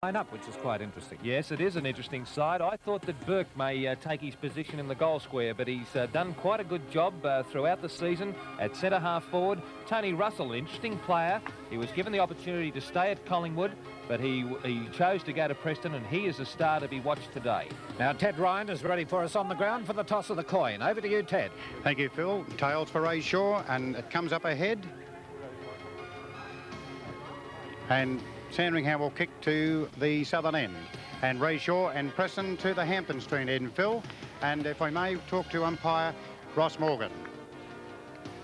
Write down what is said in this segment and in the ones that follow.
up, which is quite interesting. Yes, it is an interesting side. I thought that Burke may take his position in the goal square, but he's done quite a good job throughout the season at centre-half forward. Tony Russell, an interesting player. He was given the opportunity to stay at Collingwood, but he chose to go to Preston, and he is a star to be watched today. Now, Ted Ryan is ready for us on the ground for the toss of the coin. Over to you, Ted. Thank you, Phil. Tails for Ray Shaw, and it comes up ahead. And Sandringham will kick to the southern end, and Ray Shaw and Preston to the Hampton Street end, Phil. And if I may talk to umpire Ross Morgan.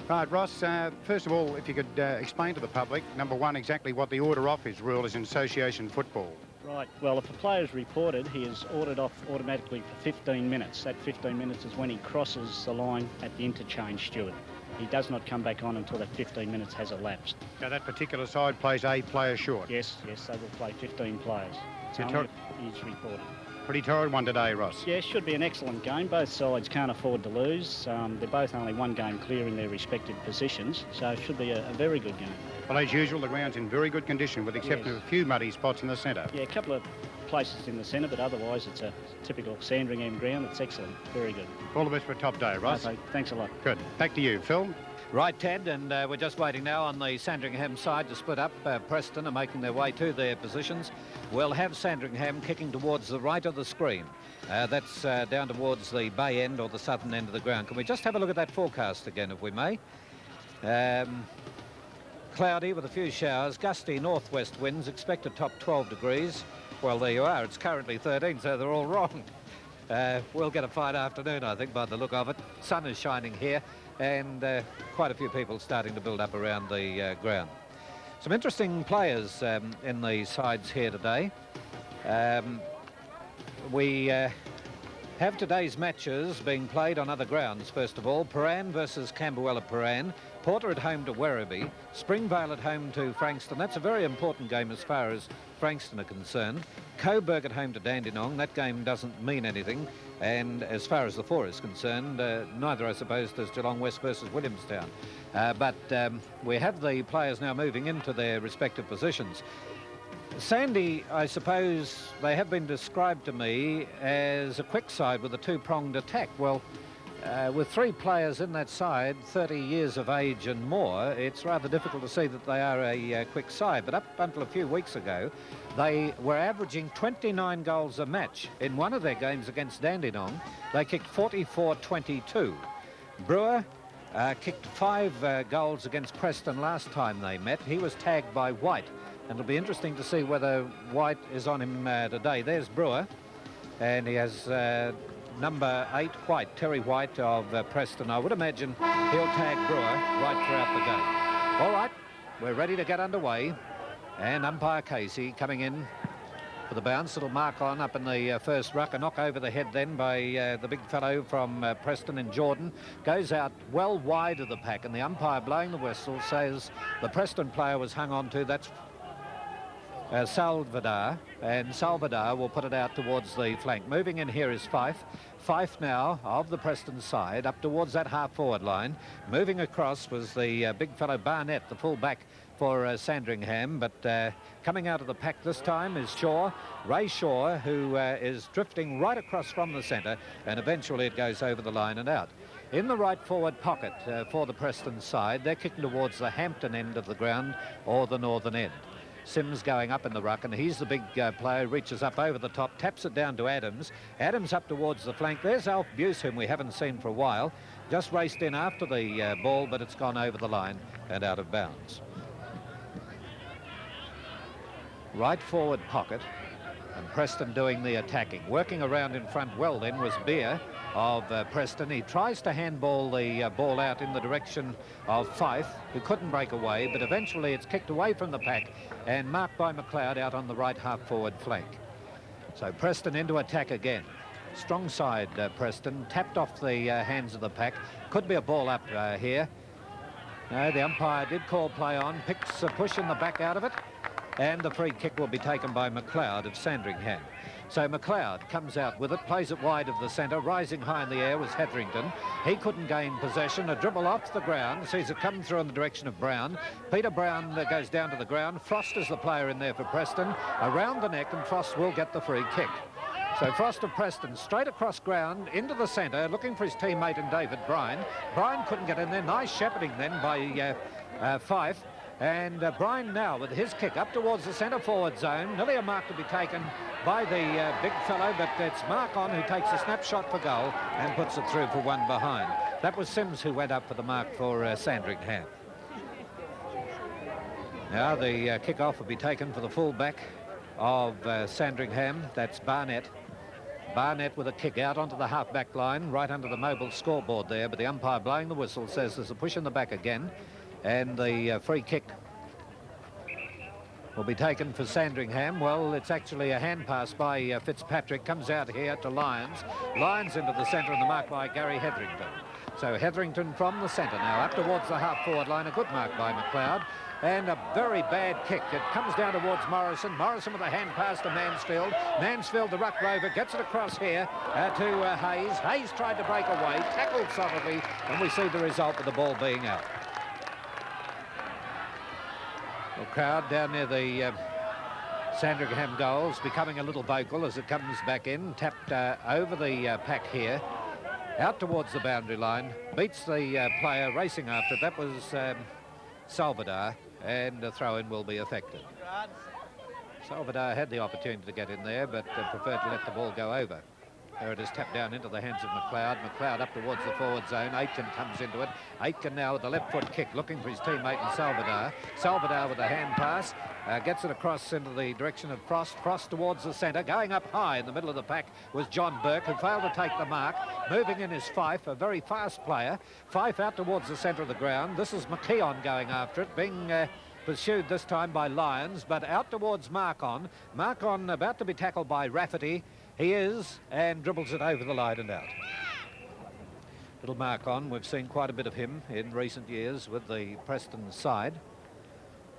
Right, Ross, first of all, if you could explain to the public, number one, exactly what the order off his rule is in association football. Right, well, if a player is reported, he is ordered off automatically for 15 minutes. That 15 minutes is when he crosses the line at the interchange steward. He does not come back on until that 15 minutes has elapsed. Now, that particular side plays a player short. Yes, they will play 15 players. It's only if he's reported. Pretty torrid one today, Ross. Yeah, should be an excellent game. Both sides can't afford to lose. They're both only one game clear in their respective positions, so it should be a very good game. Well, as usual, the ground's in very good condition, with the exception of a few muddy spots in the centre. Yeah, a couple of places in the centre, but otherwise it's a typical Sandringham ground. It's excellent. Very good. All the best for a top day, Ross. Okay, thanks a lot. Good. Back to you, Phil. Right, Ted, and we're just waiting now on the Sandringham side to split up. Preston are making their way to their positions. We'll have Sandringham kicking towards the right of the screen. That's down towards the bay end or the southern end of the ground. Can we just have a look at that forecast again, if we may? Cloudy with a few showers, gusty northwest winds, expected top 12 degrees. Well, there you are. It's currently 13, so they're all wrong. We'll get a fine afternoon, I think, by the look of it. Sun is shining here, and quite a few people starting to build up around the ground. Some interesting players in the sides here today. We have today's matches being played on other grounds. First of all, Paran versus Camberwell at Paran, Porter at home to Werribee, Springvale at home to Frankston. That's a very important game as far as Frankston are concerned. Coburg at home to Dandenong. That game doesn't mean anything. And as far as the four is concerned, neither, I suppose, does Geelong West versus Williamstown. But we have the players now moving into their respective positions. Sandy, I suppose, they have been described to me as a quick side with a two-pronged attack. Well, with three players in that side, 30 years of age and more, it's rather difficult to see that they are a quick side. But up until a few weeks ago, they were averaging 29 goals a match. In one of their games against Dandenong, they kicked 44-22. Brewer kicked 5 goals against Preston last time they met. He was tagged by White. And it'll be interesting to see whether White is on him today. There's Brewer, and he has number 8, White, Terry White of Preston. I would imagine he'll tag Brewer right throughout the game. All right, we're ready to get underway, and umpire Casey coming in for the bounce. It'll mark on up in the first ruck. A knock over the head then by the big fellow from Preston in Jordan. Goes out well wide of the pack, and the umpire blowing the whistle says the Preston player was hung on to. That's Salvador, and Salvador will put it out towards the flank. Moving in here is Fife. Fife now of the Preston side up towards that half-forward line. Moving across was the big fellow Barnett, the full-back for Sandringham, but coming out of the pack this time is Shaw, Ray Shaw, who is drifting right across from the centre, and eventually it goes over the line and out. In the right forward pocket for the Preston side, they're kicking towards the Hampton end of the ground or the northern end. Sims going up in the ruck, and he's the big player, reaches up over the top, taps it down to Adams. Adams up towards the flank. There's Alf Buse, whom we haven't seen for a while. Just raced in after the ball, but it's gone over the line and out of bounds. Right forward pocket, and Preston doing the attacking. Working around in front well then was Beer of Preston. He tries to handball the ball out in the direction of Fife, who couldn't break away, but eventually it's kicked away from the pack and marked by McLeod out on the right half-forward flank. So Preston into attack again. Strong side, Preston. Tapped off the hands of the pack. Could be a ball up here. No, the umpire did call play on. Picks a push in the back out of it. and the free kick will be taken by McLeod of Sandringham. So McLeod comes out with it, plays it wide of the centre. Rising high in the air was Hetherington. He couldn't gain possession. A dribble off the ground, sees it come through in the direction of Brown. Peter Brown goes down to the ground. Frost is the player in there for Preston. Around the neck, and Frost will get the free kick. So Frost of Preston straight across ground into the centre, looking for his teammate in David Bryan. Bryan couldn't get in there. Nice shepherding then by Fife. And Bryan now with his kick up towards the centre forward zone. Nearly a mark to be taken by the big fellow, but it's Mark on who takes a snapshot for goal and puts it through for one behind. That was Sims who went up for the mark for Sandringham. Now the kick-off will be taken for the full-back of Sandringham. That's Barnett. Barnett with a kick out onto the half-back line, right under the mobile scoreboard there, but the umpire blowing the whistle says there's a push in the back again, and the free kick will be taken for Sandringham. Well, it's actually a hand pass by Fitzpatrick. Comes out here to Lyons. Lyons into the centre and the mark by Gary Hetherington. So Hetherington from the centre now up towards the half-forward line. A good mark by McLeod. And a very bad kick. It comes down towards Morrison. Morrison with a hand pass to Mansfield. Mansfield, the ruck rover, gets it across here to Hayes. Hayes tried to break away, tackled solidly, and we see the result with the ball being out. The crowd down near the Sandringham goals becoming a little vocal as it comes back in. Tapped over the pack here. Out towards the boundary line. Beats the player racing after it. That was Salvador. And a throw-in will be effected. Salvador had the opportunity to get in there, but preferred to let the ball go over. There it is, tapped down into the hands of McLeod. McLeod up towards the forward zone. Aitken comes into it. Aitken now with the left foot kick, looking for his teammate in Salvador. Salvador with a hand pass. Gets it across into the direction of Frost. Frost towards the centre. Going up high in the middle of the pack was John Burke, who failed to take the mark. Moving in is Fife, a very fast player. Fife out towards the centre of the ground. This is McKeon going after it, being pursued this time by Lyons, but out towards Markon. Markon about to be tackled by Rafferty. He is, and dribbles it over the line and out. Little Markon, we've seen quite a bit of him in recent years with the Preston side.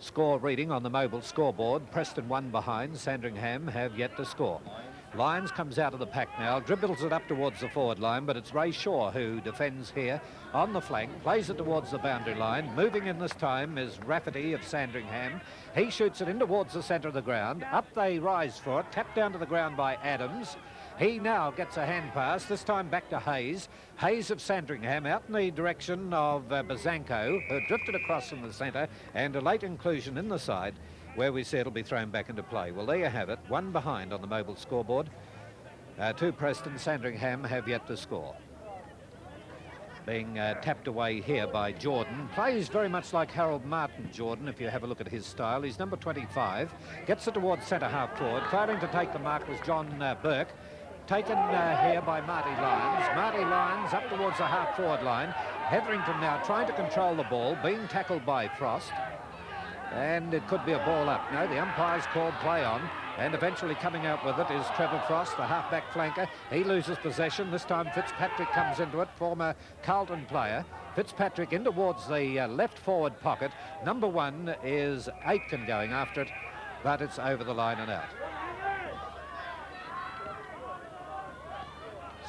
Score reading on the mobile scoreboard. Preston 1 behind. Sandringham have yet to score. Lyons comes out of the pack now, dribbles it up towards the forward line, but it's Ray Shaw who defends here on the flank, plays it towards the boundary line. Moving in this time is Rafferty of Sandringham. He shoots it in towards the centre of the ground. Up they rise for it, tapped down to the ground by Adams. He now gets a hand pass, this time back to Hayes. Hayes of Sandringham out in the direction of Bazanko, who drifted across from the centre, and a late inclusion in the side, where we see it'll be thrown back into play. Well, there you have it, 1 behind on the mobile scoreboard. 2 Preston, Sandringham have yet to score. Being tapped away here by Jordan. Plays very much like Harold Martin, Jordan, if you have a look at his style. He's number 25. Gets it towards centre half forward. Failing to take the mark was John Burke. Taken here by Marty Lyons. Marty Lyons up towards the half forward line. Hetherington now trying to control the ball, being tackled by Frost. And it could be a ball up. No, the umpire's called play on. And eventually coming out with it is Trevor Frost, the half-back flanker. He loses possession. This time Fitzpatrick comes into it, former Carlton player. Fitzpatrick in towards the left forward pocket. Number 1 is Aitken going after it, but it's over the line and out.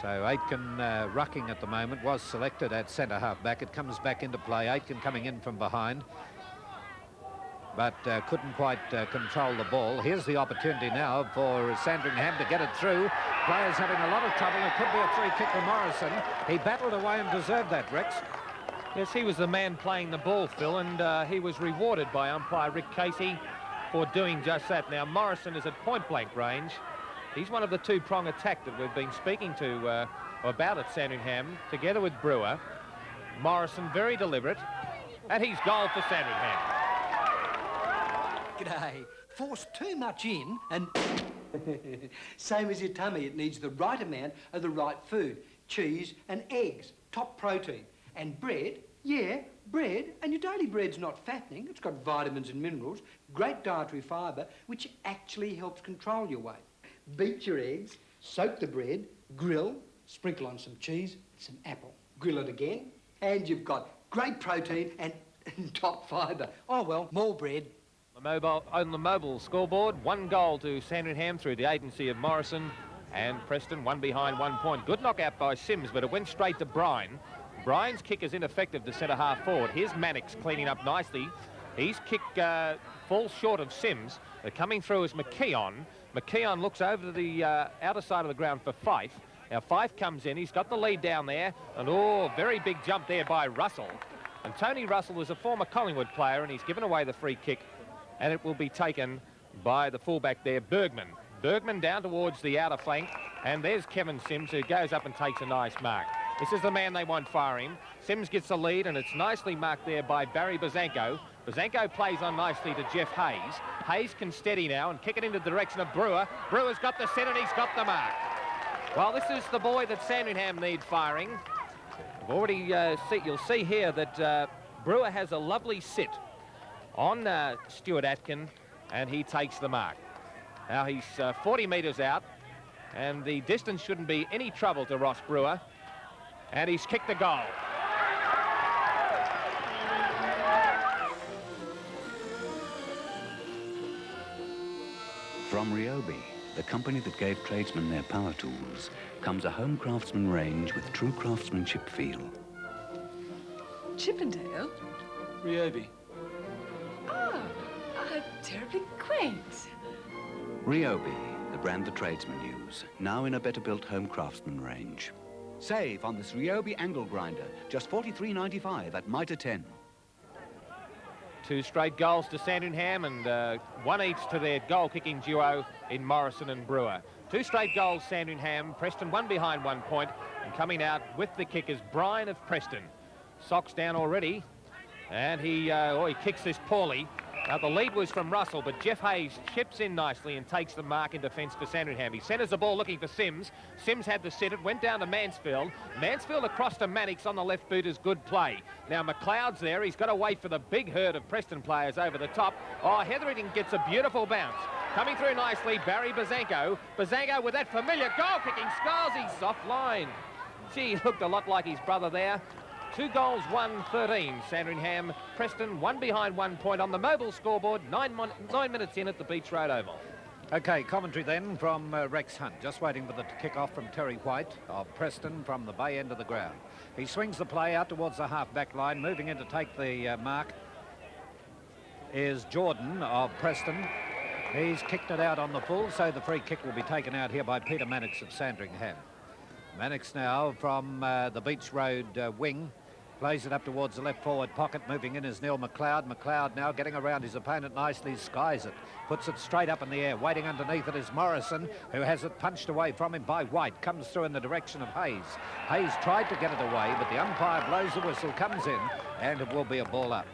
So Aitken rucking at the moment, was selected at centre half-back. It comes back into play. Aitken coming in from behind, but couldn't quite control the ball. Here's the opportunity now for Sandringham to get it through. Players having a lot of trouble. It could be a free kick for Morrison. He battled away and deserved that, Rex. Yes, he was the man playing the ball, Phil, and he was rewarded by umpire Rick Casey for doing just that. Now, Morrison is at point-blank range. He's one of the 2-prong attack that we've been speaking to about at Sandringham, together with Brewer. Morrison very deliberate, and he's goal for Sandringham. G'day. Force too much in and... Same as your tummy, it needs the right amount of the right food. Cheese and eggs, top protein. And bread, yeah, bread. And your daily bread's not fattening. It's got vitamins and minerals, great dietary fibre, which actually helps control your weight. Beat your eggs, soak the bread, grill, sprinkle on some cheese, some apple. Grill it again, and you've got great protein and top fibre. Oh, well, more bread. On the mobile scoreboard, 1 goal to Sandringham through the agency of Morrison and Preston, 1 behind, 1 point. Good knockout by Sims, but it went straight to Bryan. Bryan's kick is ineffective to centre half forward. Here's Mannix cleaning up nicely. His kick falls short of Sims. Coming through is McKeon. McKeon looks over to the outer side of the ground for Fife. Now Fife comes in. He's got the lead down there. And very big jump there by Russell. And Tony Russell was a former Collingwood player, and he's given away the free kick. And it will be taken by the fullback there, Bergman. Bergman down towards the outer flank. And there's Kevin Sims, who goes up and takes a nice mark. This is the man they want firing. Sims gets the lead, and it's nicely marked there by Barry Bazanko. Bazanko plays on nicely to Jeff Hayes. Hayes can steady now and kick it into the direction of Brewer. Brewer's got the set, and he's got the mark. Well, this is the boy that Sandringham need firing. I've already you'll see here that Brewer has a lovely sit on Stuart Atkin, and he takes the mark. Now he's 40 metres out, and the distance shouldn't be any trouble to Ross Brewer, and he's kicked the goal. From Ryobi, the company that gave tradesmen their power tools, comes a home craftsman range with true craftsmanship feel. Chippendale? Ryobi. Ah, terribly quaint. Ryobi, the brand the tradesmen use, now in a better-built home craftsman range. Save on this Ryobi angle grinder, just $43.95 at Mitre 10. 2 straight goals to Sandringham, and 1 each to their goal-kicking duo in Morrison and Brewer. 2 straight goals, Sandringham. Preston 1 behind, 1 point, and coming out with the kick is Bryan of Preston. Socks down already, and he kicks this poorly. The lead was from Russell, but Jeff Hayes chips in nicely and takes the mark in defence for Sandringham. He centres the ball looking for Sims. Sims had the sit. It went down to Mansfield. Mansfield across to Mannix on the left boot is good play. Now McLeod's there. He's got to wait for the big herd of Preston players over the top. Hetherington gets a beautiful bounce. Coming through nicely, Barry Bazanko. Bazanko with that familiar goal-kicking Scarsy soft line. Gee, he looked a lot like his brother there. 2 goals, 1-13. Sandringham. Preston 1 behind, 1 point on the mobile scoreboard. 9 minutes in at the Beach Road Oval. OK, commentary then from Rex Hunt. Just waiting for the kick-off from Terry White of Preston from the bay end of the ground. He swings the play out towards the half-back line. Moving in to take the mark is Jordan of Preston. He's kicked it out on the full, so the free kick will be taken out here by Peter Mannix of Sandringham. Mannix now from the Beach Road wing. Plays it up towards the left forward pocket. Moving in is Neil McLeod. McLeod now getting around his opponent nicely. Skies it. Puts it straight up in the air. Waiting underneath it is Morrison, who has it punched away from him by White. Comes through in the direction of Hayes. Hayes tried to get it away, but the umpire blows the whistle, comes in, and it will be a ball up.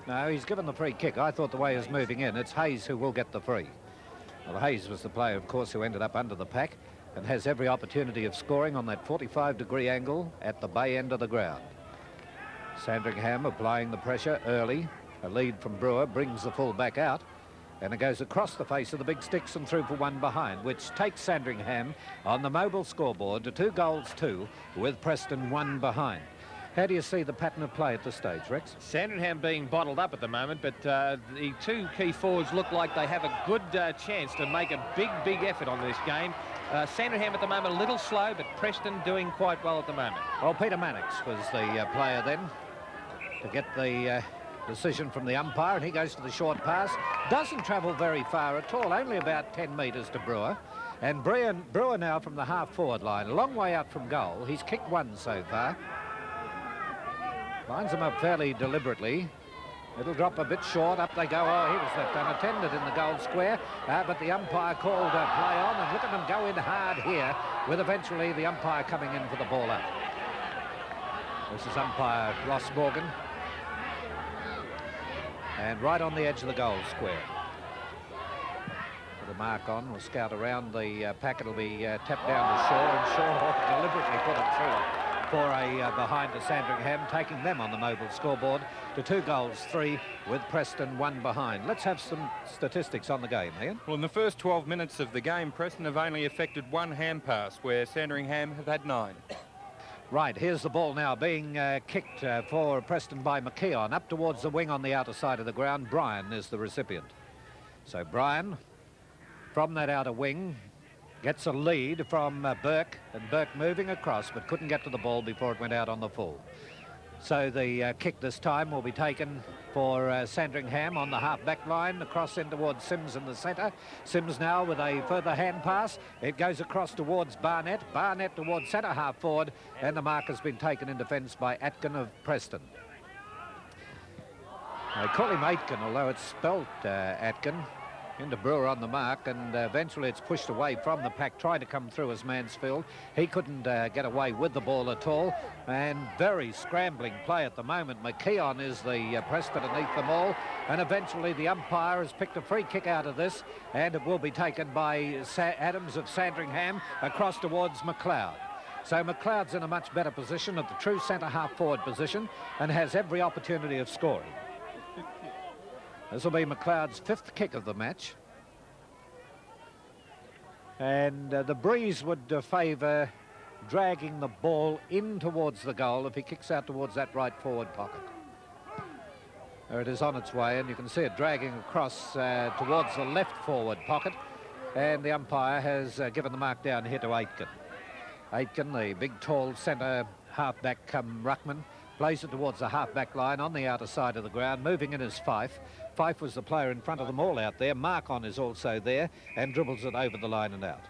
No, he's given the free kick. I thought the way he was moving in, it's Hayes who will get the free. Well, Hayes was the player, of course, who ended up under the pack and has every opportunity of scoring on that 45-degree angle at the bay end of the ground. Sandringham applying the pressure early. A lead from Brewer brings the full back out, and it goes across the face of the big sticks and through for 1 behind, which takes Sandringham on the mobile scoreboard to 2 goals, 2, with Preston 1 behind. How do you see the pattern of play at this stage, Rex? Sandringham being bottled up at the moment, but the 2 key forwards look like they have a good chance to make a big effort on this game. Sandringham at the moment a little slow, but Preston doing quite well at the moment. Well, Peter Mannix was the player then to get the decision from the umpire, and he goes to the short pass. Doesn't travel very far at all, only about 10 metres to Brewer. And Brewer now from the half-forward line, a long way out from goal. He's kicked 1 so far. Lines them up fairly deliberately. It'll drop a bit short. Up they go. He was left unattended in the goal square. But the umpire called a play on, and look at them go in hard here, with eventually the umpire coming in for the ball up. This is umpire Ross Morgan. And right on the edge of the goal square. Put a mark on. We'll scout around the pack. It'll be tapped down to Shaw, and Shaw deliberately put it through for a behind to Sandringham, taking them on the mobile scoreboard to 2 goals, 3, with Preston 1 behind. Let's have some statistics on the game, Ian. Well, in the first 12 minutes of the game, Preston have only effected 1 hand pass, where Sandringham have had 9. Right, here's the ball now being kicked for Preston by McKeon. Up towards the wing on the outer side of the ground. Bryan is the recipient. So Bryan, from that outer wing, gets a lead from Burke. And Burke moving across, but couldn't get to the ball before it went out on the full. So the kick this time will be taken for Sandringham on the half-back line, across in towards Sims in the centre. Sims now with a further hand pass. It goes across towards Barnett. Barnett towards centre half forward, and the mark has been taken in defence by Atkin of Preston. They call him Aitken, although it's spelt Atkin. Into Brewer on the mark, and eventually it's pushed away from the pack, tried to come through as Mansfield. He couldn't get away with the ball at all, and very scrambling play at the moment. McKeon is the Preston underneath them all, and eventually the umpire has picked a free kick out of this, and it will be taken by Adams of Sandringham across towards McLeod. So McLeod's in a much better position at the true centre half forward position and has every opportunity of scoring. This will be McLeod's 5th kick of the match. And the breeze would favour dragging the ball in towards the goal if he kicks out towards that right forward pocket. There it is on its way, and you can see it dragging across towards the left forward pocket. And the umpire has given the mark down here to Aitken. Aitken, the big, tall centre half-back ruckman, plays it towards the half-back line on the outer side of the ground, moving in as Fife. Fife was the player in front of them all out there. Markon is also there and dribbles it over the line and out.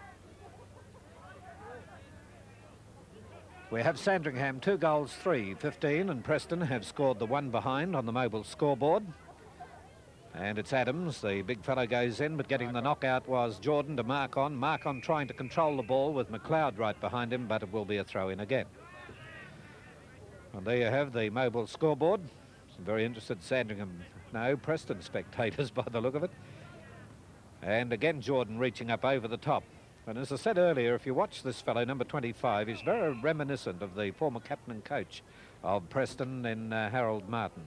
We have Sandringham 2 goals, 3-15, and Preston have scored the one behind on the mobile scoreboard. And it's Adams, the big fellow, goes in, but getting the knockout was Jordan to Markon. Markon trying to control the ball with McLeod right behind him, but it will be a throw-in again. And there you have the mobile scoreboard. Some very interested Sandringham, no, Preston spectators by the look of it. And again, Jordan reaching up over the top. And as I said earlier, if you watch this fellow, number 25, he's very reminiscent of the former captain and coach of Preston in Harold Martin.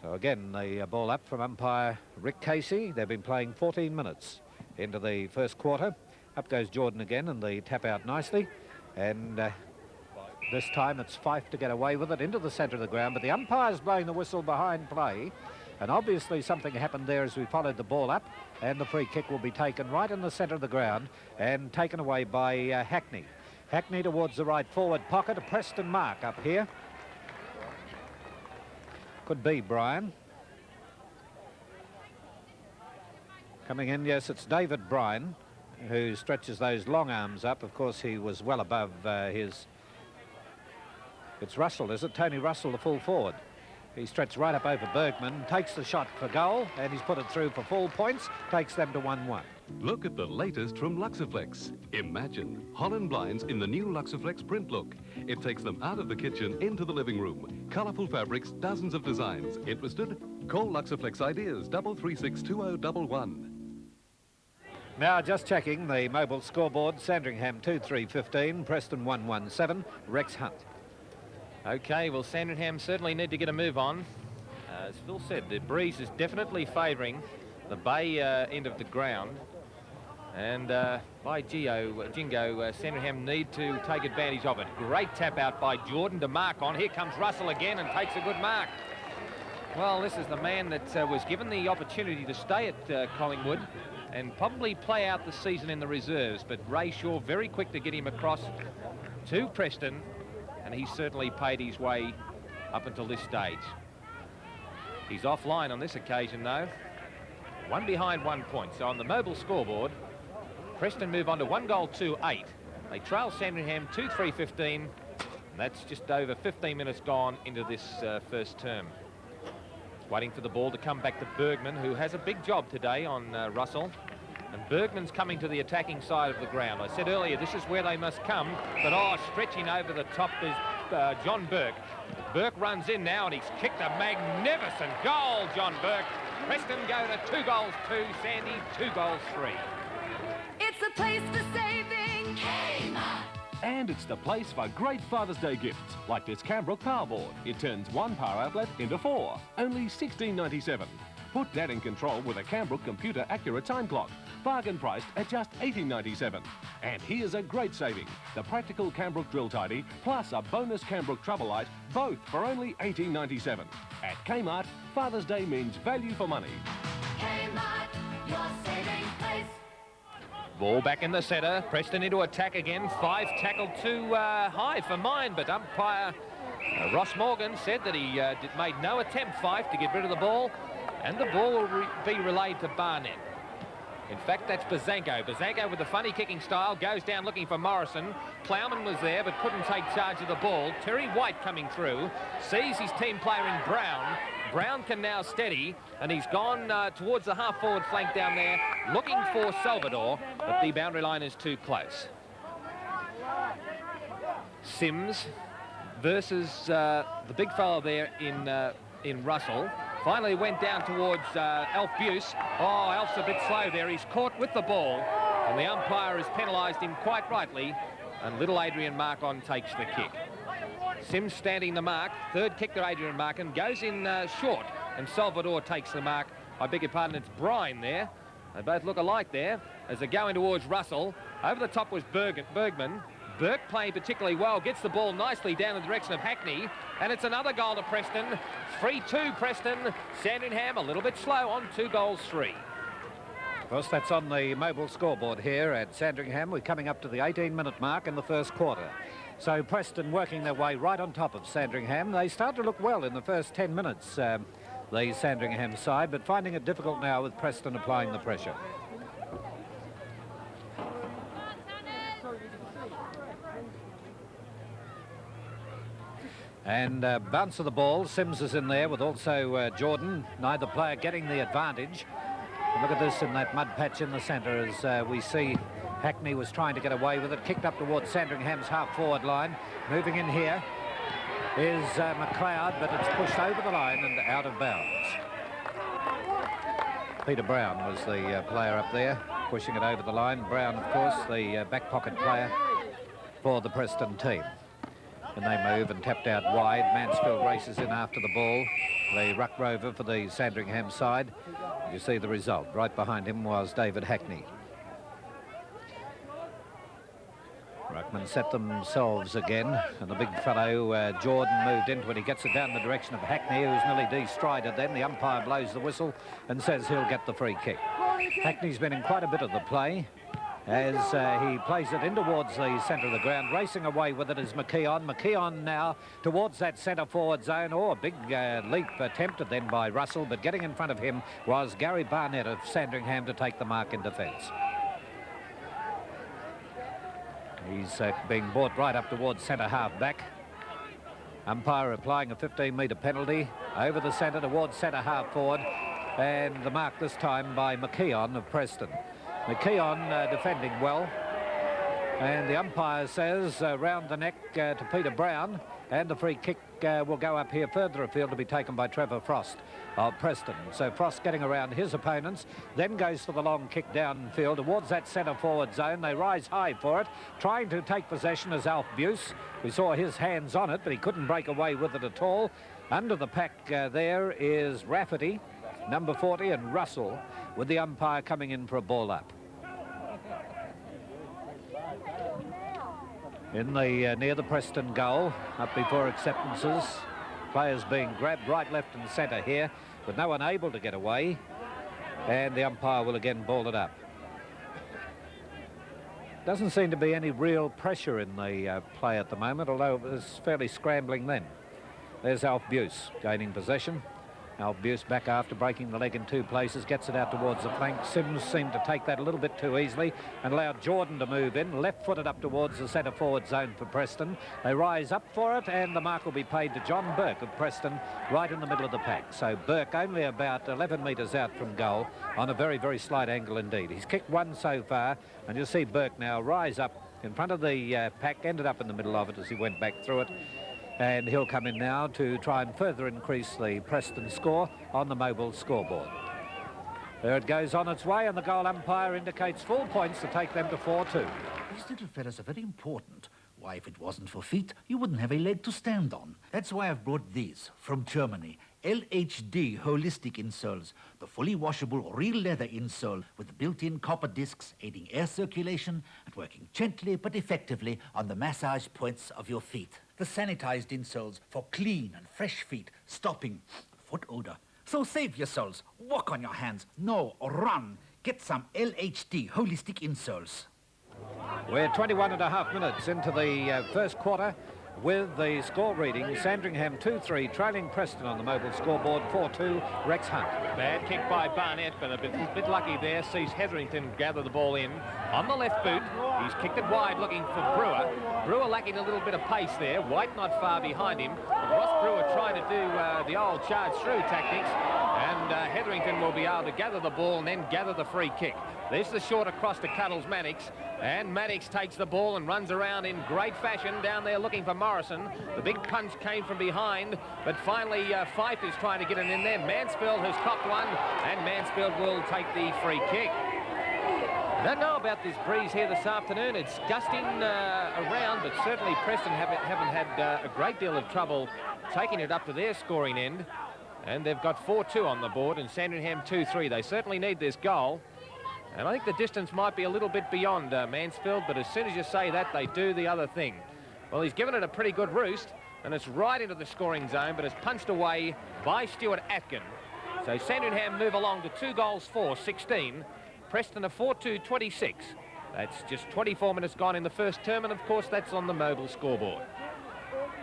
So again, the ball up from umpire Rick Casey. They've been playing 14 minutes into the first quarter. Up goes Jordan again, and the tap out nicely. And this time it's Fife to get away with it into the centre of the ground, but the umpire's blowing the whistle behind play, and obviously something happened there as we followed the ball up, and the free kick will be taken right in the centre of the ground and taken away by Hackney. Hackney towards the right forward pocket, a Preston mark up here. Could be Bryan. Coming in, yes, it's David Bryan, who stretches those long arms up. Of course, he was well above his... It's Russell, is it? Tony Russell, the full forward. He stretched right up over Bergman, takes the shot for goal, and he's put it through for full points, takes them to 1-1. Look at the latest from Luxaflex. Imagine Holland blinds in the new Luxaflex print look. It takes them out of the kitchen into the living room. Colourful fabrics, dozens of designs. Interested? Call Luxaflex Ideas 33620111. Now just checking the mobile scoreboard. Sandringham 2-3-15, Preston 1-1-7, Rex Hunt. OK, well, Sandringham certainly need to get a move on. As Phil said, the breeze is definitely favouring the bay end of the ground. And by Jingo, Sandringham need to take advantage of it. Great tap out by Jordan to Markon. Here comes Russell again and takes a good mark. Well, this is the man that was given the opportunity to stay at Collingwood and probably play out the season in the reserves. But Ray Shaw very quick to get him across to Preston. And he's certainly paid his way up until this stage. He's offline on this occasion, though. 1 behind 1 point. So on the mobile scoreboard, Preston move on to 1-2-8. They trail Sandringham 2-3-15. That's just over 15 minutes gone into this first term. Waiting for the ball to come back to Bergman, who has a big job today on Russell. And Bergman's coming to the attacking side of the ground. I said earlier, this is where they must come. But, stretching over the top is John Burke. Burke runs in now, and he's kicked a magnificent goal, John Burke. Preston go to 2 goals 2, Sandy 2 goals 3. It's a place for saving. Kmart. And it's the place for great Father's Day gifts, like this Cambrook power board. It turns 1 power outlet into 4, only $16.97. Put Dad in control with a Cambrook computer accurate time clock. bargain priced at just $18.97. And here's a great saving. The practical Cambrook drill tidy plus a bonus Cambrook trouble light, both for only $18.97. At Kmart, Father's Day means value for money. Kmart, your saving place. Ball back in the centre. Preston into attack again. 5 tackled too high for mine, but umpire Ross Morgan said that he made no attempt, Fife, to get rid of the ball, and the ball will be relayed to Barnett. In fact, that's Bazanko. Bazanko with the funny kicking style goes down looking for Morrison. Plowman was there but couldn't take charge of the ball. Terry White coming through, sees his team player in Brown. Brown can now steady, and he's gone towards the half-forward flank down there, looking for Salvador, but the boundary line is too close. Sims versus the big fellow there in Russell. Finally went down towards Alf Buse. Oh, Alf's a bit slow there. He's caught with the ball, and the umpire has penalised him quite rightly, and little Adrian Markon takes the kick. Sims standing the mark. Third kick to Adrian Markon. Goes in short, and Salvador takes the mark. I beg your pardon, it's Brine there. They both look alike there as they're going towards Russell. Over the top was Bergman. Burke playing particularly well, gets the ball nicely down in the direction of Hackney, and it's another goal to Preston. 3-2 Preston. Sandringham a little bit slow on 2 goals 3. Of course, that's on the mobile scoreboard here at Sandringham. We're coming up to the 18-minute mark in the first quarter. So Preston working their way right on top of Sandringham. They start to look well in the first 10 minutes, the Sandringham side, but finding it difficult now with Preston applying the pressure. And bounce of the ball. Sims is in there with also Jordan. Neither player getting the advantage. And look at this in that mud patch in the centre as we see Hackney was trying to get away with it. Kicked up towards Sandringham's half-forward line. Moving in here is McLeod, but it's pushed over the line and out of bounds. Peter Brown was the player up there, pushing it over the line. Brown, of course, the back pocket player for the Preston team. And they move and tapped out wide. Mansfield races in after the ball. The ruck rover for the Sandringham side. You see the result. Right behind him was David Hackney. Ruckman set themselves again, and the big fellow Jordan moved into it. He gets it down the direction of Hackney, who's nearly de-strided then. The umpire blows the whistle and says he'll get the free kick. Hackney's been in quite a bit of the play as he plays it in towards the centre of the ground. Racing away with it is McKeon. McKeon now towards that centre forward zone. Oh, a big leap attempted then by Russell, but getting in front of him was Gary Barnett of Sandringham to take the mark in defence. He's being brought right up towards centre half back. Umpire applying a 15-metre penalty over the centre towards centre half forward, and the mark this time by McKeon of Preston. McKeon defending well, and the umpire says round the neck to Peter Brown, and the free kick will go up here further afield to be taken by Trevor Frost of Preston. So Frost getting around his opponents, then goes for the long kick downfield towards that centre forward zone. They rise high for it, trying to take possession as Alf Buse. We saw his hands on it, but he couldn't break away with it at all. Under the pack there is Rafferty, number 40, and Russell, with the umpire coming in for a ball up. In the near the Preston goal, up before acceptances, players being grabbed right, left and centre here, with no one able to get away, and the umpire will again ball it up. Doesn't seem to be any real pressure in the play at the moment, although it was fairly scrambling then. There's Alf Buse gaining possession. Alf Buse back after breaking the leg in 2 places, gets it out towards the flank. Sims seemed to take that a little bit too easily and allowed Jordan to move in, left-footed up towards the centre forward zone for Preston. They rise up for it, and the mark will be paid to John Burke of Preston, right in the middle of the pack. So Burke only about 11 metres out from goal on a very, very slight angle indeed. He's kicked 1 so far, and you'll see Burke now rise up in front of the pack, ended up in the middle of it as he went back through it. And he'll come in now to try and further increase the Preston score on the mobile scoreboard. There it goes on its way, and the goal umpire indicates full points to take them to 4-2. These little fellas are very important. Why, if it wasn't for feet, you wouldn't have a leg to stand on. That's why I've brought these from Germany. LHD holistic insoles, the fully washable real leather insole with built-in copper discs aiding air circulation and working gently but effectively on the massage points of your feet. The sanitized insoles for clean and fresh feet, stopping foot odor. So save your soles, walk on your hands, no, or run. Get some LHD holistic insoles. We're 21.5 minutes into the first quarter with the score reading. Sandringham 2-3, trailing Preston on the mobile scoreboard 4-2, Rex Hunt. Bad kick by Barnett, but a bit lucky there. Sees Hetherington gather the ball in. On the left boot, he's kicked it wide looking for Brewer. Brewer lacking a little bit of pace there. White not far behind him. But Ross Brewer trying to do the old charge through tactics. And Hetherington will be able to gather the ball and then gather the free kick. There's the short across to Cuddles Mannix. And Mannix takes the ball and runs around in great fashion down there looking for Morrison. The big punch came from behind, but finally Fife is trying to get it in there. Mansfield has cocked one, and Mansfield will take the free kick. I don't know about this breeze here this afternoon. It's gusting around, but certainly Preston haven't had a great deal of trouble taking it up to their scoring end. And they've got 4-2 on the board, and Sandringham 2-3. They certainly need this goal. And I think the distance might be a little bit beyond Mansfield, but as soon as you say that, they do the other thing. Well, he's given it a pretty good roost, and it's right into the scoring zone, but it's punched away by Stuart Atkin. So Sandringham move along to 2 goals 4-16. Preston a 4-2-26. That's just 24 minutes gone in the first term, and of course that's on the mobile scoreboard.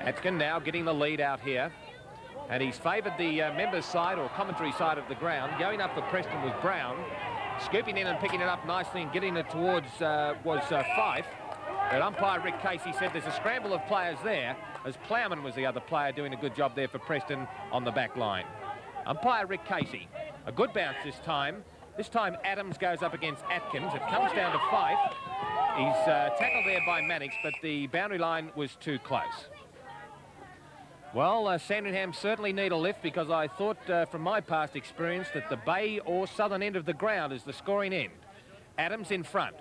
Atkin now getting the lead out here, and he's favoured the members' side or commentary side of the ground. Going up for Preston was Brown. Scooping in and picking it up nicely and getting it towards was Fife. But umpire Rick Casey said there's a scramble of players there, as Plowman was the other player doing a good job there for Preston on the back line. Umpire Rick Casey. A good bounce this time. This time Adams goes up against Atkins. It comes down to Fife. He's tackled there by Mannix, but the boundary line was too close. Well, Sandringham certainly need a lift, because I thought from my past experience that the bay or southern end of the ground is the scoring end. Adams in front.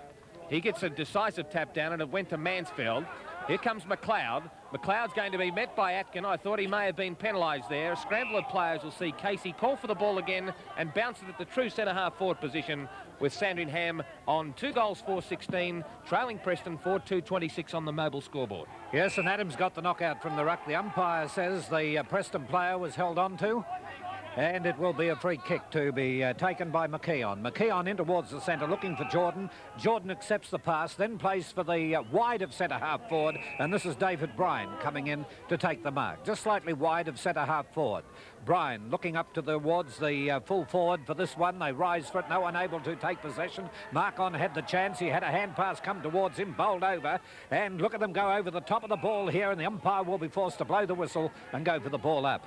He gets a decisive tap down, and it went to Mansfield. Here comes McLeod. McLeod's going to be met by Atkin. I thought he may have been penalised there. A scramble of players will see Casey call for the ball again and bounce it at the true centre-half forward position, with Sandringham on 2 goals 4-16, trailing Preston 4-2-26 on the mobile scoreboard. Yes, and Adams got the knockout from the ruck. The umpire says the Preston player was held on to, and it will be a free kick to be taken by McKeon. McKeon in towards the centre, looking for Jordan. Jordan accepts the pass, then plays for the wide of centre-half forward, and this is David Bryan coming in to take the mark. Just slightly wide of centre-half forward. Bryan looking up towards the full forward for this one. They rise for it, no one able to take possession. Marcon had the chance. He had a hand pass come towards him, bowled over, and look at them go over the top of the ball here, and the umpire will be forced to blow the whistle and go for the ball up.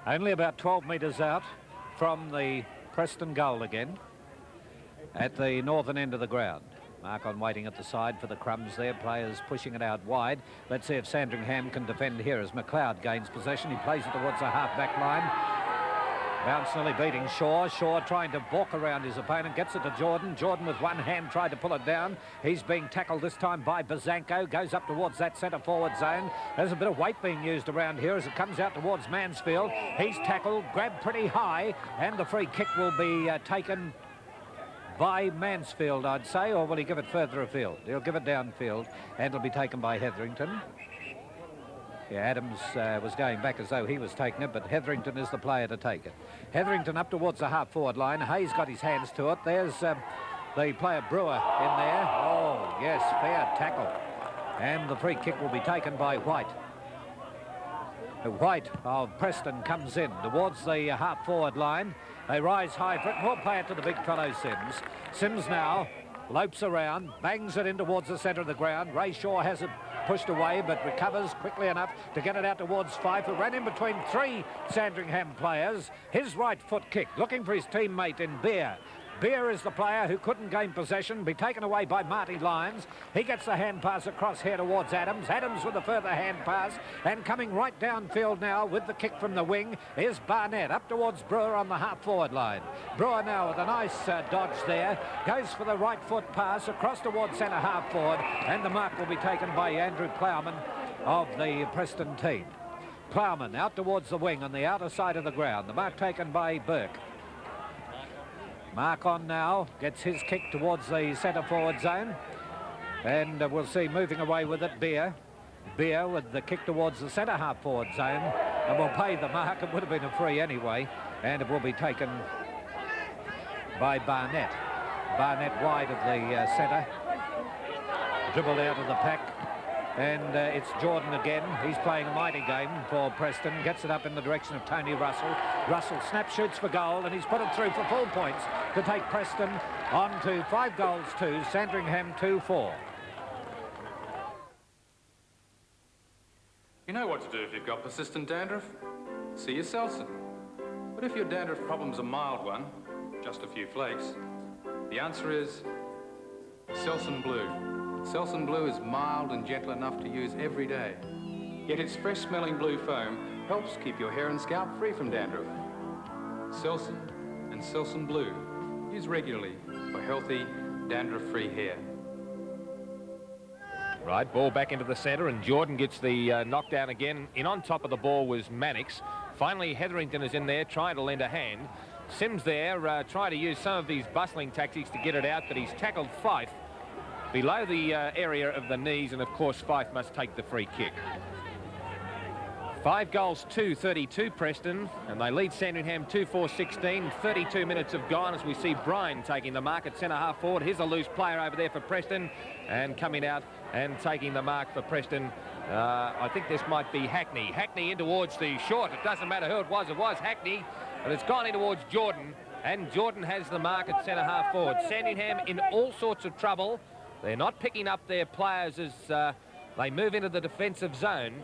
Only about 12 metres out from the Preston goal again at the northern end of the ground. Marcon waiting at the side for the crumbs there. Players pushing it out wide. Let's see if Sandringham can defend here as McLeod gains possession. He plays it towards the half-back line. Bounce nearly beating Shaw. Shaw trying to balk around his opponent. Gets it to Jordan. Jordan with one hand tried to pull it down. He's being tackled this time by Bazanko. Goes up towards that centre-forward zone. There's a bit of weight being used around here as it comes out towards Mansfield. He's tackled, grabbed pretty high, and the free kick will be taken by Mansfield, I'd say, or will he give it further afield? He'll give it downfield, and it'll be taken by Hetherington. Yeah, Adams was going back as though he was taking it, but Hetherington is the player to take it. Hetherington up towards the half-forward line. Hayes got his hands to it. There's the player Brewer in there. Oh, yes, fair tackle. And the free kick will be taken by White. White of Preston comes in towards the half-forward line. They rise high for it. We'll play it to the big fellow Sims. Sims now lopes around, bangs it in towards the centre of the ground. Ray Shaw has it pushed away, but recovers quickly enough to get it out towards Fife, who ran in between 3 Sandringham players. His right foot kick, looking for his teammate in Beer. Beer is the player who couldn't gain possession, be taken away by Marty Lyons. He gets the hand pass across here towards Adams. Adams with a further hand pass, and coming right downfield now with the kick from the wing is Barnett up towards Brewer on the half-forward line. Brewer now with a nice dodge there, goes for the right foot pass across towards centre half-forward, and the mark will be taken by Andrew Plowman of the Preston team. Plowman out towards the wing on the outer side of the ground. The mark taken by Burke. Mark on now, gets his kick towards the centre forward zone. And we'll see moving away with it, Beer. Beer with the kick towards the centre half forward zone. And will pay the mark. It would have been a free anyway. And it will be taken by Barnett. Barnett wide of the centre. Dribbled out of the pack. And it's Jordan again. He's playing a mighty game for Preston. Gets it up in the direction of Tony Russell. Russell snap shoots for goal, and he's put it through for full points to take Preston on to 5 goals to Sandringham 2-4. You know what to do if you've got persistent dandruff? See your Selsun. But if your dandruff problem's a mild one, just a few flakes, the answer is Selsun Blue. Selsun Blue is mild and gentle enough to use every day. Yet its fresh-smelling blue foam helps keep your hair and scalp free from dandruff. Selsun and Selsun Blue. Use regularly for healthy, dandruff-free hair. Right, ball back into the centre, and Jordan gets the knockdown again. In on top of the ball was Mannix. Finally, Hetherington is in there trying to lend a hand. Sims there trying to use some of these bustling tactics to get it out, but he's tackled Fife below the area of the knees, and of course Fife must take the free kick. 5 goals to 32 Preston, and they lead Sandringham 2-4-16. 32 minutes have gone as we see Bryan taking the mark at centre half forward. Here's a loose player over there for Preston, and coming out and taking the mark for Preston. I think this might be Hackney. Hackney in towards the short. It doesn't matter who it was Hackney, but it's gone in towards Jordan, and Jordan has the mark at centre half forward. Sandringham in all sorts of trouble. They're not picking up their players as they move into the defensive zone,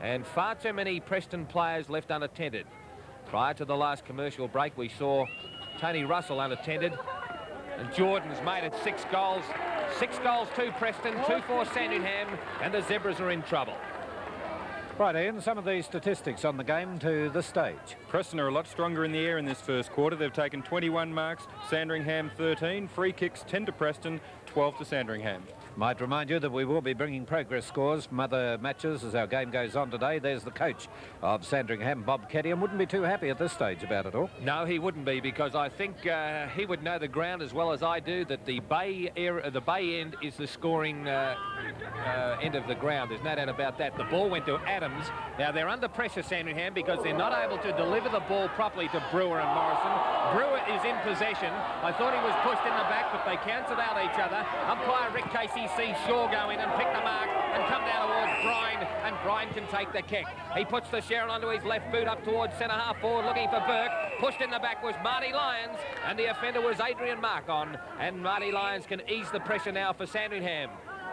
and far too many Preston players left unattended. Prior to the last commercial break, we saw Tony Russell unattended, and Jordan's made it 6 goals. 6 goals to Preston, 2-4 Sandringham, and the Zebras are in trouble. Right, Ian, some of the statistics on the game to this stage. Preston are a lot stronger in the air in this first quarter. They've taken 21 marks, Sandringham 13, free kicks 10 to Preston, 12 to Sandringham. Might remind you that we will be bringing progress scores from other matches as our game goes on today. There's the coach of Sandringham, Bob Keddy, and wouldn't be too happy at this stage about it all. No, he wouldn't be, because I think he would know the ground as well as I do, that the bay area, the bay end is the scoring end of the ground. There's no doubt about that. The ball went to Adams. Now they're under pressure, Sandringham, because they're not able to deliver the ball properly to Brewer and Morrison. Brewer is in possession. I thought he was pushed in the back, but they cancelled out each other. Umpire Rick Casey sees Shaw go in and pick the mark and come down towards Bryan, and Bryan can take the kick. He puts the Sharon onto his left boot up towards centre half forward, looking for Burke. Pushed in the back was Marty Lyons, and the offender was Adrian Markon, and Marty Lyons can ease the pressure now for Sandringham.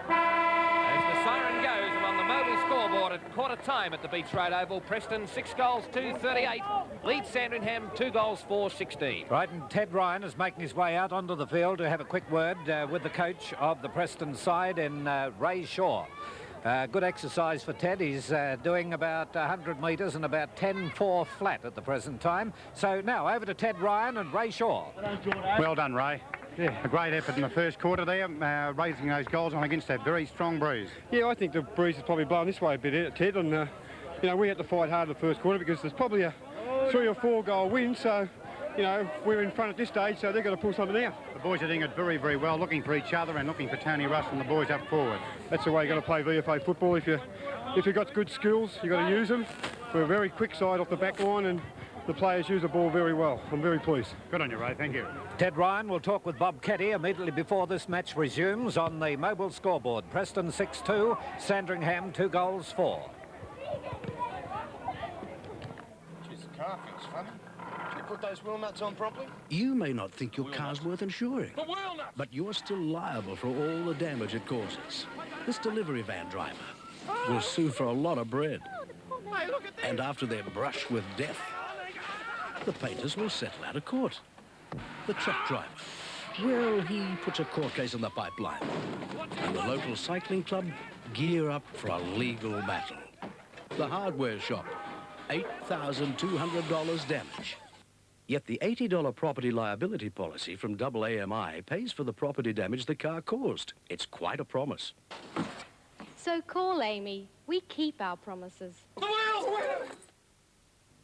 As the siren goes, and on the mobile scoreboard at quarter time at the Beach Road Oval, Preston 6 goals to 38, leads Sandringham 2 goals for 16. Right, and Ted Ryan is making his way out onto the field to have a quick word with the coach of the Preston side in Ray Shaw. Good exercise for Ted. He's doing about 100 metres and about 10-4 flat at the present time. So now over to Ted Ryan and Ray Shaw. Well done, Ray. Yeah, a great effort in the first quarter there, raising those goals on against that very strong breeze. Yeah, I think the breeze is probably blowing this way a bit, Ted, and you know, we had to fight hard in the first quarter because there's probably a 3 or 4 goal win, so you know, we're in front at this stage, so they've got to pull something out. The boys are doing it very, very well, looking for each other and looking for Tony Russell and the boys up forward. That's the way you've got to play VFA football. If you've got good skills, you've got to use them. We're a very quick side off the back line, and the players use the ball very well. I'm very pleased. Good on you, Ray. Thank you. Ted Ryan will talk with Bob Keddy immediately before this match resumes on the mobile scoreboard. Preston 6-2, Sandringham 2 goals 4. Geez, the car feels funny. Did you put those wheel nuts on properly? You may not think your car's worth insuring, but you're still liable for all the damage it causes. This delivery van driver will sue for a lot of bread. And after they're brushed with death, the painters will settle out of court. The truck driver, well, he puts a court case in the pipeline. And the local cycling club gear up for a legal battle. The hardware shop, $8,200 damage. Yet the $80 property liability policy from AAMI pays for the property damage the car caused. It's quite a promise. So call Amy. We keep our promises. The wheels!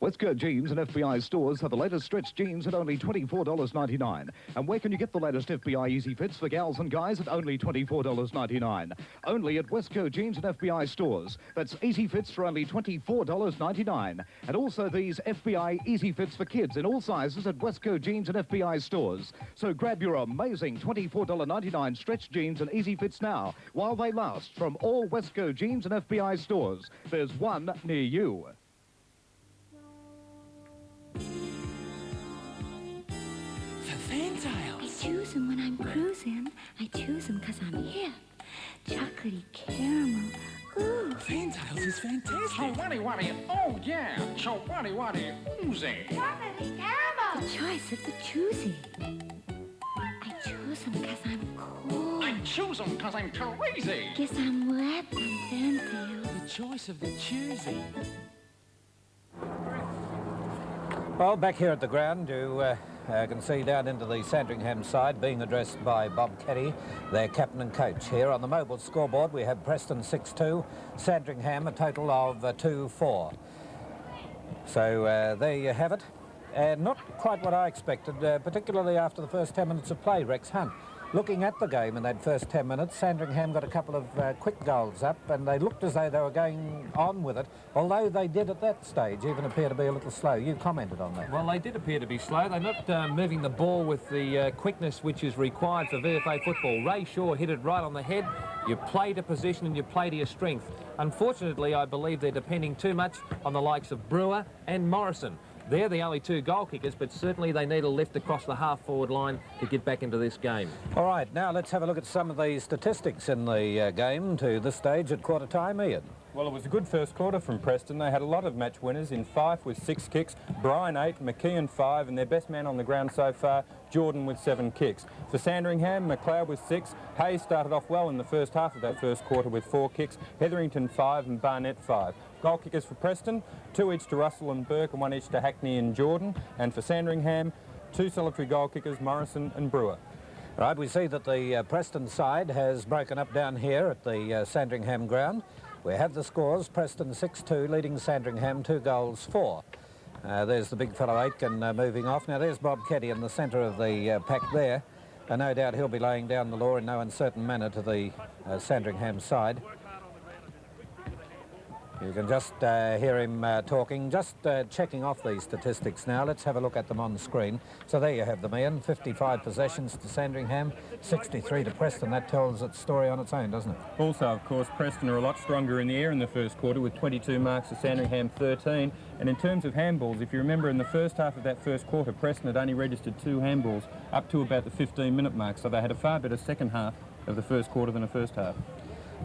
Westco Jeans and FBI stores have the latest stretch jeans at only $24.99. And where can you get the latest FBI Easy Fits for gals and guys at only $24.99? Only at Westco Jeans and FBI stores. That's Easy Fits for only $24.99. And also these FBI Easy Fits for kids in all sizes at Westco Jeans and FBI stores. So grab your amazing $24.99 stretch jeans and Easy Fits now while they last from all Westco Jeans and FBI stores. There's one near you. Fantails. I choose them when I'm cruising. I choose them because I'm hip. Chocolatey caramel. Ooh. Fantails is fantastic. Chowatty-watty. Oh, yeah. Chowatty-watty. Oozing. Chocolatey caramel. The choice of the choosy. I choose them because I'm cool. I choose them because I'm crazy. Guess I'm wet on Fantails. The choice of the choosy. Well, back here at the ground, you can see down into the Sandringham side being addressed by Bob Keddy, their captain and coach. Here on the mobile scoreboard, we have Preston 6-2, Sandringham a total of 2-4. So there you have it. Not quite what I expected, particularly after the first 10 minutes of play, Rex Hunt. Looking at the game in that first 10 minutes, Sandringham got a couple of quick goals up and they looked as though they were going on with it, although they did at that stage even appear to be a little slow. You commented on that. Well, they did appear to be slow. They're not moving the ball with the quickness which is required for VFA football. Ray Shaw hit it right on the head. You play to position and you play to your strength. Unfortunately, I believe they're depending too much on the likes of Brewer and Morrison. They're the only two goal kickers, but certainly they need a lift across the half-forward line to get back into this game. All right, now let's have a look at some of the statistics in the game to this stage at quarter time. Ian. Well, it was a good first quarter from Preston. They had a lot of match winners in Fife with 6 kicks, Brian 8, McKeon 5, and their best man on the ground so far, Jordan with 7 kicks. For Sandringham, McLeod with 6. Hayes started off well in the first half of that first quarter with 4 kicks, Hetherington 5 and Barnett 5. Goal kickers for Preston, 2 each to Russell and Burke and 1 each to Hackney and Jordan. And for Sandringham, 2 solitary goal kickers, Morrison and Brewer. Right, we see that the Preston side has broken up down here at the Sandringham ground. We have the scores, Preston 6-2, leading Sandringham 2-4. There's the big fellow Aitken moving off. Now there's Bob Keddy in the centre of the pack there. No doubt he'll be laying down the law in no uncertain manner to the Sandringham side. You can just hear him talking, just checking off these statistics now. Let's have a look at them on the screen. So there you have them, Ian. 55 possessions to Sandringham, 63 to Preston. That tells its story on its own, doesn't it? Also, of course, Preston are a lot stronger in the air in the first quarter with 22 marks to Sandringham 13. And in terms of handballs, if you remember in the first half of that first quarter, Preston had only registered 2 handballs up to about the 15-minute mark. So they had a far better second half of the first quarter than the first half.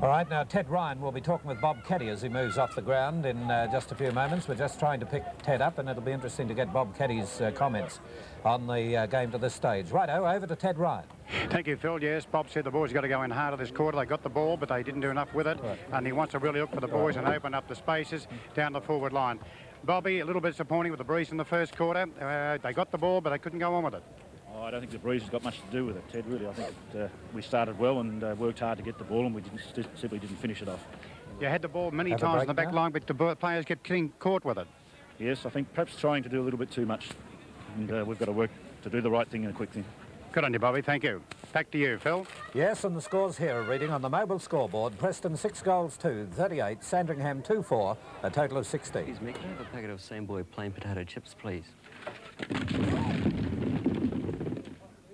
All right, now Ted Ryan will be talking with Bob Keddy as he moves off the ground in just a few moments. We're just trying to pick Ted up, and it'll be interesting to get Bob Keddy's comments on the game to this stage. Righto, over to Ted Ryan. Thank you, Phil. Yes, Bob said the boys got to go in harder this quarter. They got the ball, but they didn't do enough with it, and he wants to really look for the boys and open up the spaces down the forward line. Bobby, a little bit disappointing with the breeze in the first quarter. They got the ball, but they couldn't go on with it. I don't think the breeze has got much to do with it, Ted, really. I think we started well and worked hard to get the ball, and we simply didn't finish it off. You had the ball many times in the back line, but the players kept getting caught with it. Yes, I think perhaps trying to do a little bit too much, and we've got to work to do the right thing and a quick thing. Good on you, Bobby. Thank you. Back to you, Phil. Yes, and the scores here are reading on the mobile scoreboard. Preston 6-2, 38. Sandringham 2-4, a total of 60. Excuse me, can I have a packet of Samboy plain potato chips, please?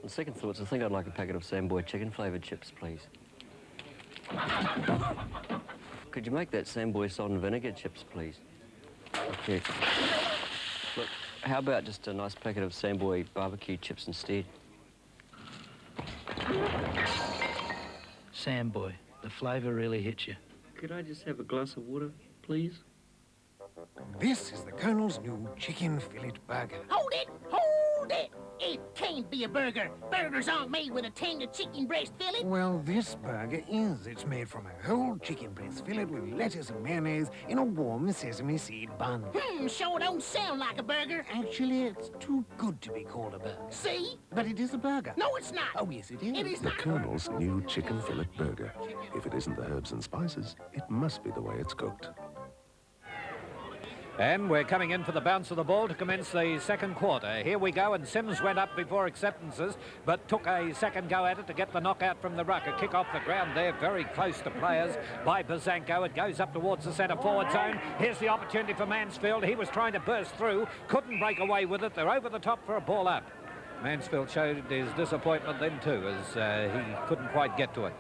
On second thoughts, I think I'd like a packet of Samboy chicken-flavoured chips, please. Could you make that Samboy salt and vinegar chips, please? Okay. Look, how about just a nice packet of Samboy barbecue chips instead? Samboy, the flavour really hits you. Could I just have a glass of water, please? This is the Colonel's new chicken fillet burger. Hold it! Hold it! It can't be a burger. Burgers aren't made with a tender chicken breast fillet. Well, this burger is. It's made from a whole chicken breast fillet with lettuce and mayonnaise in a warm sesame seed bun. Sure don't sound like a burger. Actually, it's too good to be called a burger. See? But it is a burger. No, it's not. Oh, yes, it is. It is The not. Colonel's new chicken fillet burger. If it isn't the herbs and spices, it must be the way it's cooked. And we're coming in for the bounce of the ball to commence the second quarter. Here we go, and Sims went up before acceptances, but took a second go at it to get the knockout from the ruck. A kick off the ground there, very close to players by Bazanko. It goes up towards the centre forward zone. Here's the opportunity for Mansfield. He was trying to burst through, couldn't break away with it. They're over the top for a ball up. Mansfield showed his disappointment then too, as he couldn't quite get to it.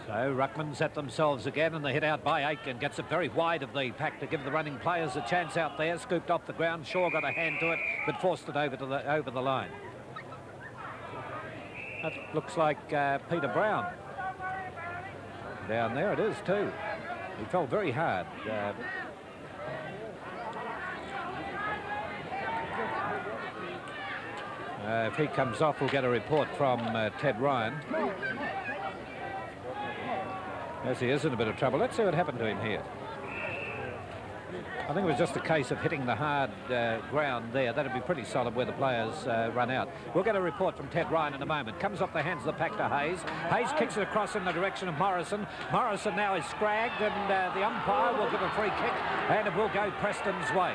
So Ruckman set themselves again, and the hit out by Aitken gets it very wide of the pack to give the running players a chance out there. Scooped off the ground. Shaw got a hand to it, but forced it over the line. That looks like Peter Brown. Down there it is too. He fell very hard. If he comes off, we'll get a report from Ted Ryan. Yes, he is in a bit of trouble. Let's see what happened to him here. I think it was just a case of hitting the hard ground there. That'd be pretty solid where the players run out. We'll get a report from Ted Ryan in a moment. Comes off the hands of the pack to Hayes. Hayes kicks it across in the direction of Morrison. Morrison now is scragged, and the umpire will give a free kick, and it will go Preston's way.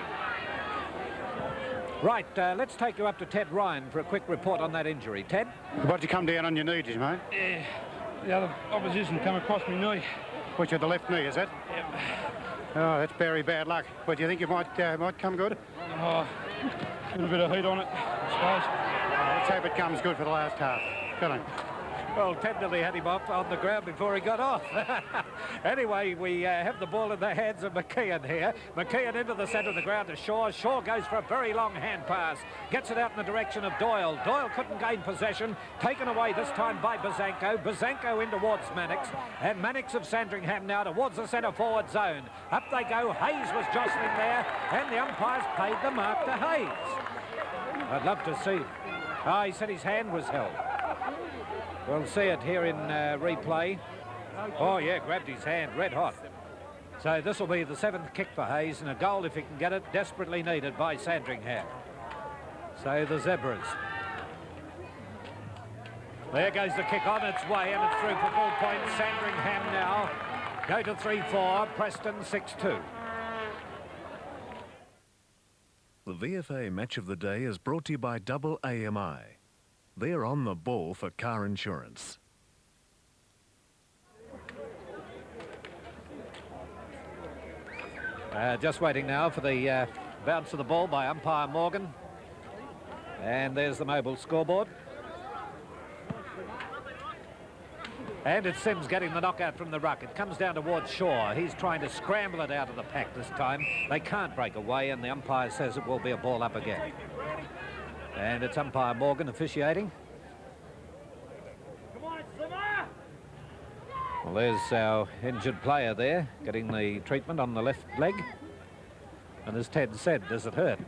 Right, let's take you up to Ted Ryan for a quick report on that injury. Ted? Why'd you come down on your knees, mate? Yeah, the other opposition come across my knee. Which of the left knee, is it? Yep. Oh, that's very bad luck. But do you think it might come good? Oh, a little bit of heat on it, I suppose. Let's hope it comes good for the last half. Good on. Well, Ted nearly had him off on the ground before he got off. Anyway, we have the ball in the hands of McKeon here. McKeon into the centre of the ground to Shaw. Shaw goes for a very long hand pass. Gets it out in the direction of Doyle. Doyle couldn't gain possession. Taken away this time by Bazanko. Bazanko in towards Mannix. And Mannix of Sandringham now towards the centre forward zone. Up they go. Hayes was jostling there. And the umpires paid the mark to Hayes. I'd love to see. Oh, he said his hand was held. We'll see it here in replay. Oh, yeah, grabbed his hand, red hot. So this will be the 7th kick for Hayes, and a goal, if he can get it, desperately needed by Sandringham. So the Zebras. There goes the kick on its way, and it's through for full point. Sandringham now go to 3-4, Preston 6-2. The VFA Match of the Day is brought to you by Double AMI. They're on the ball for car insurance. Just waiting now for the bounce of the ball by umpire Morgan. And there's the mobile scoreboard. And it's Sims getting the knockout from the ruck. It comes down towards Shaw. He's trying to scramble it out of the pack this time. They can't break away, and the umpire says it will be a ball up again. And it's umpire Morgan officiating. Well, there's our injured player there, getting the treatment on the left leg. And as Ted said, does it hurt?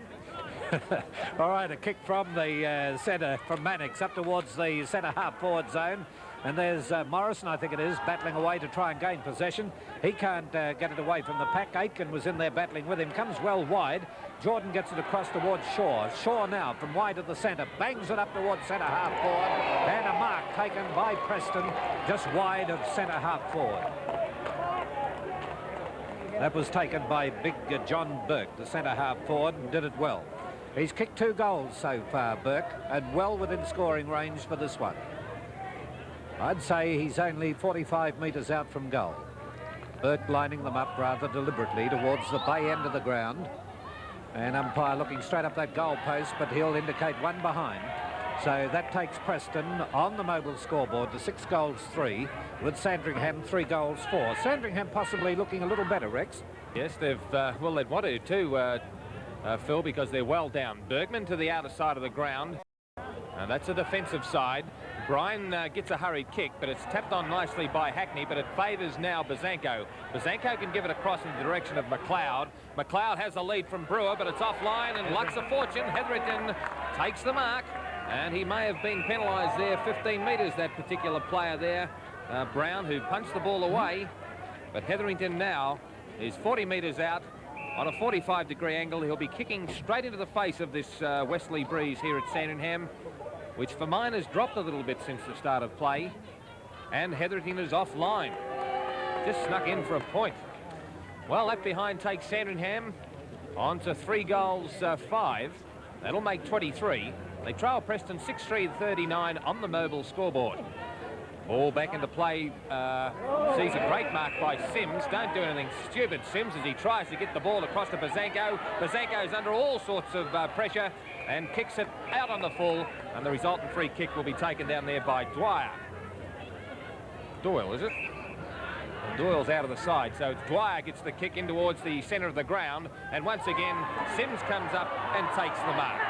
All right, a kick from the centre, from Mannix, up towards the centre half-forward zone. And there's Morrison, I think it is, battling away to try and gain possession. He can't get it away from the pack. Aitken was in there battling with him. Comes well wide. Jordan gets it across towards Shaw. Shaw now from wide of the centre. Bangs it up towards centre half forward. And a mark taken by Preston just wide of centre half forward. That was taken by big John Burke, the centre half forward, and did it well. He's kicked 2 goals so far, Burke, and well within scoring range for this one. I'd say he's only 45 metres out from goal. Burke lining them up rather deliberately towards the bay end of the ground. And umpire looking straight up that goal post, but he'll indicate one behind. So that takes Preston on the mobile scoreboard to 6 goals 3, with Sandringham 3 goals 4. Sandringham possibly looking a little better, Rex. Yes, they've, well, they'd want to too, Phil, because they're well down. Bergman to the outer side of the ground. That's a defensive side. Bryan gets a hurried kick, but it's tapped on nicely by Hackney, but it favours now Bazanko. Bazanko can give it across in the direction of McLeod. McLeod has a lead from Brewer, but it's offline, and luck's a fortune. Hetherington takes the mark, and he may have been penalised there 15 metres, that particular player there, Brown, who punched the ball away. But Hetherington now is 40 metres out. On a 45-degree angle, he'll be kicking straight into the face of this Wesley Breeze here at Sandringham, which for mine has dropped a little bit since the start of play. And Hetherington is offline. just snuck in for a point. Well, left behind takes Sandringham on to 3 goals, 5. That'll make 23. They trail Preston 6-3-39 on the mobile scoreboard. Ball back into play, sees a great mark by Sims. Don't do anything stupid, Sims, as he tries to get the ball across to Bazanko. Bazanko's under all sorts of pressure and kicks it out on the full, and the resultant free kick will be taken down there by Dwyer. Doyle, is it? Well, Doyle's out of the side, so Dwyer gets the kick in towards the centre of the ground, and once again, Sims comes up and takes the mark.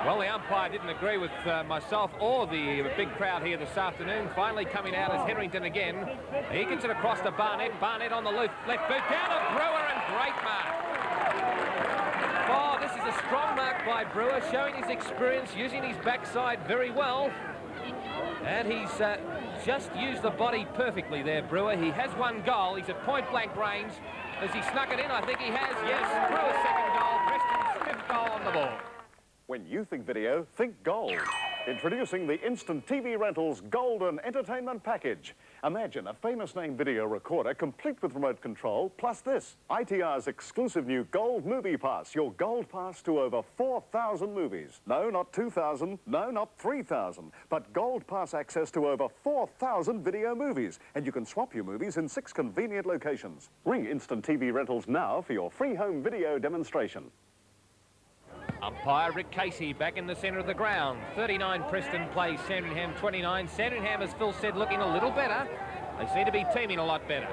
Well, the umpire didn't agree with myself or the big crowd here this afternoon. Finally coming out is Hetherington again. He gets it across to Barnett. Barnett on the left boot, down to Brewer, and great mark. Oh, this is a strong mark by Brewer, showing his experience, using his backside very well. And he's just used the body perfectly there, Brewer. He has 1 goal. He's at point-blank range. Has he snuck it in? I think he has, yes. Brewer's 2nd goal, Preston's 5th goal on the ball. When you think video, think gold. Introducing the Instant TV Rentals Golden Entertainment Package. Imagine a famous name video recorder complete with remote control, plus this. ITR's exclusive new Gold Movie Pass. Your Gold Pass to over 4,000 movies. No, not 2,000. No, not 3,000. But Gold Pass access to over 4,000 video movies. And you can swap your movies in 6 convenient locations. Ring Instant TV Rentals now for your free home video demonstration. Umpire Rick Casey back in the centre of the ground. 39 Preston plays Sandringham 29. Sandringham, as Phil said, looking a little better. They seem to be teaming a lot better.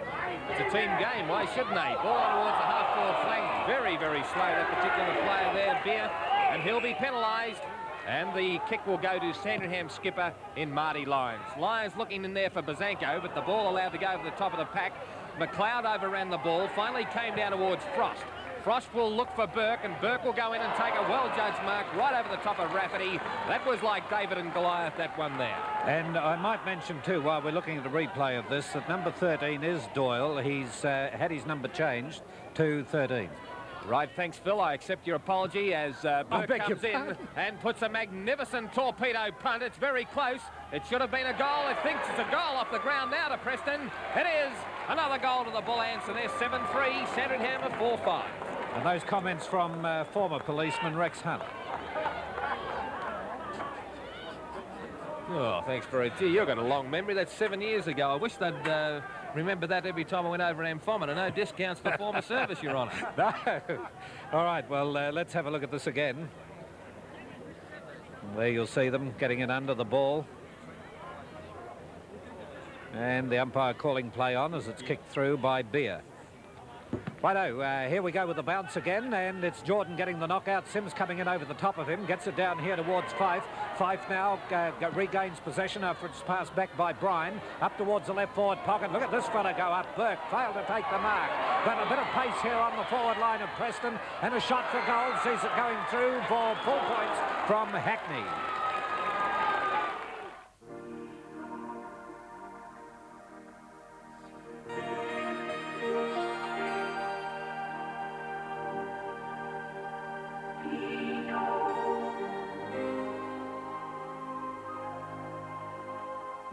It's a team game, why shouldn't they? Ball on towards the half-forward flank. Very, very slow, that particular player there, Beer. And he'll be penalised. And the kick will go to Sandringham skipper in Marty Lyons. Lyons looking in there for Bazanko, but the ball allowed to go over the top of the pack. McLeod overran the ball, finally came down towards Frost. Frost will look for Burke, and Burke will go in and take a well-judged mark right over the top of Rafferty. That was like David and Goliath, that one there. And I might mention, too, while we're looking at the replay of this, that number 13 is Doyle. He's had his number changed to 13. Right, thanks, Phil. I accept your apology as Burke comes in and puts a magnificent torpedo punt. It's very close. It should have been a goal. It thinks it's a goal off the ground now to Preston. It is. Another goal to the Bull Ants, and they're 7-3. Sandringham are 4-5. And those comments from former policeman Rex Hunt. Oh, thanks, Barry. Gee, you've got a long memory. That's 7 years ago. I wish they'd remember that every time I went over an Amphometer. No discounts for former service, Your Honour. No. All right, well, let's have a look at this again. There you'll see them getting it under the ball. And the umpire calling play on as it's kicked through by Beer. Righto, here we go with the bounce again, and it's Jordan getting the knockout. Sims coming in over the top of him, gets it down here towards Fife. Fife now regains possession after it's passed back by Bryan. Up towards the left forward pocket. Look at this fella go up. Burke failed to take the mark. But a bit of pace here on the forward line of Preston, and a shot for goal sees it going through for full points from Hackney.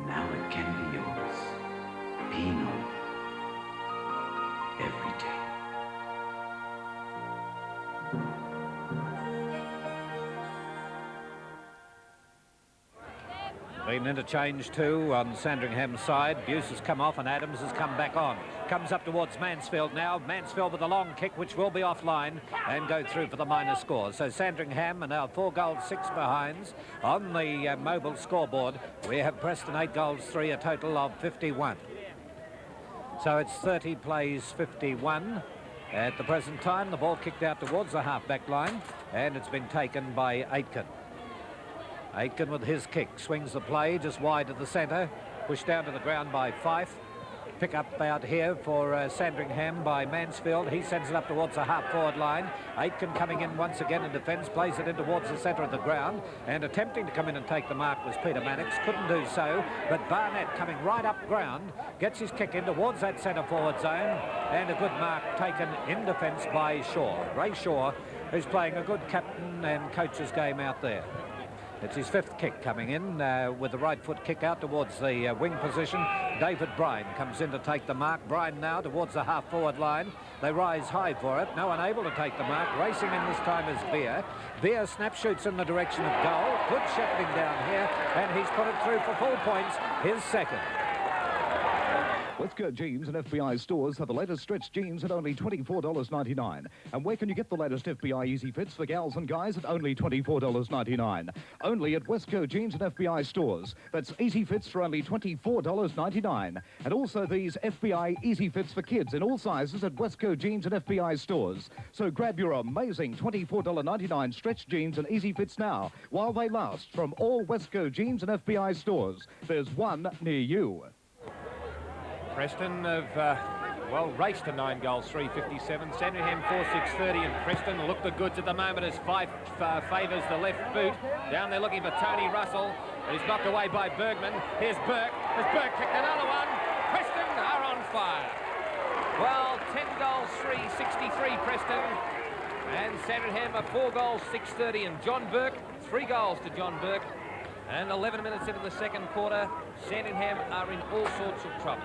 Now it can be yours. Pinot. Every day. Been interchanged too on Sandringham's side. Buse has come off and Adams has come back on. Comes up towards Mansfield now. Mansfield with a long kick which will be offline and go through for the minor score. So Sandringham are now 4 goals, 6 behinds on the mobile scoreboard. We have Preston 8 goals, 3, a total of 51. So it's 30 plays 51. At the present time, the ball kicked out towards the half-back line and it's been taken by Aitken. Aitken with his kick swings the play just wide of the centre, pushed down to the ground by Fife. Pick up out here for Sandringham by Mansfield. He sends it up towards the half-forward line. Aitken coming in once again in defence, plays it in towards the centre of the ground, and attempting to come in and take the mark was Peter Mannix. Couldn't do so, but Barnett coming right up ground, gets his kick in towards that centre-forward zone, and a good mark taken in defence by Shaw. Ray Shaw, who's playing a good captain and coach's game out there. It's his 5th kick coming in with the right foot kick out towards the wing position. David Bryan comes in to take the mark. Bryan now towards the half-forward line. They rise high for it. No one able to take the mark. Racing in this time is Veer. Veer snap shoots in the direction of goal. Good shepherding down here, and he's put it through for 4 points, his 2nd. Westcote Jeans and FBI stores have the latest stretch jeans at only $24.99. And where can you get the latest FBI Easy Fits for gals and guys at only $24.99? Only at Westcote Jeans and FBI stores. That's Easy Fits for only $24.99. And also these FBI Easy Fits for kids in all sizes at Westcote Jeans and FBI stores. So grab your amazing $24.99 stretch jeans and Easy Fits now while they last from all Westcote Jeans and FBI stores. There's one near you. Preston have, well, raced to 9 goals, 357. Sandringham 4-6-30, and Preston look the goods at the moment as Fife favours the left boot. Down there looking for Tony Russell. He's knocked away by Bergman. Here's Burke. Has Burke kicked another one? Preston are on fire. Well, 10 goals, 363 Preston. And Sandringham are 4 goals, 630. And John Burke, 3 goals to John Burke. And 11 minutes into the second quarter, Sandringham are in all sorts of trouble.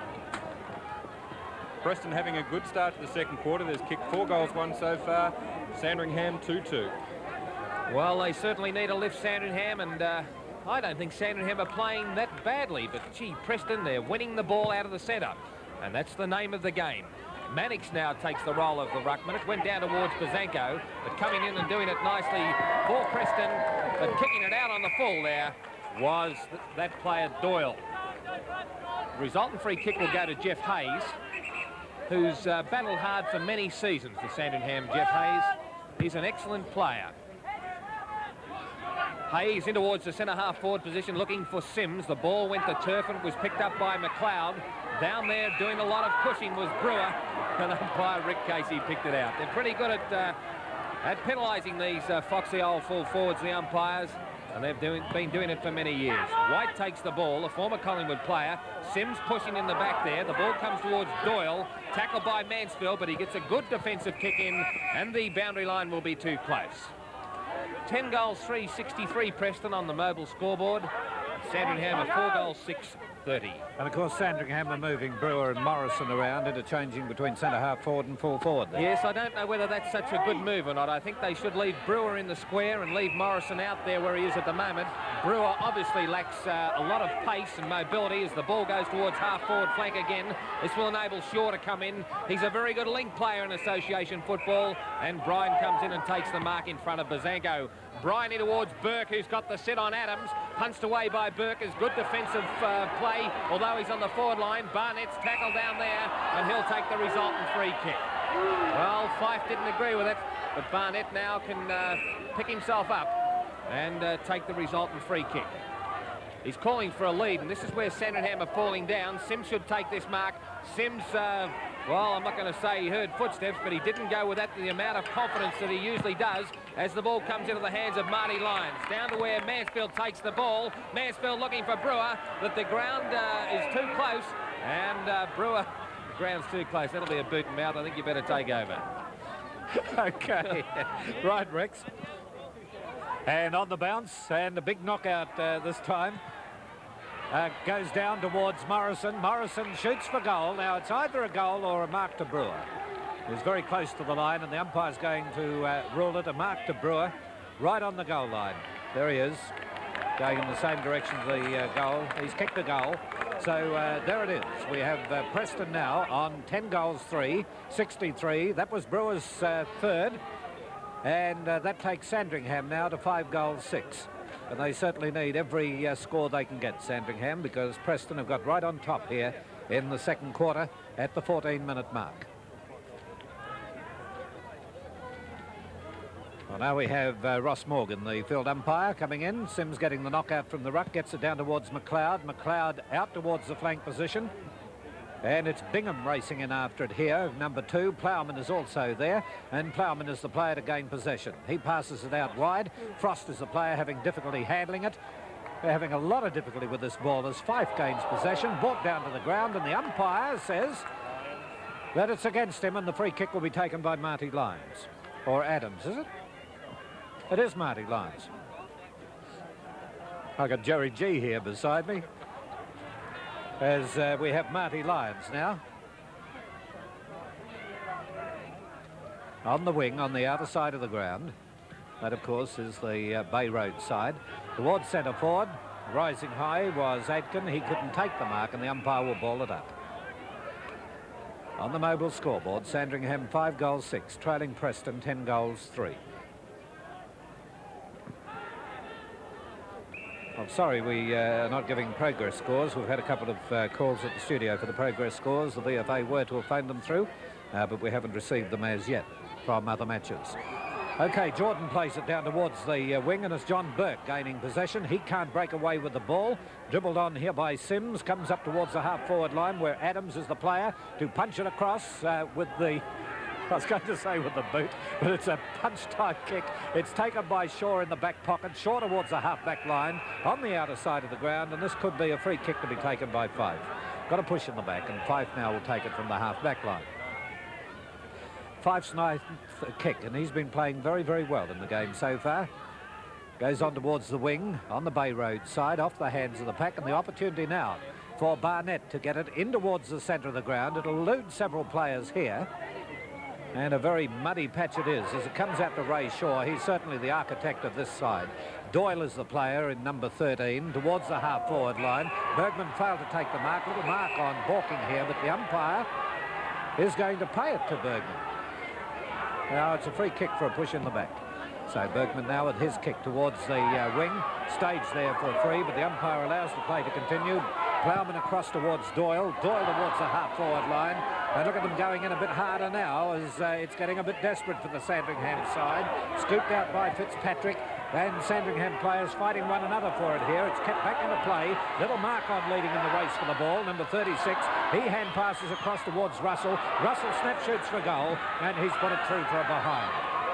Preston having a good start to the second quarter. There's kicked 4 goals, 1 so far. Sandringham 2-2. Well, they certainly need to lift Sandringham, and I don't think Sandringham are playing that badly. But, gee, Preston, they're winning the ball out of the centre. And that's the name of the game. Mannix now takes the role of the ruckman. It went down towards Bazanko, but coming in and doing it nicely for Preston, but kicking it out on the full there was that player Doyle. The resultant free kick will go to Jeff Hayes, who's battled hard for many seasons for Sandringham. Jeff Hayes, he's an excellent player. Hayes in towards the centre-half forward position looking for Sims. The ball went to turf and was picked up by McLeod. Down there doing a lot of pushing was Brewer, and umpire Rick Casey picked it out. They're pretty good at penalising these foxy old full forwards, the umpires, and they've been doing it for many years. White takes the ball, a former Collingwood player. Sims pushing in the back there. The ball comes towards Doyle, tackled by Mansfield, but he gets a good defensive kick in, and the boundary line will be too close. 10 goals, 363 Preston on the mobile scoreboard. Sandringham are 4 goals, 630. And of course Sandringham are moving Brewer and Morrison around, interchanging between centre-half forward and full forward there. Yes, I don't know whether that's such a good move or not. I think they should leave Brewer in the square and leave Morrison out there where he is at the moment. Brewer obviously lacks a lot of pace and mobility as the ball goes towards half-forward flank again. This will enable Shaw to come in. He's a very good link player in association football, and Bryan comes in and takes the mark in front of Bazanko. Bryan in towards Burke, who's got the sit on Adams. Punched away by Burke is good defensive play, although he's on the forward line. Barnett's tackled down there, and he'll take the resultant free kick. Well, Fife didn't agree with it, but Barnett now can pick himself up and take the resultant free kick. He's calling for a lead, and this is where Sandringham are falling down. Sims should take this mark. Sims, well, I'm not going to say he heard footsteps, but he didn't go with that the amount of confidence that he usually does as the ball comes into the hands of Marty Lyons. Down to where Mansfield takes the ball. Mansfield looking for Brewer, but the ground is too close, and Brewer, the ground's too close. That'll be a boot and mouth. I think you better take over. Okay. Right, Rex. And on the bounce, and a big knockout this time. Goes down towards Morrison. Morrison shoots for goal. Now, it's either a goal or a mark to Brewer. He's very close to the line, and the umpire's going to rule it a mark to Brewer right on the goal line. There he is, going in the same direction as the goal. He's kicked the goal. So there it is. We have Preston now on 10 goals, 3, 63. That was Brewer's third. And that takes Sandringham now to 5 goals, 6. And they certainly need every score they can get, Sandringham, because Preston have got right on top here in the second quarter at the 14-minute mark. Well, now we have Ross Morgan, the field umpire, coming in. Sims getting the knockout from the ruck, gets it down towards McLeod. McLeod out towards the flank position. And it's Bingham racing in after it here, number 2. Plowman is also there, and Plowman is the player to gain possession. He passes it out wide. Frost is the player having difficulty handling it. They're having a lot of difficulty with this ball as Fife gains possession, brought down to the ground, and the umpire says that it's against him, and the free kick will be taken by Marty Lyons. Or Adams, is it? It is Marty Lyons. I got Jerry G here beside me, as we have Marty Lyons now. On the wing, on the outer side of the ground. That, of course, is the Bay Road side. Towards centre forward, rising high was Adkin. He couldn't take the mark, and the umpire will ball it up. On the mobile scoreboard, Sandringham 5 goals 6, trailing Preston 10 goals 3. I'm sorry we are not giving progress scores. We've had a couple of calls at the studio for the progress scores. The VFA were to have phoned them through, but we haven't received them as yet from other matches. OK, Jordan plays it down towards the wing, and it's John Burke gaining possession. He can't break away with the ball. Dribbled on here by Sims, comes up towards the half-forward line where Adams is the player to punch it across with the... I was going to say with the boot, but it's a punch-type kick. It's taken by Shaw in the back pocket, Shaw towards the half-back line on the outer side of the ground, and this could be a free kick to be taken by Fife. Got a push in the back, and Fife now will take it from the half-back line. Fife's ninth kick, and he's been playing very, very well in the game so far. Goes on towards the wing on the Bay Road side, off the hands of the pack, and the opportunity now for Barnett to get it in towards the centre of the ground. It'll elude several players here. And a very muddy patch it is as it comes out to Ray Shaw. He's certainly the architect of this side. Doyle is the player in number 13 towards the half-forward line. Bergman failed to take the mark. Little mark on Balking here, but the umpire is going to pay it to Bergman. Now it's a free kick for a push in the back. So Bergman now with his kick towards the wing. Staged there for a free, but the umpire allows the play to continue. Plowman across towards Doyle. Doyle towards the half-forward line. And look at them going in a bit harder now as it's getting a bit desperate for the Sandringham side. Scooped out by Fitzpatrick. And Sandringham players fighting one another for it here. It's kept back into play. Little mark on leading in the race for the ball. Number 36. He hand passes across towards Russell. Russell snap shoots for goal. And he's put it through for a behind.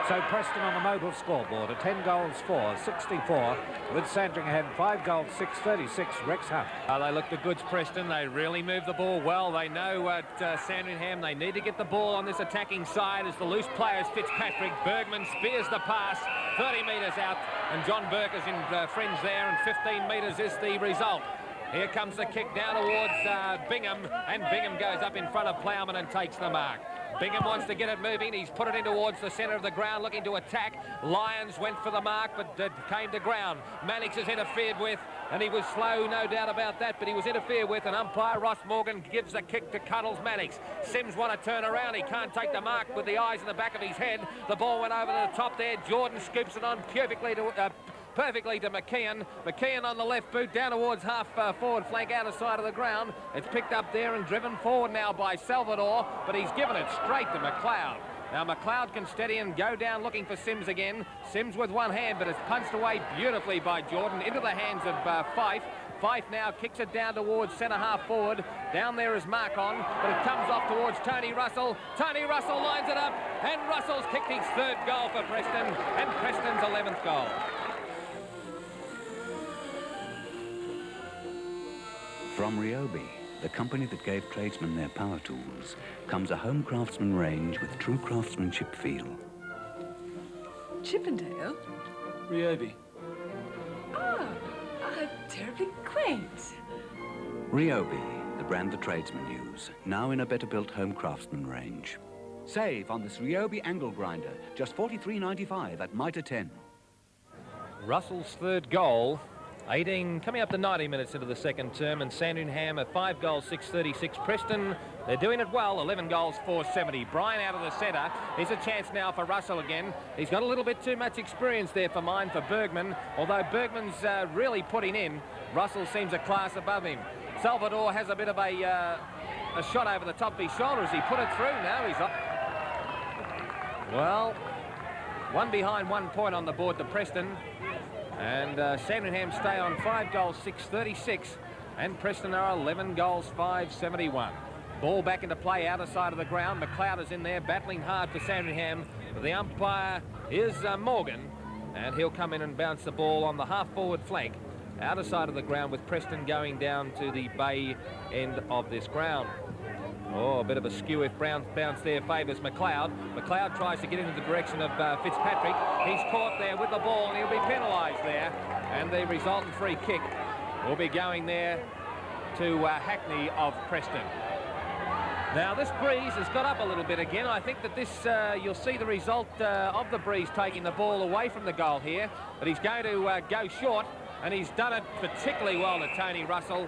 So Preston on the mobile scoreboard, a 10 goals 4, 64, with Sandringham 5 goals 6, 36, Rex Hunt. They look the goods, Preston. They really move the ball well. They know at Sandringham they need to get the ball on this attacking side as the loose players. Fitzpatrick, Bergman spears the pass, 30 metres out, and John Burke is in fringe there, and 15 metres is the result. Here comes the kick down towards Bingham, and Bingham goes up in front of Plowman and takes the mark. Bingham wants to get it moving. He's put it in towards the centre of the ground, looking to attack. Lyons went for the mark, but came to ground. Mannix is interfered with, and he was slow, no doubt about that, but he was interfered with, and umpire Ross Morgan gives the kick to Cuddles Mannix. Sims want to turn around. He can't take the mark with the eyes in the back of his head. The ball went over the top there. Jordan scoops it on perfectly to McKeon. McKeon on the left boot down towards half-forward flank outer side of the ground. It's picked up there and driven forward now by Salvador, but he's given it straight to McLeod. Now McLeod can steady and go down looking for Sims again. Sims with one hand, but it's punched away beautifully by Jordan into the hands of Fife. Fife now kicks it down towards centre half forward. Down there is Marcon, but it comes off towards Tony Russell. Tony Russell lines it up, and Russell's kicked his 3rd goal for Preston, and Preston's 11th goal. From Ryobi, the company that gave tradesmen their power tools, comes a home craftsman range with true craftsmanship feel. Chippendale? Ryobi. Ah, terribly quaint. Ryobi, the brand the tradesmen use, now in a better-built home craftsman range. Save on this Ryobi angle grinder, just $43.95 at Mitre 10. Russell's 3rd goal. 18, coming up to 90 minutes into the second term, and Sandringham at 5 goals, 636. Preston, they're doing it well, 11 goals, 470. Bryan out of the centre. Here's a chance now for Russell again. He's got a little bit too much experience there for mine for Bergman, although Bergman's really putting in. Russell seems a class above him. Salvador has a bit of a shot over the top of his shoulder as he put it through. Now he's up. Well, 1 behind 1 point on the board to Preston. And Sandringham stay on 5 goals, 636. And Preston are 11 goals, 571. Ball back into play, outer side of the ground. McLeod is in there, battling hard for Sandringham. But the umpire is Morgan. And he'll come in and bounce the ball on the half-forward flank. Outer side of the ground with Preston going down to the bay end of this ground. Oh, a bit of a skew if Brown's bounce there favours McLeod. McLeod tries to get into the direction of Fitzpatrick. He's caught there with the ball and he'll be penalised there. And the resultant free kick will be going there to Hackney of Preston. Now, this breeze has got up a little bit again. I think that this, you'll see the result of the breeze taking the ball away from the goal here. But he's going to go short, and he's done it particularly well to Tony Russell.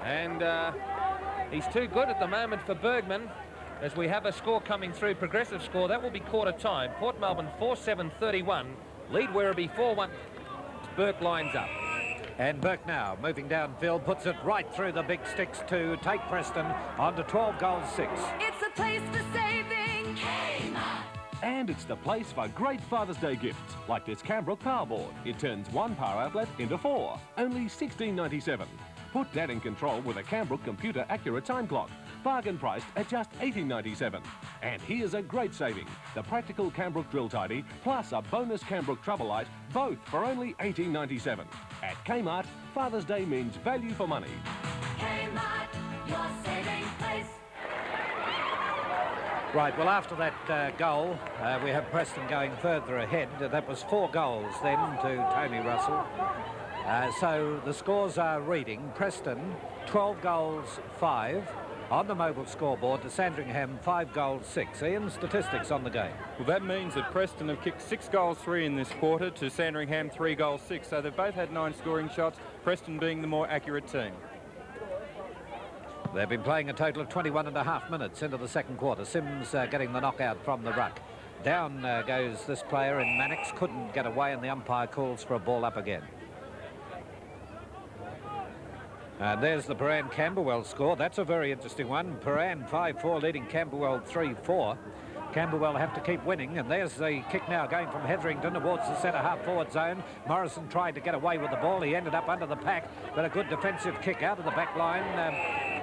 And he's too good at the moment for Bergman, as we have a score coming through, progressive score. That will be quarter time. Port Melbourne 4-7-31. Lead Werribee 4-1. Burke lines up. And Burke now moving downfield, puts it right through the big sticks to take Preston on to 12 goals 6. It's a place for saving. Kmart. And it's the place for great Father's Day gifts, like this Cambrook power board. It turns one power outlet into 4, only $16.97. Put Dad in control with a Cambrook computer accurate time clock. Bargain priced at just $18.97. And here's a great saving. The practical Cambrook drill tidy plus a bonus Cambrook trouble light, both for only $18.97. At Kmart, Father's Day means value for money. Kmart, your saving place. Right, well, after that goal, we have Preston going further ahead. That was 4 goals then to Tony Russell. So the scores are reading. Preston, 12 goals 5. On the mobile scoreboard to Sandringham, 5 goals 6. Ian, statistics on the game. Well, that means that Preston have kicked 6 goals 3 in this quarter to Sandringham 3 goals 6. So they've both had 9 scoring shots, Preston being the more accurate team. They've been playing a total of 21.5 minutes into the second quarter. Sims getting the knockout from the ruck. Down goes this player in Mannix. Couldn't get away, and the umpire calls for a ball up again. And there's the Paran-Camberwell score. That's a very interesting one. Paran 5-4 leading Camberwell 3-4. Camberwell have to keep winning, and there's the kick now going from Hetherington towards the centre half forward zone. Morrison tried to get away with the ball. He ended up under the pack, but a good defensive kick out of the back line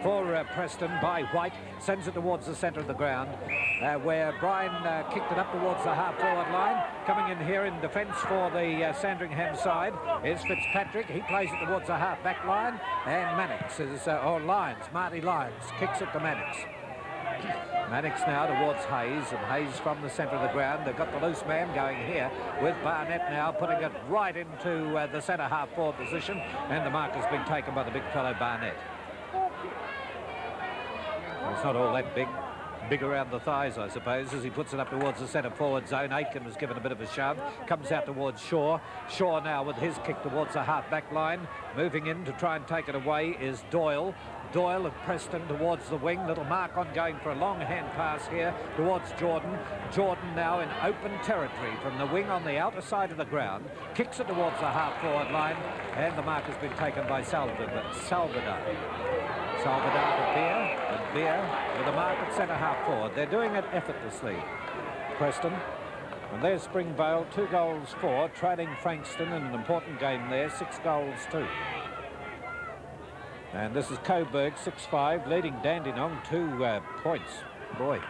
for Preston by White. Sends it towards the centre of the ground, where Bryan kicked it up towards the half forward line. Coming in here in defence for the Sandringham side is Fitzpatrick. He plays it towards the half back line, and Mannix is, or Lyons, Marty Lyons kicks it to Mannix. Mannix now towards Hayes, and Hayes from the centre of the ground. They've got the loose man going here with Barnett now putting it right into the centre half forward position, and the mark has been taken by the big fellow Barnett. It's not all that big. Big around the thighs, I suppose, as he puts it up towards the centre forward zone. Aitken was given a bit of a shove. Comes out towards Shaw. Shaw now with his kick towards the half back line. Moving in to try and take it away is Doyle. Doyle of Preston towards the wing. Little mark on going for a long hand pass here towards Jordan. Jordan now in open territory from the wing on the outer side of the ground. Kicks it towards the half forward line, and the mark has been taken by Salvador. Salvador to Beer, and Beer with a mark at centre half forward. They're doing it effortlessly, Preston. And there's Springvale, 2 goals 4, trailing Frankston in an important game there, 6 goals 2. And this is Coburg, 6-5, leading Dandenong 2 points. Boy.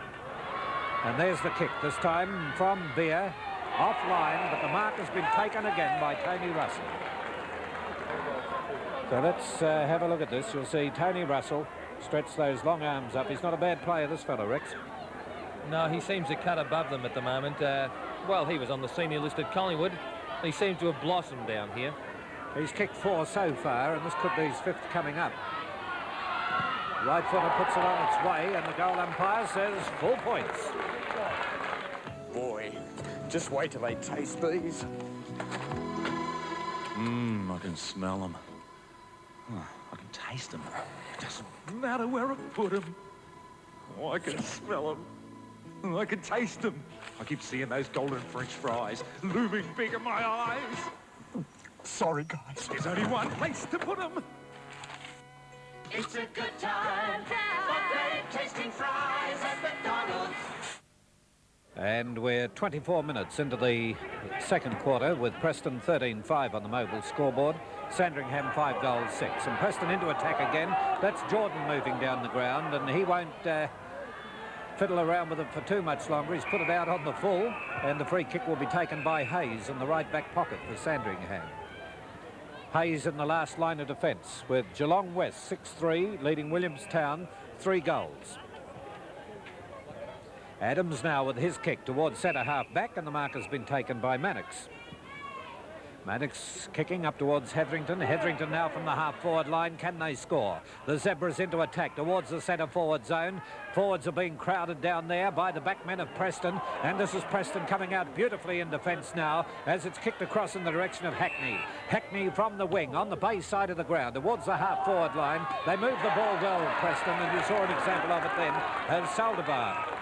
And there's the kick, this time from Beer, offline, but the mark has been taken again by Tony Russell. So let's have a look at this. You'll see Tony Russell stretch those long arms up. He's not a bad player, this fellow, Rex. No, he seems to cut above them at the moment. Well, he was on the senior list at Collingwood. He seems to have blossomed down here. He's kicked 4 so far, and this could be his 5th coming up. Right footer puts it on its way, and the goal umpire says full points. Boy, just wait till they taste these. I can smell them. I can taste them. It doesn't matter where I put them. Oh, I can smell them. I can taste them. I keep seeing those golden French fries looming big in my eyes. Sorry, guys. There's only one place to put them. It's a good time for great tasting fries at McDonald's. And we're 24 minutes into the second quarter with Preston 13-5 on the mobile scoreboard. Sandringham 5 goals 6. And Preston into attack again. That's Jordan moving down the ground, and he won't fiddle around with it for too much longer. He's put it out on the full, and the free kick will be taken by Hayes in the right back pocket for Sandringham. Hayes in the last line of defence with Geelong West 6-3 leading Williamstown 3 goals. Adams now with his kick towards centre half back, and the mark has been taken by Mannix. Mannix kicking up towards Hetherington. Hetherington now from the half-forward line. Can they score? The Zebras into attack towards the centre-forward zone. Forwards are being crowded down there by the backmen of Preston. And this is Preston coming out beautifully in defence now as it's kicked across in the direction of Hackney. Hackney from the wing on the bay side of the ground towards the half-forward line. They move the ball well, Preston, and you saw an example of it then as Saldivar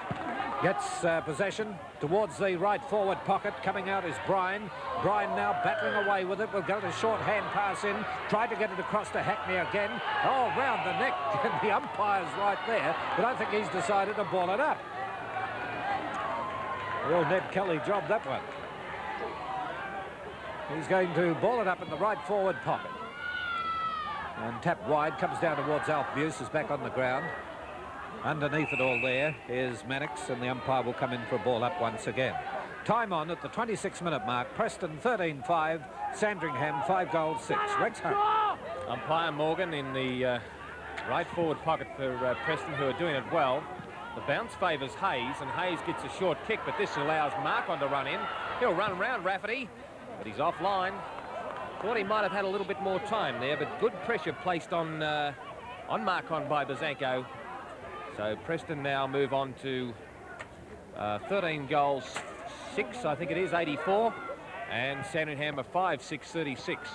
gets possession towards the right forward pocket. Coming out is Bryan. Bryan now battling away with it. Will go to short hand pass in. Tried to get it across to Hackney again. Oh, round the neck. The umpire's right there, but I think he's decided to ball it up. Real Ned Kelly job, that one. He's going to ball it up in the right forward pocket. And tap wide, comes down towards Alf Buse, is back on the ground. Underneath it all there is Mannix, and the umpire will come in for a ball up once again. Time on at the 26-minute mark. Preston 13-5, Sandringham 5 goals 6. Rex Hunt. Umpire Morgan in the right forward pocket for Preston, who are doing it well. The bounce favours Hayes, and Hayes gets a short kick, but this allows Markon to run in. He'll run round Rafferty, but he's offline. Thought he might have had a little bit more time there, but good pressure placed on Markon by Bazanko. So Preston now move on to 13 goals 6, I think it is, 84. And Sandringham are 5-6, 36.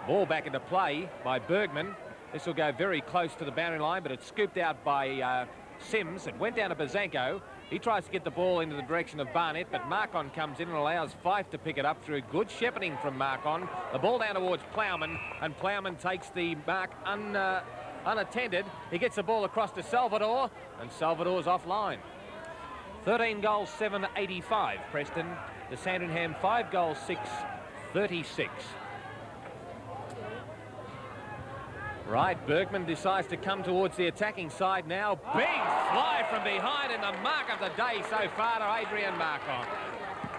Ball back into play by Bergman. This will go very close to the boundary line, but it's scooped out by Sims. It went down to Bazanko. He tries to get the ball into the direction of Barnett, but Markon comes in and allows Fife to pick it up through good shepherding from Markon. The ball down towards Plowman, and Plowman takes the mark unattended. He gets the ball across to Salvador, and Salvador's offline. 13 goals 7, 85. Preston. The Sandringham 5 goals 6, 36. Right, Bergman decides to come towards the attacking side now. Big fly from behind, and the mark of the day so far to Adrian Markon.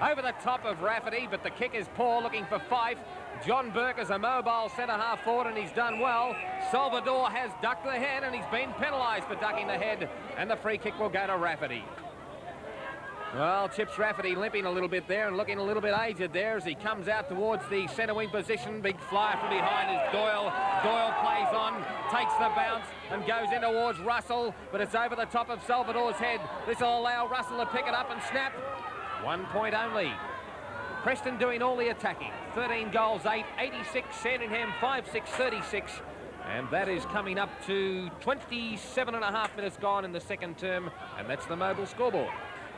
Over the top of Rafferty, but the kick is poor, looking for Fife. John Burke is a mobile centre-half forward, and he's done well. Salvador has ducked the head, and he's been penalised for ducking the head, and the free kick will go to Rafferty. Well, Chips Rafferty limping a little bit there and looking a little bit aged there as he comes out towards the centre wing position. Big flyer from behind is Doyle. Doyle plays on, takes the bounce and goes in towards Russell, but it's over the top of Salvador's head. This will allow Russell to pick it up and snap. 1 point only. Preston doing all the attacking. 13 goals 8, 86. Sandringham 5-6, 36. And that is coming up to 27.5 minutes gone in the second term, and that's the mobile scoreboard.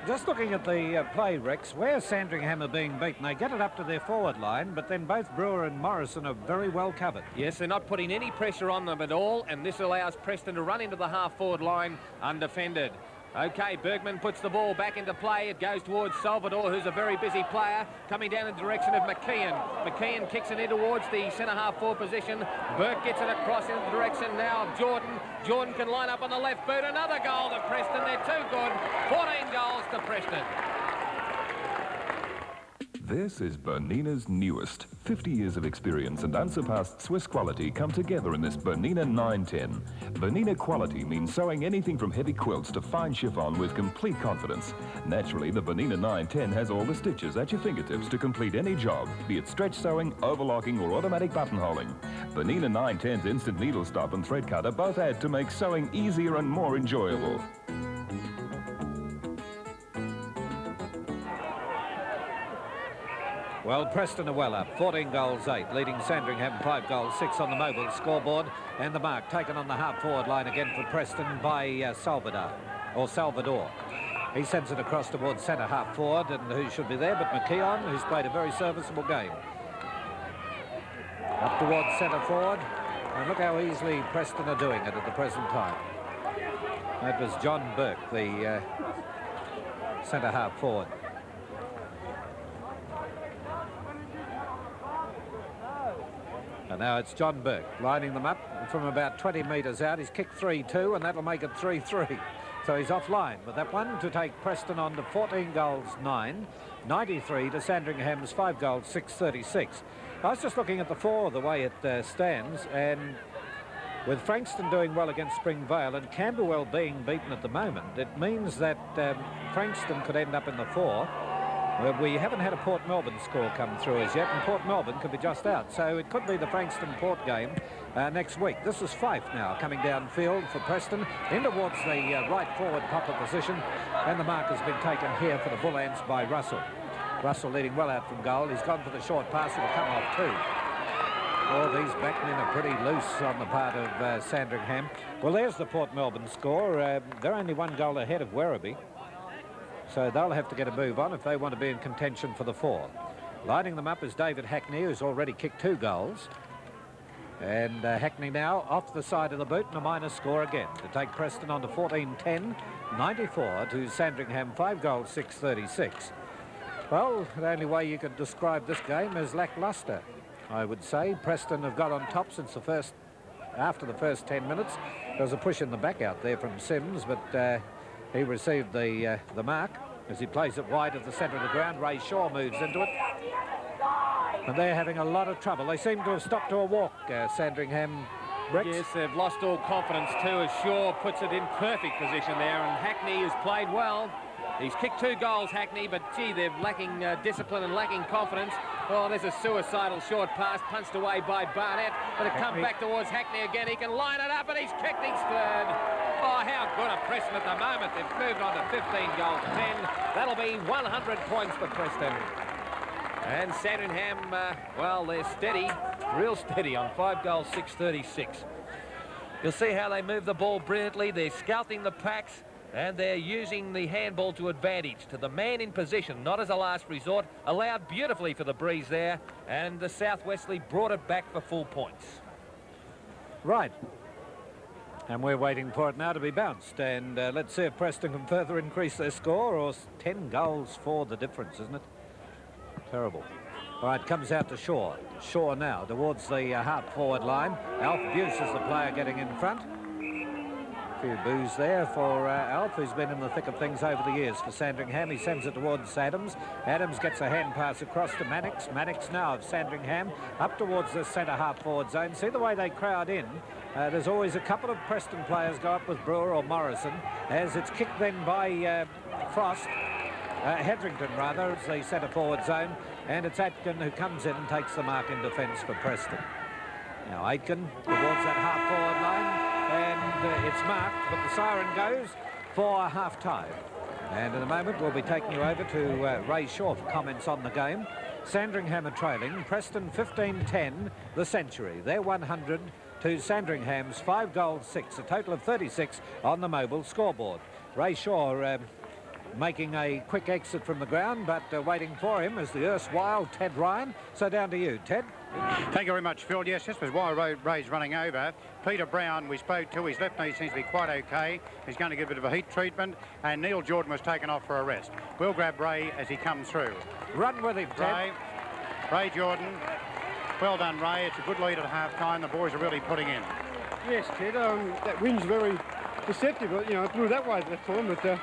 Just looking at the play, Rex, where Sandringham are being beaten, they get it up to their forward line, but then both Brewer and Morrison are very well covered. Yes, they're not putting any pressure on them at all, and this allows Preston to run into the half-forward line undefended. Okay, Bergman puts the ball back into play. It goes towards Salvador, who's a very busy player, coming down in the direction of McKeon. McKeon kicks it in towards the centre-half-forward position. Burke gets it across in the direction now of Jordan. Jordan can line up on the left boot. Another goal to Preston. They're too good. 14 goals to Preston. This is Bernina's newest. 50 years of experience and unsurpassed Swiss quality come together in this Bernina 910. Bernina quality means sewing anything from heavy quilts to fine chiffon with complete confidence. Naturally, the Bernina 910 has all the stitches at your fingertips to complete any job, be it stretch sewing, overlocking or automatic buttonholing. Bernina 910's instant needle stop and thread cutter both add to make sewing easier and more enjoyable. Well, Preston are well up, 14 goals 8, leading Sandringham 5 goals 6 on the mobile scoreboard, and the mark taken on the half-forward line again for Preston by Salvador. He sends it across towards centre half-forward, and who should be there but McKeon, who's played a very serviceable game. Up towards centre forward, and look how easily Preston are doing it at the present time. That was John Burke, the centre half-forward. And now it's John Burke lining them up from about 20 metres out. He's kicked 3-2, and that'll make it 3-3. So he's offline with that one to take Preston on to 14 goals 9, 93 to Sandringham's 5 goals 6, 36. I was just looking at the four, the way it stands, and With Frankston doing well against Springvale and Camberwell being beaten at the moment, it means that Frankston could end up in the 4. We haven't had a Port Melbourne score come through as yet, and Port Melbourne could be just out. So it could be the Frankston-Port game next week. This is Fife now coming downfield for Preston, in towards the right forward popper position, and the mark has been taken here for the Bull Ants by Russell. Russell leading well out from goal. He's gone for the short pass. It'll come off too. Oh, these backmen are pretty loose on the part of Sandringham. Well, there's the Port Melbourne score. They're only 1 goal ahead of Werribee. So they'll have to get a move on if they want to be in contention for the 4. Lining them up is David Hackney, who's already kicked 2 goals. And Hackney now off the side of the boot and a minus score again to take Preston on to 14-10, 94 to Sandringham, 5 goals, 6-36. Well, the only way you could describe this game is lacklustre, I would say. Preston have got on top since after the first 10 minutes. There was a push in the back out there from Sims, but he received the mark as he plays it wide of the centre of the ground. Ray Shaw moves into it. And they're having a lot of trouble. They seem to have stopped to a walk, Sandringham. Rex. Yes, they've lost all confidence too, as Shaw puts it in perfect position there, and Hackney has played well. He's kicked 2 goals, Hackney, but gee, they're lacking discipline and lacking confidence. Oh, there's a suicidal short pass punched away by Barnett, but it comes back towards Hackney again. He can line it up, and he's kicked his 3rd. Oh, how good a Preston at the moment. They've moved on to 15 goals, 10. That'll be 100 points for Preston. And Sandringham, well, they're steady, real steady on 5 goals, 6-36. You'll see how they move the ball brilliantly. They're scouting the packs, and they're using the handball to advantage, to the man in position, not as a last resort. Allowed beautifully for the breeze there, and the South Wesley brought it back for full points. Right. And we're waiting for it now to be bounced. And let's see if Preston can further increase their score, or 10 goals for the difference, isn't it? Terrible. All right, comes out to Shaw. Shaw now towards the half-forward line. Alf Buse is the player getting in front. A few boos there for Alf, who's been in the thick of things over the years for Sandringham. He sends it towards Adams. Adams gets a hand pass across to Mannix. Mannix now of Sandringham up towards the centre half-forward zone. See the way they crowd in. There's always a couple of Preston players go up with Brewer or Morrison, as it's kicked then by Frost. Hetherington, rather, it's the centre-forward zone, and it's Aitken who comes in and takes the mark in defence for Preston. Now Aitken towards that half-forward line, and it's marked, but the siren goes for half-time. And in a moment, we'll be taking you over to Ray Shaw for comments on the game. Sandringham are trailing. Preston 15-10, the Century. They're 100 to Sandringham's 5 goals, 6, a total of 36 on the mobile scoreboard. Ray Shaw making a quick exit from the ground, but waiting for him is the erstwhile Ted Ryan. So down to you, Ted. Thank you very much, Phil. Yes, this was why Ray's running over. Peter Brown, we spoke to. His left knee seems to be quite okay. He's going to give a bit of a heat treatment, and Neil Jordan was taken off for a rest. We'll grab Ray as he comes through. Run with him, Ted. Ray Jordan. Well done, Ray. It's a good lead at half-time. The boys are really putting in. Yes, Ted. That wind's very deceptive. You know, it blew that way that time, but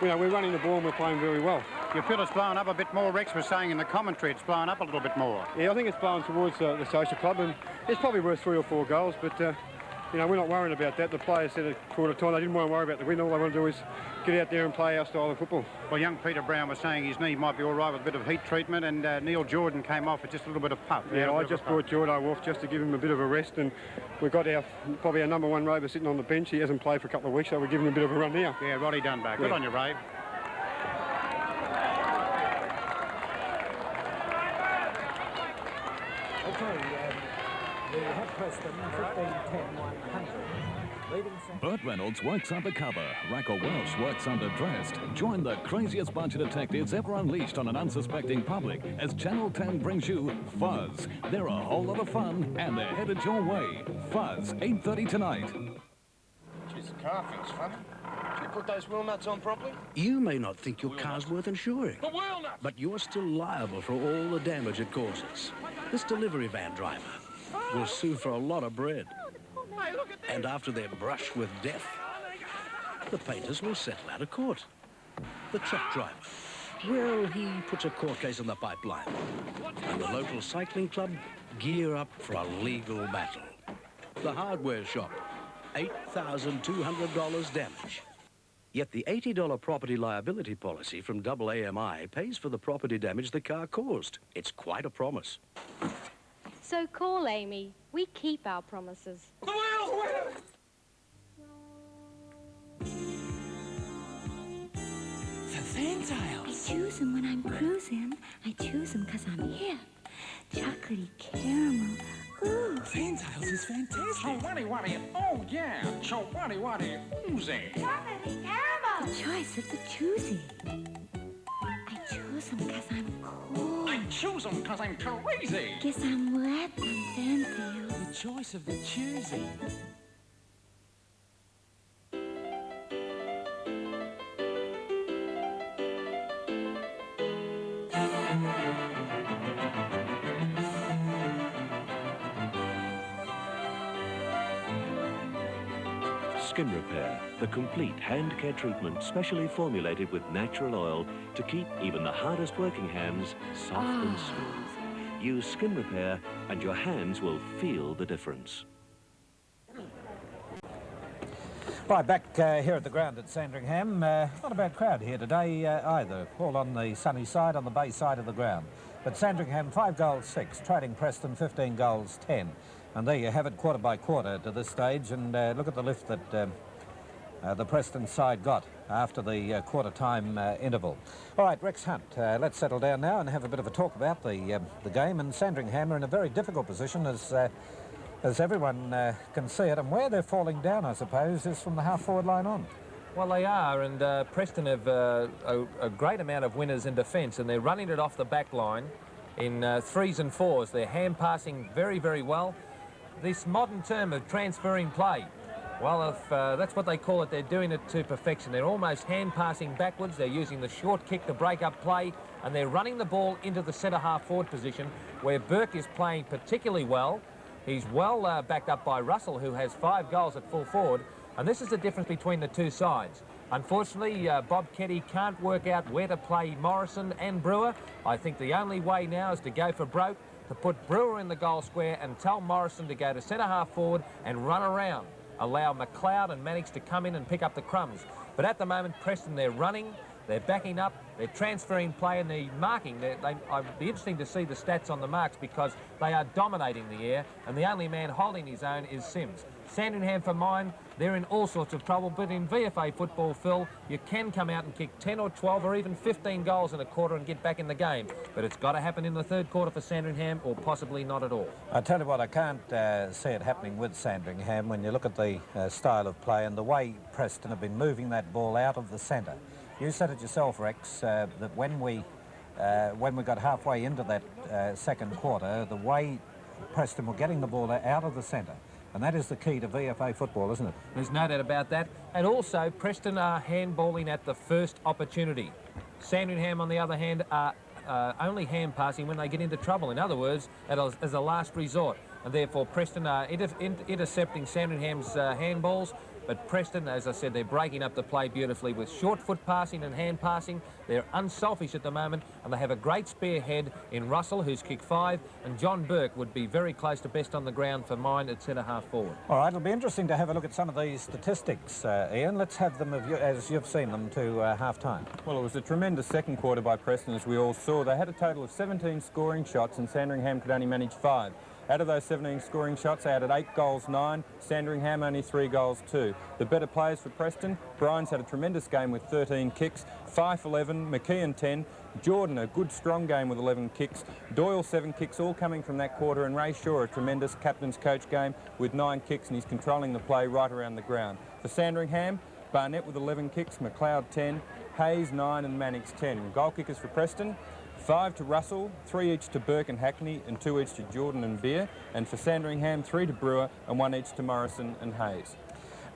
you know, we're running the ball and we're playing very well. You feel it's blown up a bit more? Rex was saying in the commentary it's blown up a little bit more. Yeah, I think it's blown towards the social club, and it's probably worth 3 or 4 goals, but you know, we're not worrying about that. The players said at quarter time they didn't want to worry about the win. All they want to do is get out there and play our style of football. Well, young Peter Brown was saying his knee might be all right with a bit of heat treatment, and Neil Jordan came off with just a little bit of puff. Yeah, I just brought Jordan off just to give him a bit of a rest, and we've got probably our number 1 rover sitting on the bench. He hasn't played for a couple of weeks, so we're giving him a bit of a run now. Yeah, Roddy Dunbar. Good on you, Ray. We have Preston 15-10, 100. Burt Reynolds works undercover. Rackle Welsh works underdressed. Join the craziest bunch of detectives ever unleashed on an unsuspecting public as Channel 10 brings you Fuzz. They're a whole lot of fun, and they're headed your way. Fuzz, 8:30 tonight. Geez, the car feels funny. Did you put those wheel nuts on properly? You may not think your car's worth insuring, The wheel nuts! but you're still liable for all the damage it causes. This delivery van driver will sue for a lot of bread. Hey, look at this! And after their brush with death, the painters will settle out of court. The truck driver, well, he puts a court case in the pipeline. And the local cycling club gear up for a legal battle. The hardware shop, $8,200 damage. Yet the $80 property liability policy from AAMI pays for the property damage the car caused. It's quite a promise. So call Amy. We keep our promises. The wheels! For fantails. I choose them when I'm cruising. I choose them because I'm hip. Chocolatey caramel. Ooh. Fantails is fantastic. Chowani-wani, oh yeah. Chowani-wani, oozing. Chocolatey caramel. The choice of the choosy. I choose them because I'm cool. I choose them because I'm crazy. Guess I'm wet on fantails. The choice of the choosy. Skin Repair, the complete hand care treatment specially formulated with natural oil to keep even the hardest working hands soft and smooth. Use Skin Repair and your hands will feel the difference. Right, back here at the ground at Sandringham. Not a bad crowd here today either. All on the sunny side, on the bay side of the ground. But Sandringham, 5 goals, 6. Trading Preston, 15 goals, 10. And there you have it, quarter by quarter to this stage. And look at the lift that the Preston side got after the quarter-time interval. All right, Rex Hunt, let's settle down now and have a bit of a talk about the game. And Sandringham are in a very difficult position as everyone can see it. And where they're falling down, I suppose, is from the half-forward line on. Well, they are, and Preston have a great amount of winners in defence, and they're running it off the back line in 3s and 4s. They're hand-passing very, very well. This modern term of transferring play, well, if that's what they call it, they're doing it to perfection. They're almost hand-passing backwards. They're using the short kick to break up play, and they're running the ball into the centre half-forward position, where Burke is playing particularly well. He's well backed up by Russell, who has 5 goals at full forward, and this is the difference between the two sides. Unfortunately, Bob Keddy can't work out where to play Morrison and Brewer. I think the only way now is to go for broke, to put Brewer in the goal square and tell Morrison to go to centre half forward and run around. Allow McLeod and Mannix to come in and pick up the crumbs. But at the moment, Preston, they're running, they're backing up, they're transferring play and they're marking. I'd be interesting to see the stats on the marks because they are dominating the air and the only man holding his own is Sims. Sandringham, for mine, they're in all sorts of trouble, but in VFA football, Phil, you can come out and kick 10 or 12 or even 15 goals in a quarter and get back in the game. But it's got to happen in the third quarter for Sandringham or possibly not at all. I tell you what, I can't see it happening with Sandringham when you look at the style of play and the way Preston have been moving that ball out of the centre. You said it yourself, Rex, that when we got halfway into that second quarter, the way Preston were getting the ball out of the centre, and that is the key to VFA football, isn't it? There's no doubt about that. And also, Preston are handballing at the first opportunity. Sandringham, on the other hand, are only hand-passing when they get into trouble. In other words, as a last resort. And therefore, Preston are intercepting Sandringham's handballs. But Preston, as I said, they're breaking up the play beautifully with short foot passing and hand passing. They're unselfish at the moment, and they have a great spearhead in Russell, who's kicked 5, and John Burke would be very close to best on the ground for mine at centre half forward. All right, it'll be interesting to have a look at some of these statistics, Ian. Let's have them as you've seen them to half-time. Well, it was a tremendous second quarter by Preston, as we all saw. They had a total of 17 scoring shots, and Sandringham could only manage 5. Out of those 17 scoring shots, they added 8 goals, 9. Sandringham only 3 goals, 2. The better players for Preston, Brian's had a tremendous game with 13 kicks, Fife 11, McKeon 10, Jordan a good strong game with 11 kicks, Doyle 7 kicks, all coming from that quarter, and Ray Shaw a tremendous captain's coach game with 9 kicks, and he's controlling the play right around the ground. For Sandringham, Barnett with 11 kicks, McLeod 10, Hayes 9 and Mannix 10. Goal kickers for Preston, 5 to Russell, 3 each to Burke and Hackney, and 2 each to Jordan and Beer. And for Sandringham, 3 to Brewer and 1 each to Morrison and Hayes.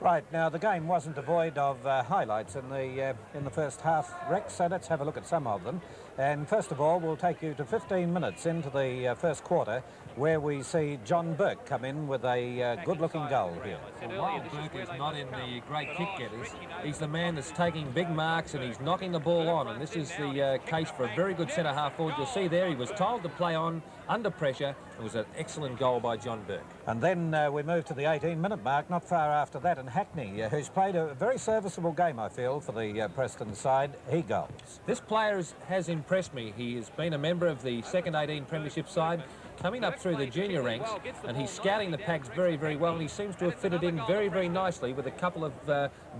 Right, now the game wasn't devoid of highlights in the first half, Rex, so let's have a look at some of them. And first of all, we'll take you to 15 minutes into the first quarter, where we see John Burke come in with a good-looking goal here. While Burke is not in the great kick-getters, he's the man that's taking big marks and he's knocking the ball on, and this is the case for a very good centre-half forward. You'll see there he was told to play on under pressure. It was an excellent goal by John Burke. And then we move to the 18-minute mark, not far after that, and Hackney, who's played a very serviceable game, I feel, for the Preston side, he goals. This player has impressed me. He has been a member of the second 18 Premiership side, coming up through the junior ranks, and he's scouting the packs very, very well, and he seems to have fitted in very, very nicely with a couple of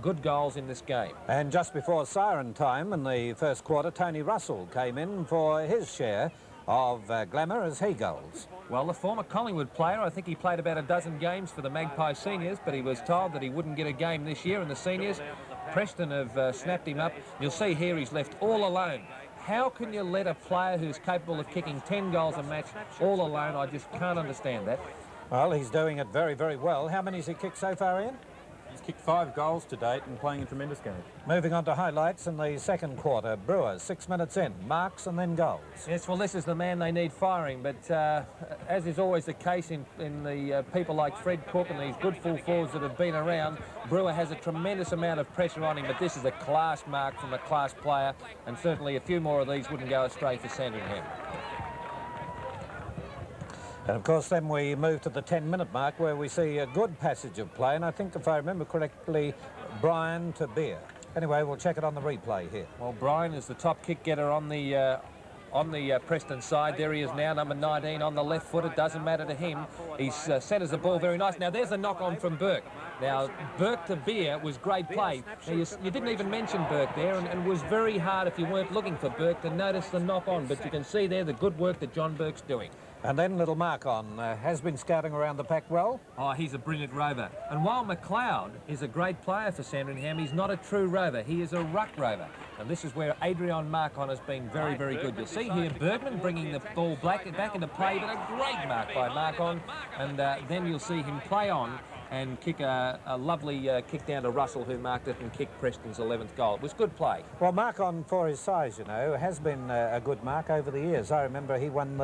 good goals in this game. And just before siren time in the first quarter, Tony Russell came in for his share of glamour as he goals. Well, the former Collingwood player, I think he played about a dozen games for the Magpie seniors, but he was told that he wouldn't get a game this year in the seniors. Preston have snapped him up. You'll see here he's left all alone. How can you let a player who's capable of kicking 10 goals a match all alone? I just can't understand that. Well, he's doing it very, very well. How many has he kicked so far, Ian? He's kicked 5 goals to date and playing a tremendous game. Moving on to highlights in the second quarter. Brewer, 6 minutes in, marks and then goals. Yes, well, this is the man they need firing, but as is always the case in the people like Fred Cook and these good full forwards that have been around, Brewer has a tremendous amount of pressure on him, but this is a class mark from a class player, and certainly a few more of these wouldn't go astray for Sandringham. And of course then we move to the 10-minute mark, where we see a good passage of play, and I think, if I remember correctly, Brian to Beer. Anyway, we'll check it on the replay here. Well, Brian is the top kick getter on the Preston side. There he is now, number 19 on the left foot. It doesn't matter to him. He centres the ball very nice. Now there's a knock on from Burke. Now Burke to Beer was great play. Now, you didn't even mention Burke there, and it was very hard, if you weren't looking for Burke, to notice the knock on, but you can see there the good work that John Burke's doing. And then little Mark on has been scouting around the pack well. Oh, he's a brilliant rover. And while McLeod is a great player for Sandringham, he's not a true rover. He is a ruck rover. And this is where Adrian Markon has been very, very good. You'll see here Bergman bringing the ball back into play, but a great mark by Markon. And then you'll see him play on and kick a lovely kick down to Russell, who marked it and kicked Preston's 11th goal. It was good play. Well, Markon, for his size, you know, has been a good mark over the years. I remember he won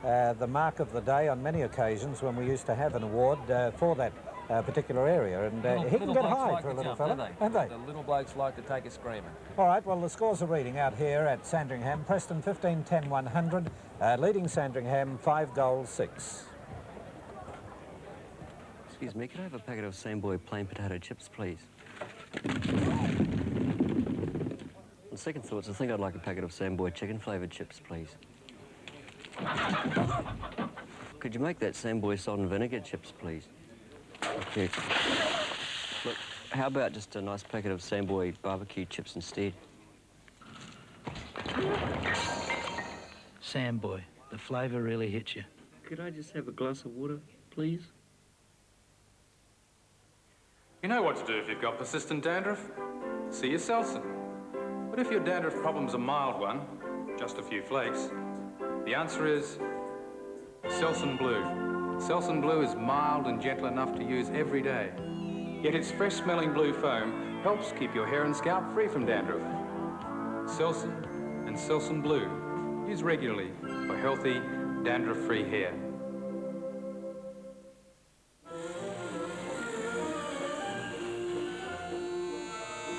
the mark of the day on many occasions when we used to have an award for that particular area, and he can get high for a little fella, don't they? The little blokes like to take a screamer. All right, well, the scores are reading out here at Sandringham. Preston 15-10-100, leading Sandringham 5 goals 6. Excuse me, could I have a packet of Samboy plain potato chips, please? On second thoughts, I think I'd like a packet of Samboy chicken-flavoured chips, please. Could you make that Samboy salt and vinegar chips, please? Thank you. Look, how about just a nice packet of Samboy barbecue chips instead? Samboy, the flavour really hits you. Could I just have a glass of water, please? You know what to do if you've got persistent dandruff. See your Selsun. But if your dandruff problem's a mild one, just a few flakes, the answer is Selsun Blue. Selsun Blue is mild and gentle enough to use every day. Yet its fresh-smelling blue foam helps keep your hair and scalp free from dandruff. Selsun and Selsun Blue. Use regularly for healthy, dandruff-free hair.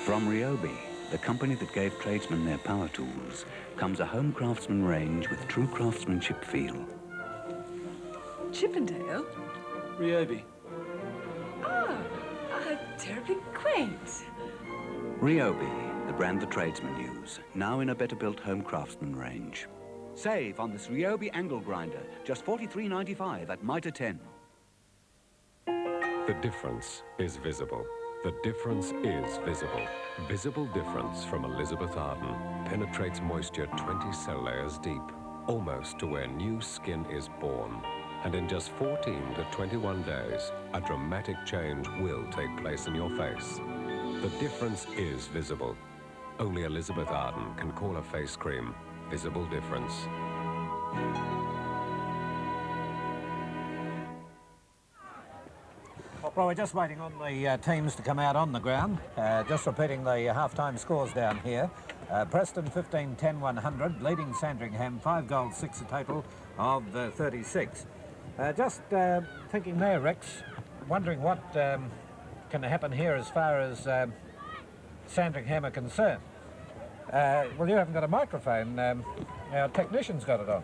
From Ryobi, the company that gave tradesmen their power tools, comes a home craftsman range with true craftsmanship feel. Chippendale? Ryobi. Oh, terribly quaint. Ryobi, the brand the tradesmen use, now in a better-built home craftsman range. Save on this Ryobi angle grinder, just $43.95 at Mitre 10. The difference is visible. The difference is visible. Visible difference from Elizabeth Arden. Penetrates moisture 20 cell layers deep, almost to where new skin is born. And in just 14 to 21 days, a dramatic change will take place in your face. The difference is visible. Only Elizabeth Arden can call a face cream Visible Difference. Well, we're just waiting on the teams to come out on the ground. Just repeating the half-time scores down here. Preston 15-10-100, leading Sandringham 5 goals, 6 a total of 36. Just thinking there, Rex, wondering what can happen here as far as Sandringham are concerned. Well, you haven't got a microphone. Our technician's got it on.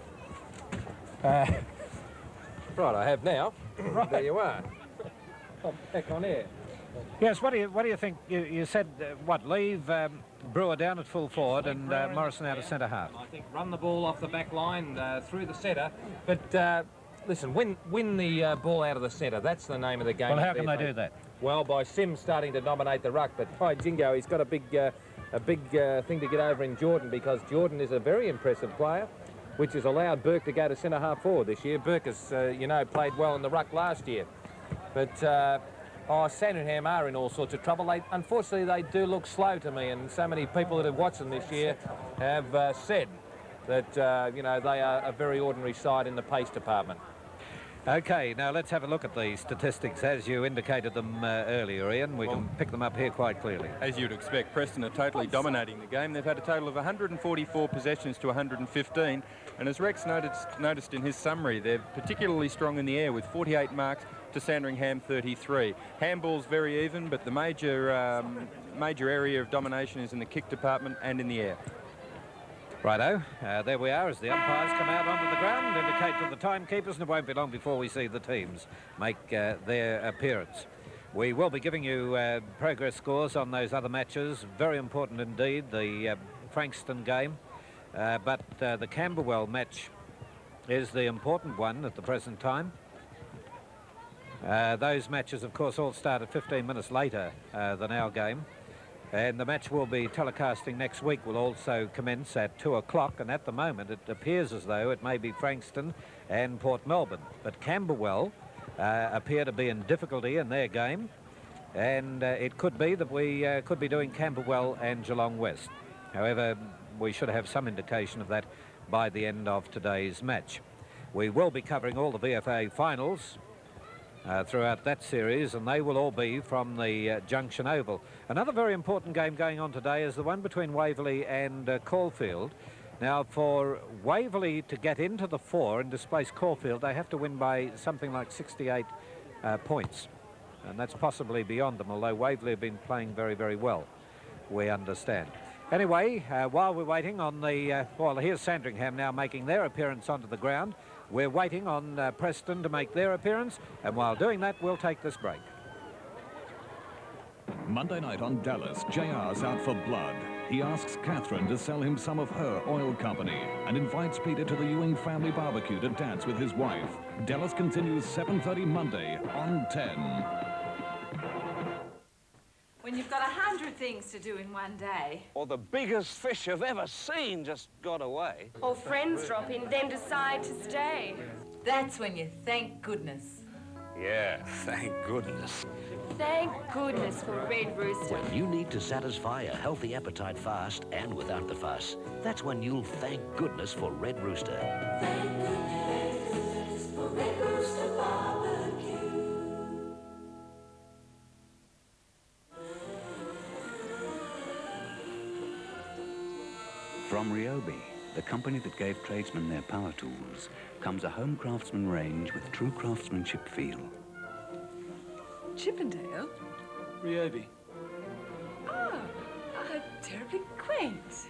Right, I have now. Right. There you are. I'm back on air. Yes, what do you think? You said, leave Brewer down at full forward and Morrison out of centre half. I think run the ball off the back line through the centre. But listen, win the ball out of the centre. That's the name of the game. Well, how can they do that? Well, by Sims starting to dominate the ruck, but by Jingo, he's got a big thing to get over in Jordan, because Jordan is a very impressive player, which has allowed Burke to go to centre half forward this year. Burke has, played well in the ruck last year. But Sandringham are in all sorts of trouble. Unfortunately, they do look slow to me, and so many people that have watched them this year have said that, they are a very ordinary side in the pace department. OK, now let's have a look at the statistics as you indicated them earlier, Ian. We can pick them up here quite clearly. As you'd expect, Preston are totally dominating the game. They've had a total of 144 possessions to 115, and as Rex noticed in his summary, they're particularly strong in the air with 48 marks to Sandringham 33. Handball's very even, but the major area of domination is in the kick department and in the air. Righto, there we are as the umpires come out onto the ground, indicate to the timekeepers, and it won't be long before we see the teams make their appearance. We will be giving you progress scores on those other matches. Very important indeed, the Frankston game, but the Camberwell match is the important one at the present time. Those matches, of course, all started 15 minutes later than our game. And the match we'll be telecasting next week will also commence at 2 o'clock, and at the moment it appears as though it may be Frankston and Port Melbourne. But Camberwell appear to be in difficulty in their game, and it could be that we could be doing Camberwell and Geelong West. However, we should have some indication of that by the end of today's match. We will be covering all the VFA finals throughout that series, and they will all be from the Junction Oval. Another very important game going on today is the one between Waverley and Caulfield. Now, for Waverley to get into the 4 and displace Caulfield, they have to win by something like 68 points, and that's possibly beyond them, although Waverley have been playing very, very well, we understand. Anyway, while we're waiting on the... here's Sandringham now making their appearance onto the ground. We're waiting on Preston to make their appearance, and while doing that, we'll take this break. Monday night on Dallas, JR's out for blood. He asks Catherine to sell him some of her oil company and invites Peter to the Ewing family barbecue to dance with his wife. Dallas continues 7:30 Monday on 10. When you've got 100 things to do in one day. Or the biggest fish you've ever seen just got away. Or friends drop in, then decide to stay. That's when you thank goodness. Yeah, thank goodness. Thank goodness for Red Rooster. When you need to satisfy a healthy appetite fast and without the fuss, that's when you'll thank goodness for Red Rooster. Thank goodness for Red Rooster Barbecue. From Ryobi, the company that gave tradesmen their power tools, comes a home craftsman range with true craftsmanship feel. Chippendale? Ryobi. Oh, terribly quaint.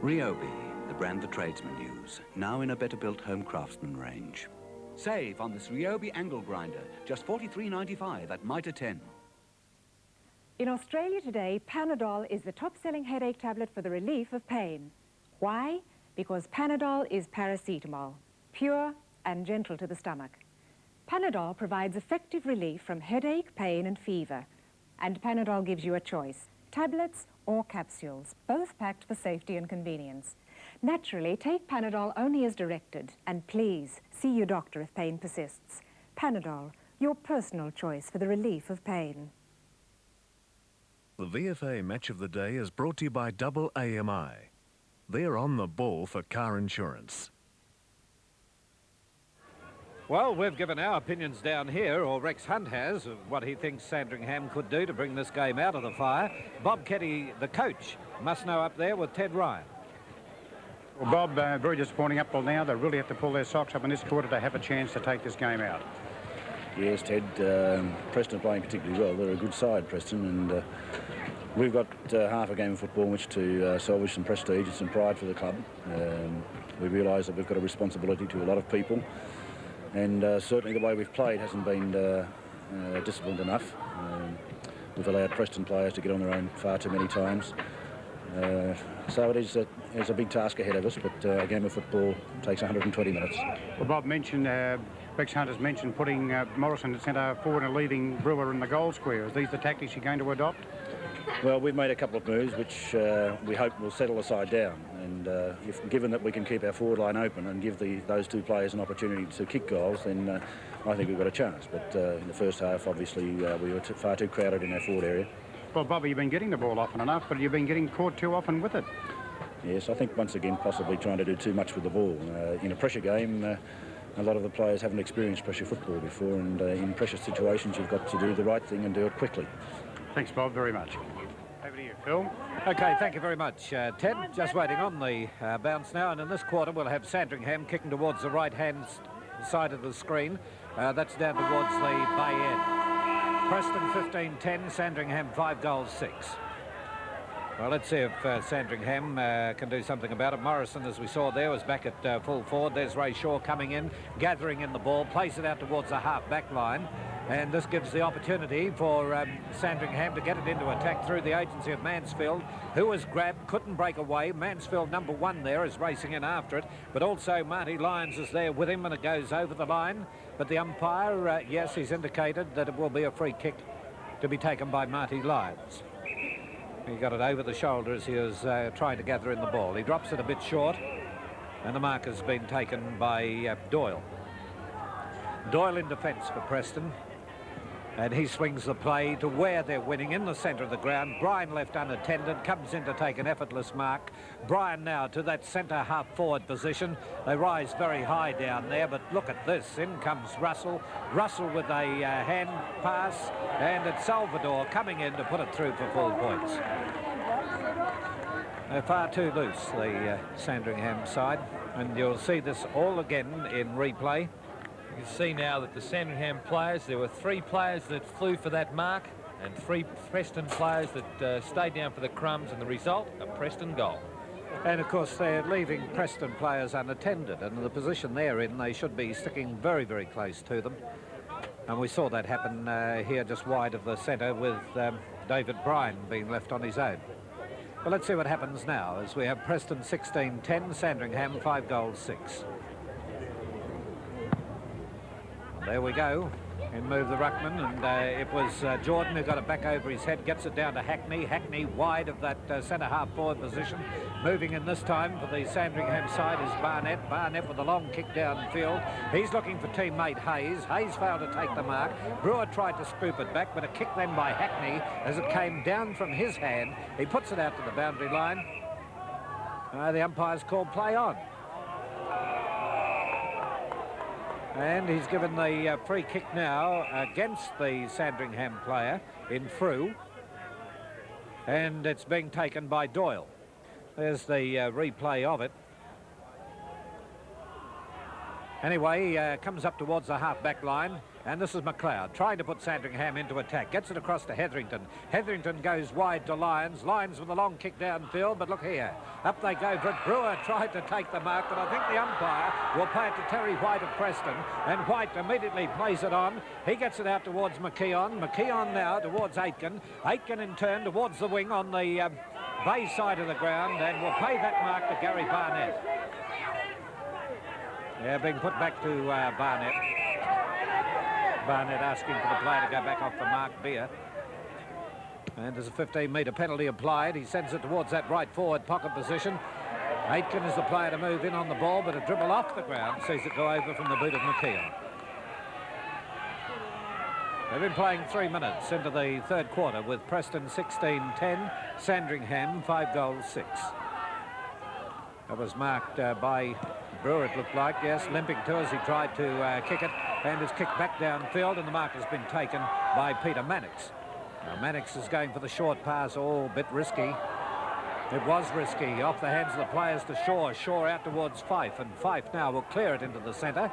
Ryobi, the brand the tradesmen use, now in a better-built home craftsman range. Save on this Ryobi angle grinder, just $43.95 at Mitre 10. In Australia today, Panadol is the top-selling headache tablet for the relief of pain. Why? Because Panadol is paracetamol, pure and gentle to the stomach. Panadol provides effective relief from headache, pain and fever. And Panadol gives you a choice, tablets or capsules, both packed for safety and convenience. Naturally, take Panadol only as directed, and please see your doctor if pain persists. Panadol, your personal choice for the relief of pain. The VFA Match of the Day is brought to you by Double AMI. They're on the ball for car insurance. Well, we've given our opinions down here, or Rex Hunt has, of what he thinks Sandringham could do to bring this game out of the fire. Bob Ketty, the coach, Must know up there with Ted Ryan. Well, Bob, very disappointing up till now. They really have to pull their socks up in this quarter to have a chance to take this game out. Yes, Ted. Preston are playing particularly well. They're a good side, Preston, and we've got half a game of football in which to salvage some prestige and some pride for the club. We realise that we've got a responsibility to a lot of people, and certainly the way we've played hasn't been disciplined enough. We've allowed Preston players to get on their own far too many times. So it is a big task ahead of us, but a game of football takes 120 minutes. Well, Bob mentioned, Bex Hunter's mentioned putting Morrison at centre forward and leaving Brewer in the goal square. Are these the tactics you're going to adopt? Well, we've made a couple of moves which we hope will settle the side down, and given that we can keep our forward line open and give those two players an opportunity to kick goals, then I think we've got a chance. But in the first half, obviously, we were far too crowded in our forward area. Well, Bobby, you've been getting the ball often enough, but you've been getting caught too often with it. Yes, I think once again possibly trying to do too much with the ball. In a pressure game, a lot of the players haven't experienced pressure football before, and in pressure situations you've got to do the right thing and do it quickly. Thanks, Bob, very much. Over to you, Phil. OK, thank you very much, Ted. Just waiting on the bounce now, and in this quarter we'll have Sandringham kicking towards the right-hand side of the screen. That's down towards the bay end. Preston 15-10, Sandringham 5 goals 6. Well, let's see if Sandringham can do something about it. Morrison, as we saw there, was back at full forward. There's Ray Shaw coming in, gathering in the ball, plays it out towards the half-back line. And this gives the opportunity for Sandringham to get it into attack through the agency of Mansfield, who was grabbed, couldn't break away. Mansfield, number 1 there, is racing in after it. But also Marty Lyons is there with him, and it goes over the line. But the umpire, yes, he's indicated that it will be a free kick to be taken by Marty Lyons. He got it over the shoulder as he was trying to gather in the ball. He drops it a bit short, and the mark has been taken by Doyle. Doyle in defence for Preston. And he swings the play to where they're winning, in the centre of the ground. Brian left unattended, comes in to take an effortless mark. Brian now to that centre half-forward position. They rise very high down there, but look at this. In comes Russell. Russell with a hand pass, and it's Salvador coming in to put it through for full points. They're far too loose, the Sandringham side, and you'll see this all again in replay. You can see now that the Sandringham players, there were 3 players that flew for that mark and 3 Preston players that stayed down for the crumbs, and the result, a Preston goal. And of course they're leaving Preston players unattended, and in the position they're in, they should be sticking very, very close to them. And we saw that happen here just wide of the centre with David Bryan being left on his own. Well, let's see what happens now as we have Preston 16-10, Sandringham 5 goals 6. There we go. In move the ruckman, and it was Jordan who got it back over his head, gets it down to Hackney. Hackney wide of that centre half-forward position. Moving in this time for the Sandringham side is Barnett. Barnett with a long kick downfield. He's looking for teammate Hayes. Hayes failed to take the mark. Brewer tried to scoop it back, but a kick then by Hackney as it came down from his hand. He puts it out to the boundary line. The umpire's called play on. And he's given the free kick now against the Sandringham player in through. And it's being taken by Doyle. There's the replay of it. Anyway, comes up towards the half-back line. And this is McLeod trying to put Sandringham into attack. Gets it across to Hetherington. Hetherington goes wide to Lyons. Lyons with a long kick downfield, but look here. Up they go for it. Brewer tried to take the mark, but I think the umpire will play it to Terry White of Preston. And White immediately plays it on. He gets it out towards McKeon. McKeon now towards Aitken. Aitken in turn towards the wing on the bay side of the ground, and will play that mark to Gary Barnett. Yeah, being put back to Barnett. Barnett asking for the player to go back off the mark, Beer. And there's a 15-metre penalty applied. He sends it towards that right forward pocket position. Aitken is the player to move in on the ball, but a dribble off the ground sees it go over from the boot of McKeon. They've been playing 3 minutes into the third quarter with Preston 16-10, Sandringham 5 goals 6. That was marked by Brewer, it looked like, yes, limping to as he tried to kick it, and it's kicked back downfield, and the mark has been taken by Peter Mannix. Now Mannix is going for the short pass, a bit risky. It was risky, off the hands of the players to Shaw. Shaw out towards Fife, and Fife now will clear it into the centre.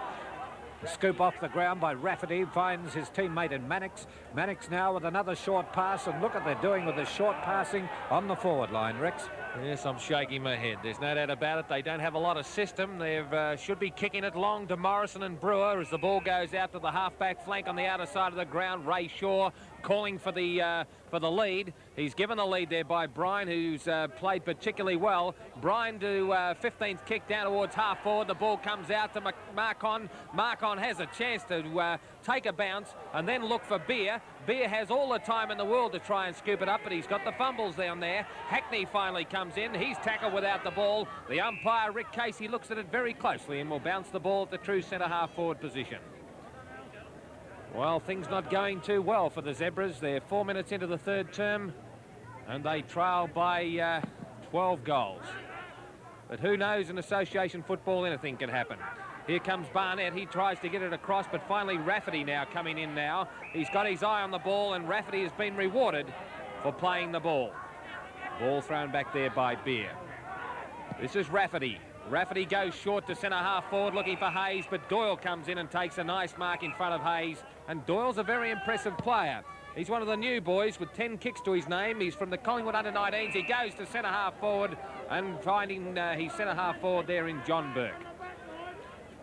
A scoop off the ground by Rafferty, finds his teammate in Mannix. Mannix now with another short pass, and look what they're doing with the short passing on the forward line, Rex. Yes, I'm shaking my head. There's no doubt about it. They don't have a lot of system. They should be kicking it long to Morrison and Brewer as the ball goes out to the half-back flank on the outer side of the ground. Ray Shaw calling for the lead. He's given the lead there by Bryan, who's played particularly well. Bryan to 15th kick down towards half forward. The ball comes out to Marcon. Marcon has a chance to take a bounce and then look for Beer. Beer has all the time in the world to try and scoop it up, but he's got the fumbles down there. Hackney finally comes in. He's tackled without the ball. The umpire, Rick Casey, looks at it very closely and will bounce the ball at the true centre-half forward position. Well, things not going too well for the Zebras. They're 4 minutes into the third term, and they trail by 12 goals. But who knows, in association football, anything can happen. Here comes Barnett. He tries to get it across, but finally Rafferty now coming in now. He's got his eye on the ball, and Rafferty has been rewarded for playing the ball. Ball thrown back there by Beer. This is Rafferty. Rafferty goes short to centre-half forward looking for Hayes, but Doyle comes in and takes a nice mark in front of Hayes. And Doyle's a very impressive player. He's one of the new boys with 10 kicks to his name. He's from the Collingwood under-19s. He goes to centre-half forward and finding his centre-half forward there in John Burke.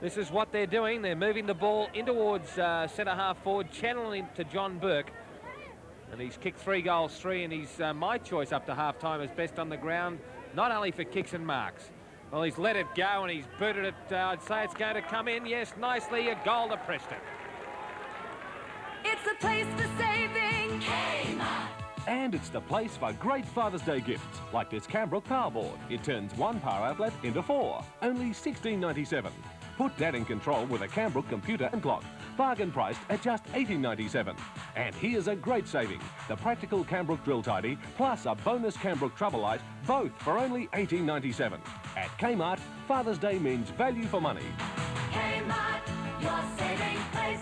This is what they're doing. They're moving the ball in towards centre-half forward, channeling it to John Burke. And he's kicked 3 goals, 3, and he's my choice up to half-time as best on the ground, not only for kicks and marks. Well, he's let it go and he's booted it. I'd say it's going to come in. Yes, nicely, a goal to Preston. It's the place for saving. Kmart. And it's the place for great Father's Day gifts, like this Cambrook power board. It turns 1 power outlet into 4. Only $16.97. Put Dad in control with a Cambrook computer and clock. Bargain priced at just $18.97. And here's a great saving. The practical Cambrook drill tidy plus a bonus Cambrook trouble light, both for only $18.97. At Kmart, Father's Day means value for money. Kmart, your saving place.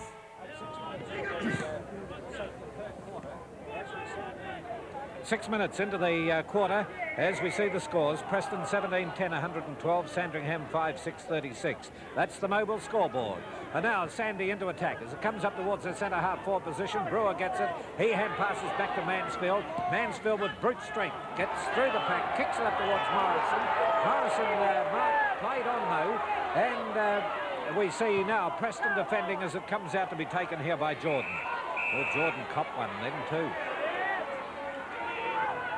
6 minutes into the quarter as we see the scores. Preston 17-10, 112. Sandringham 5-6-36. That's the mobile scoreboard. And now Sandy into attack as it comes up towards the centre-half forward position. Brewer gets it. He hand passes back to Mansfield. Mansfield with brute strength gets through the pack, kicks it up towards Morrison. Morrison played on though, and we see now Preston defending as it comes out to be taken here by Jordan. Well, Jordan copped one then too.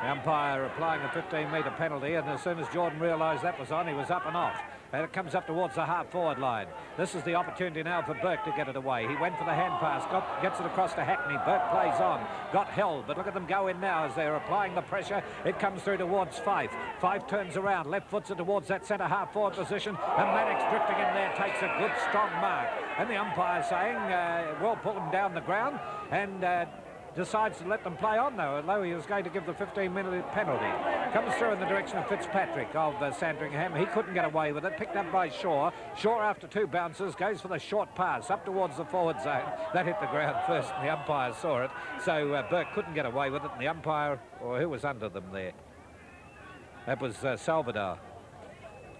The umpire applying a 15-metre penalty, and as soon as Jordan realised that was on, he was up and off. And it comes up towards the half-forward line. This is the opportunity now for Burke to get it away. He went for the hand pass, gets it across to Hackney. Burke plays on, got held, but look at them go in now as they're applying the pressure. It comes through towards Fife. Fife turns around, left foots it towards that centre half-forward position, and Mannix drifting in there takes a good, strong mark. And the umpire saying, we'll pull him down the ground, and decides to let them play on though, although he was going to give the 15-minute penalty. Comes through in the direction of Fitzpatrick of Sandringham. He couldn't get away with it. Picked up by Shaw. Shaw, after 2 bounces, goes for the short pass up towards the forward zone. That hit the ground first and the umpire saw it. So Burke couldn't get away with it, and the umpire, or who was under them there? That was Salvador.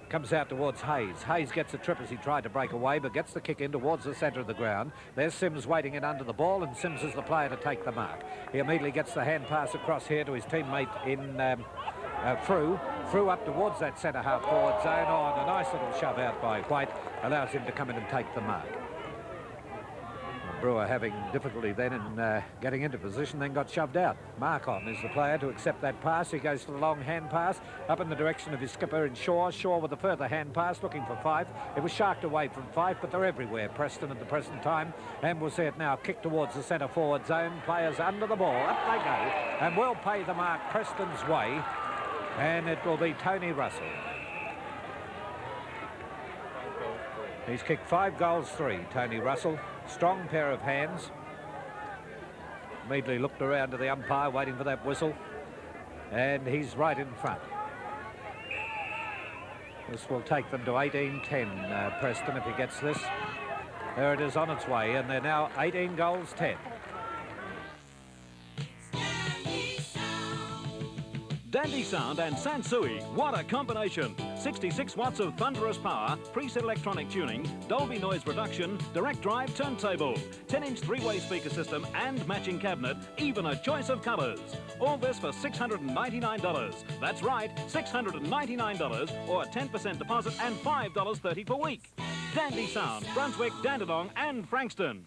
Comes out towards Hayes. Hayes gets a trip as he tried to break away, but gets the kick in towards the centre of the ground. There's Sims waiting in under the ball, and Sims is the player to take the mark. He immediately gets the hand pass across here to his teammate in Frew. Frew up towards that centre half forward zone. Oh, and a nice little shove out by White allows him to come in and take the mark. Brewer having difficulty then in getting into position, then got shoved out. Marcon is the player to accept that pass. He goes for the long hand pass up in the direction of his skipper in Shaw. Shaw with a further hand pass looking for Fife. It was sharked away from Fife, but they're everywhere, Preston, at the present time. And we'll see it now kicked towards the centre forward zone. Players under the ball. Up they go and will pay the mark Preston's way. And it will be Tony Russell. He's kicked 5 goals, 3, Tony Russell. Strong pair of hands. Immediately looked around to the umpire, waiting for that whistle. And he's right in front. This will take them to 18-10, Preston, if he gets this. There it is on its way, and they're now 18 goals, 10. Dandy Sound and Sansui, what a combination. 66 watts of thunderous power, preset electronic tuning, Dolby noise reduction, direct drive turntable, 10-inch three-way speaker system and matching cabinet, even a choice of colours. All this for $699. That's right, $699 or a 10% deposit and $5.30 per week. Dandy Sound, Brunswick, Dandenong and Frankston.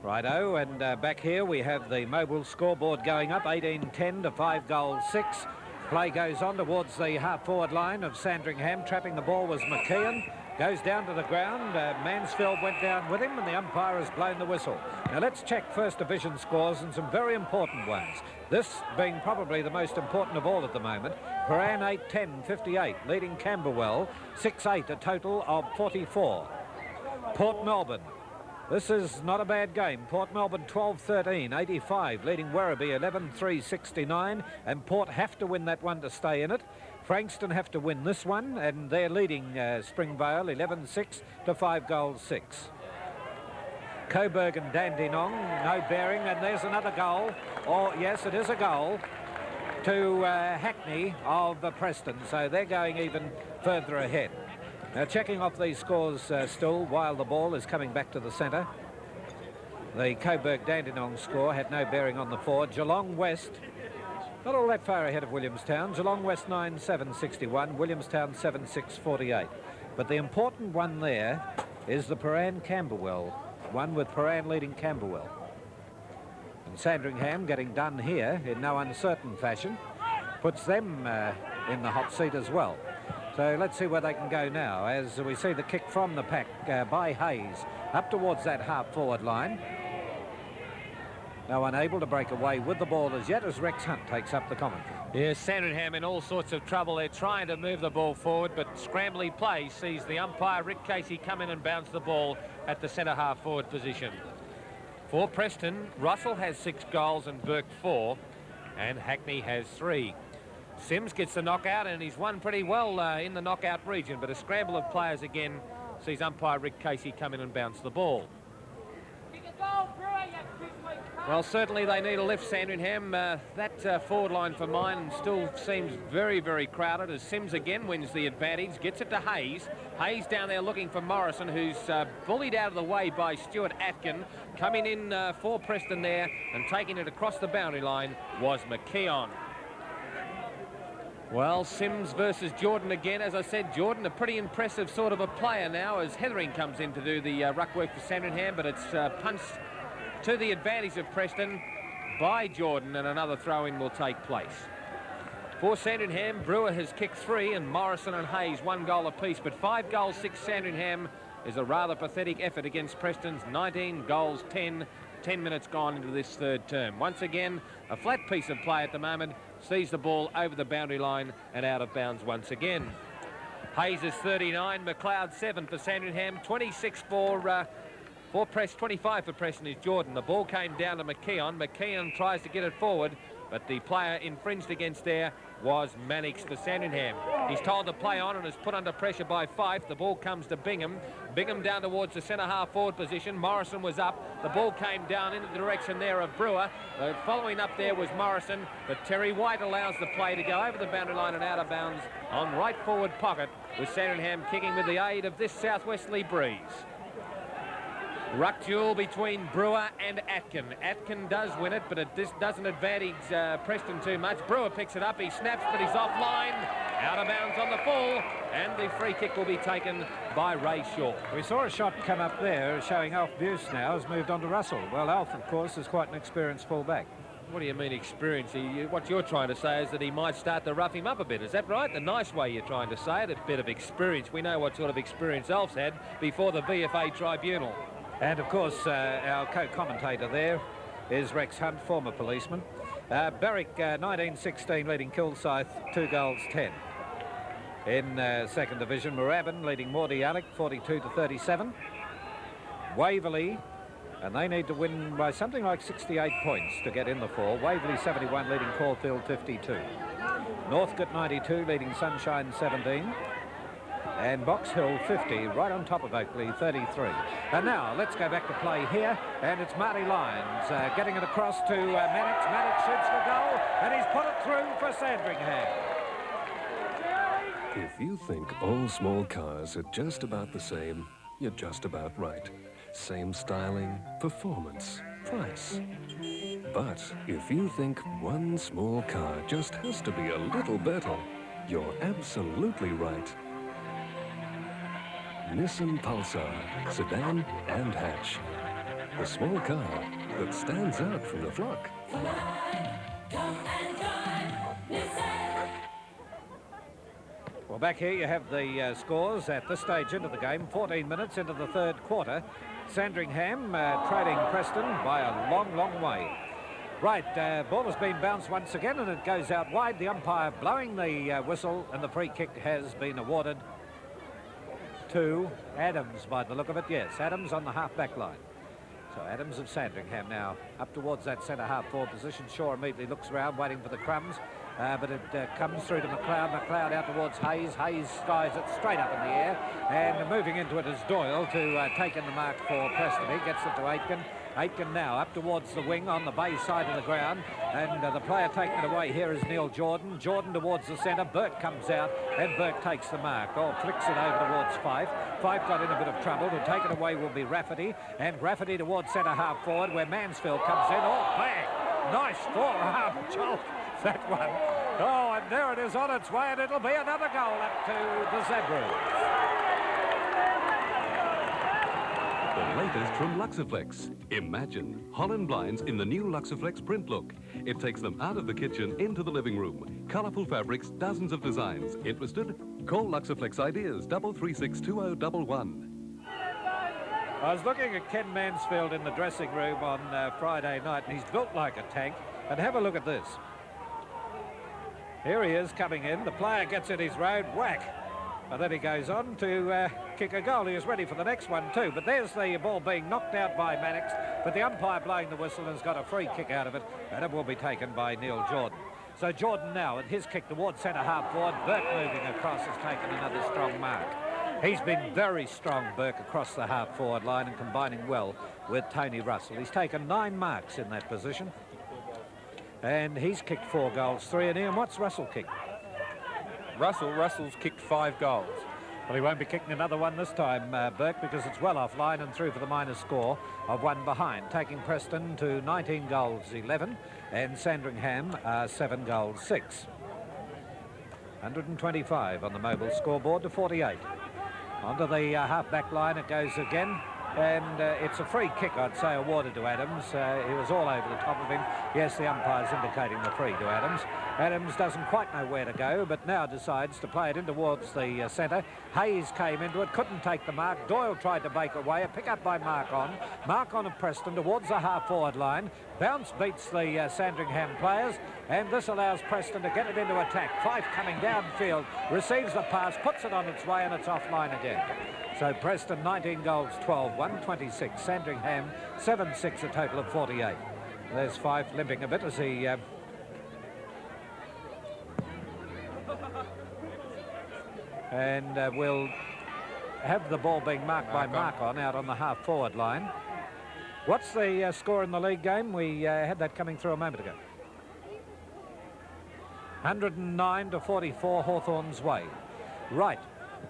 Righto, and back here we have the mobile scoreboard going up, 18-10 to 5 goals 6. Play goes on towards the half-forward line of Sandringham. Trapping the ball was McKeon. Goes down to the ground. Mansfield went down with him, and the umpire has blown the whistle. Now let's check First Division scores and some very important ones. This being probably the most important of all at the moment. Paran 8-10, 58, leading Camberwell 6-8, a total of 44. Port Melbourne. This is not a bad game. Port Melbourne 12-13, 85, leading Werribee 11-3, 69, and Port have to win that one to stay in it. Frankston have to win this one, and they're leading Springvale 11-6 to 5 goals 6. Coburg and Dandenong, no bearing, and there's another goal. Oh, yes, it is a goal to Hackney of Preston, so they're going even further ahead. Now checking off these scores still while the ball is coming back to the centre. The Coburg-Dandenong score had no bearing on the four. Geelong West, not all that far ahead of Williamstown. Geelong West 9-7, 61, Williamstown 7-6, 48. But the important one there is the Paran-Camberwell, one with Paran leading Camberwell. And Sandringham getting done here in no uncertain fashion puts them in the hot seat as well. So let's see where they can go now as we see the kick from the pack by Hayes up towards that half-forward line. No one able to break away with the ball as yet as Rex Hunt takes up the commentary. Yes, Sandringham in all sorts of trouble. They're trying to move the ball forward, but scrambly play sees the umpire, Rick Casey, come in and bounce the ball at the centre half-forward position. For Preston, Russell has 6 goals and Burke 4, and Hackney has 3. Sims gets the knockout, and he's won pretty well in the knockout region, but a scramble of players again sees umpire Rick Casey come in and bounce the ball. Well, certainly they need a lift, Sandringham. That forward line for mine still seems very, very crowded as Sims again wins the advantage, gets it to Hayes. Hayes down there looking for Morrison, who's bullied out of the way by Stuart Atkin. Coming in for Preston there and taking it across the boundary line was McKeon. Well, Sims versus Jordan again. As I said, Jordan, a pretty impressive sort of a player now as Heathering comes in to do the ruck work for Sandringham, but it's punched to the advantage of Preston by Jordan, and another throw-in will take place. For Sandringham, Brewer has kicked 3, and Morrison and Hayes 1 goal apiece, but 5 goals 6 Sandringham is a rather pathetic effort against Preston's 19 goals 10. 10 minutes gone into this third term. Once again, a flat piece of play at the moment, sees the ball over the boundary line and out of bounds once again. Hayes is 39, McLeod 7 for Sandringham, 26 for Preston, 25 for Preston is Jordan. The ball came down to McKeon. McKeon tries to get it forward, but the player infringed against there was Mannix for Sandringham. He's told to play on and is put under pressure by Fife. The ball comes to Bingham. Bingham down towards the centre half forward position. Morrison was up. The ball came down in the direction there of Brewer. Following up there was Morrison, but Terry White allows the play to go over the boundary line and out of bounds on right forward pocket, with Sandringham kicking with the aid of this southwesterly breeze. Ruck duel between Brewer and Atkin. Atkin does win it, but it doesn't advantage Preston too much. Brewer picks it up, he snaps, but he's offline. Out of bounds on the full, and the free kick will be taken by Ray Shaw. We saw a shot come up there showing Alf Buse now has moved on to Russell. Well, Alf, of course, is quite an experienced fullback. What do you mean experience? What you're trying to say is that he might start to rough him up a bit. Is that right? The nice way you're trying to say it, a bit of experience. We know what sort of experience Alf's had before the VFA tribunal. And, of course, our co-commentator there is Rex Hunt, former policeman. Berwick, 1916, leading Kilsyth, 2 goals 10. In second division, Moorabbin leading Mordialloc, 42 to 37. Waverley, and they need to win by something like 68 points to get in the fall. Waverley 71 leading Caulfield 52. Northcote 92 leading Sunshine 17. And Box Hill 50, right on top of Oakley 33. And now let's go back to play here, and it's Marty Lyons getting it across to Mannix. Mannix shoots the goal, and he's put it through for Sandringham. If you think all small cars are just about the same, you're just about right. Same styling, performance, price. But if you think one small car just has to be a little better, you're absolutely right. Nissan Pulsar, sedan and hatch. The small car that stands out from the flock. Well, back here you have the scores at this stage into the game, 14 minutes into the third quarter. Sandringham trailing Preston by a long, long way. Right, ball has been bounced once again and it goes out wide. The umpire blowing the whistle, and the free kick has been awarded to Adams by the look of it. Yes, Adams on the half-back line. So Adams of Sandringham now up towards that centre half-forward position. Shaw immediately looks around waiting for the crumbs, but it comes through to McLeod. McLeod out towards Hayes. Hayes skies it straight up in the air, and moving into it is Doyle to take in the mark for Preston. He gets it to Aitken. Aitken now up towards the wing on the bay side of the ground, and the player taking it away here is Neil Jordan. Jordan towards the centre. Burke comes out, and Burke takes the mark. Oh, flicks it over towards Fife. Fife got in a bit of trouble. To take it away will be Rafferty, and Rafferty towards centre half forward where Mansfield comes in. Oh, bang! Nice forearm jolt, that one. Oh, and there it is on its way, and it'll be another goal up to the Zebras. The latest from Luxaflex. Imagine Holland blinds in the new Luxaflex print look. It takes them out of the kitchen into the living room. Colourful fabrics, dozens of designs. Interested? Call Luxaflex Ideas 3362011. I was looking at Ken Mansfield in the dressing room on Friday night, and he's built like a tank. And have a look at this. Here he is coming in. The player gets in his road, whack. And then he goes on to kick a goal. He is ready for the next one too. But there's the ball being knocked out by Mannix. But the umpire blowing the whistle has got a free kick out of it. And it will be taken by Neil Jordan. So Jordan now, at his kick towards centre half forward. Burke moving across has taken another strong mark. He's been very strong, Burke, across the half forward line and combining well with Tony Russell. He's taken 9 marks in that position. And he's kicked 4 goals, 3. And Ian, what's Russell kicked? Russell's kicked 5 goals. Well, he won't be kicking another one this time, Burke, because it's well offline and through for the minor score of 1 behind, taking Preston to 19 goals 11 and Sandringham 7 goals 6. 125 on the mobile scoreboard to 48. Onto the half-back line it goes again. And it's a free kick, I'd say, awarded to Adams. He was all over the top of him. Yes, the umpire's indicating the free to Adams. Adams doesn't quite know where to go, but now decides to play it in towards the centre. Hayes came into it, couldn't take the mark. Doyle tried to break away. A pick up by Mark-on. Mark-on of Preston towards the half-forward line. Bounce beats the Sandringham players, and this allows Preston to get it into attack. Fife coming downfield, receives the pass, puts it on its way, and it's offline again. So Preston 19 goals 12, 126. Sandringham 7-6, a total of 48. There's Fife limping a bit as he and we'll have the ball being marked by Mark-on out on the half-forward line. What's the score in the league game? We had that coming through a moment ago. 109 to 44, Hawthorn's way. Right.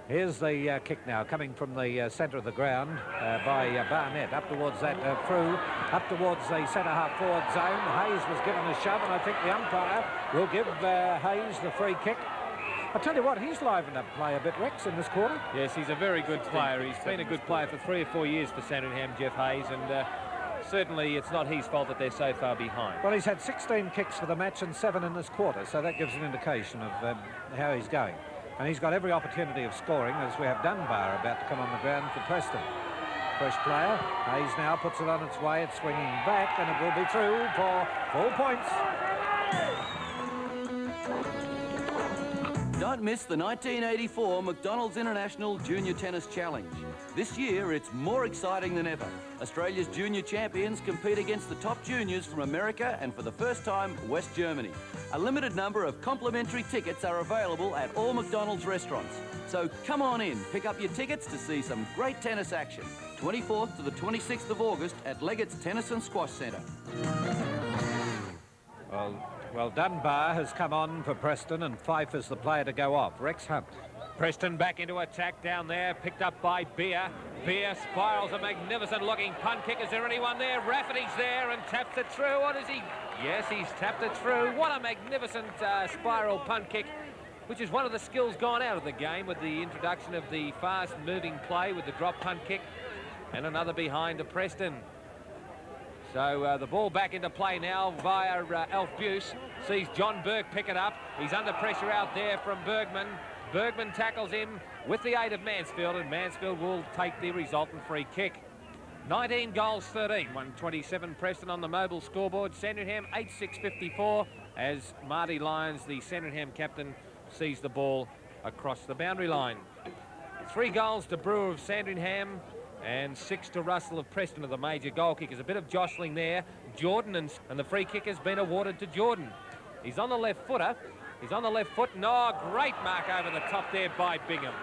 Here's the kick now, coming from the centre of the ground by Barnett, up towards that through, up towards the centre half-forward zone. Hayes was given a shove, and I think the umpire will give Hayes the free kick. I tell you what, he's livened up play a bit, Rex, in this quarter. Yes, he's a very good player. He's been a good player for 3 or 4 years for Sandringham, Jeff Hayes, and certainly it's not his fault that they're so far behind. Well, he's had 16 kicks for the match and 7 in this quarter, so that gives an indication of how he's going. And he's got every opportunity of scoring, as we have Dunbar about to come on the ground for Preston. Fresh player. Hayes now puts it on its way. It's swinging back, and it will be through for 4 points. Don't miss the 1984 McDonald's International Junior Tennis Challenge. This year, it's more exciting than ever. Australia's junior champions compete against the top juniors from America and, for the first time, West Germany. A limited number of complimentary tickets are available at all McDonald's restaurants. So come on in, pick up your tickets to see some great tennis action. 24th to the 26th of August at Leggett's Tennis and Squash Centre. Well, Dunbar has come on for Preston and Fife is the player to go off. Rex Hunt. Preston back into attack down there, picked up by Beer. Beer spirals a magnificent-looking punt kick. Is there anyone there? Rafferty's there and taps it through. What is he? Yes, he's tapped it through. What a magnificent spiral punt kick, which is one of the skills gone out of the game with the introduction of the fast-moving play with the drop punt kick. And another behind to Preston. So the ball back into play now via Alf Buse. Sees John Burke pick it up. He's under pressure out there from Bergman. Bergman tackles him with the aid of Mansfield, and Mansfield will take the resultant free kick. 19 goals, 13. 127 Preston on the mobile scoreboard. Sandringham 8-6-54 as Marty Lyons, the Sandringham captain, sees the ball across the boundary line. 3 goals to Brewer of Sandringham and 6 to Russell of Preston are the major goal kickers. A bit of jostling there. Jordan and the free kick has been awarded to Jordan. He's on the left footer. He's on the left foot. No, great mark over the top there by Bingham.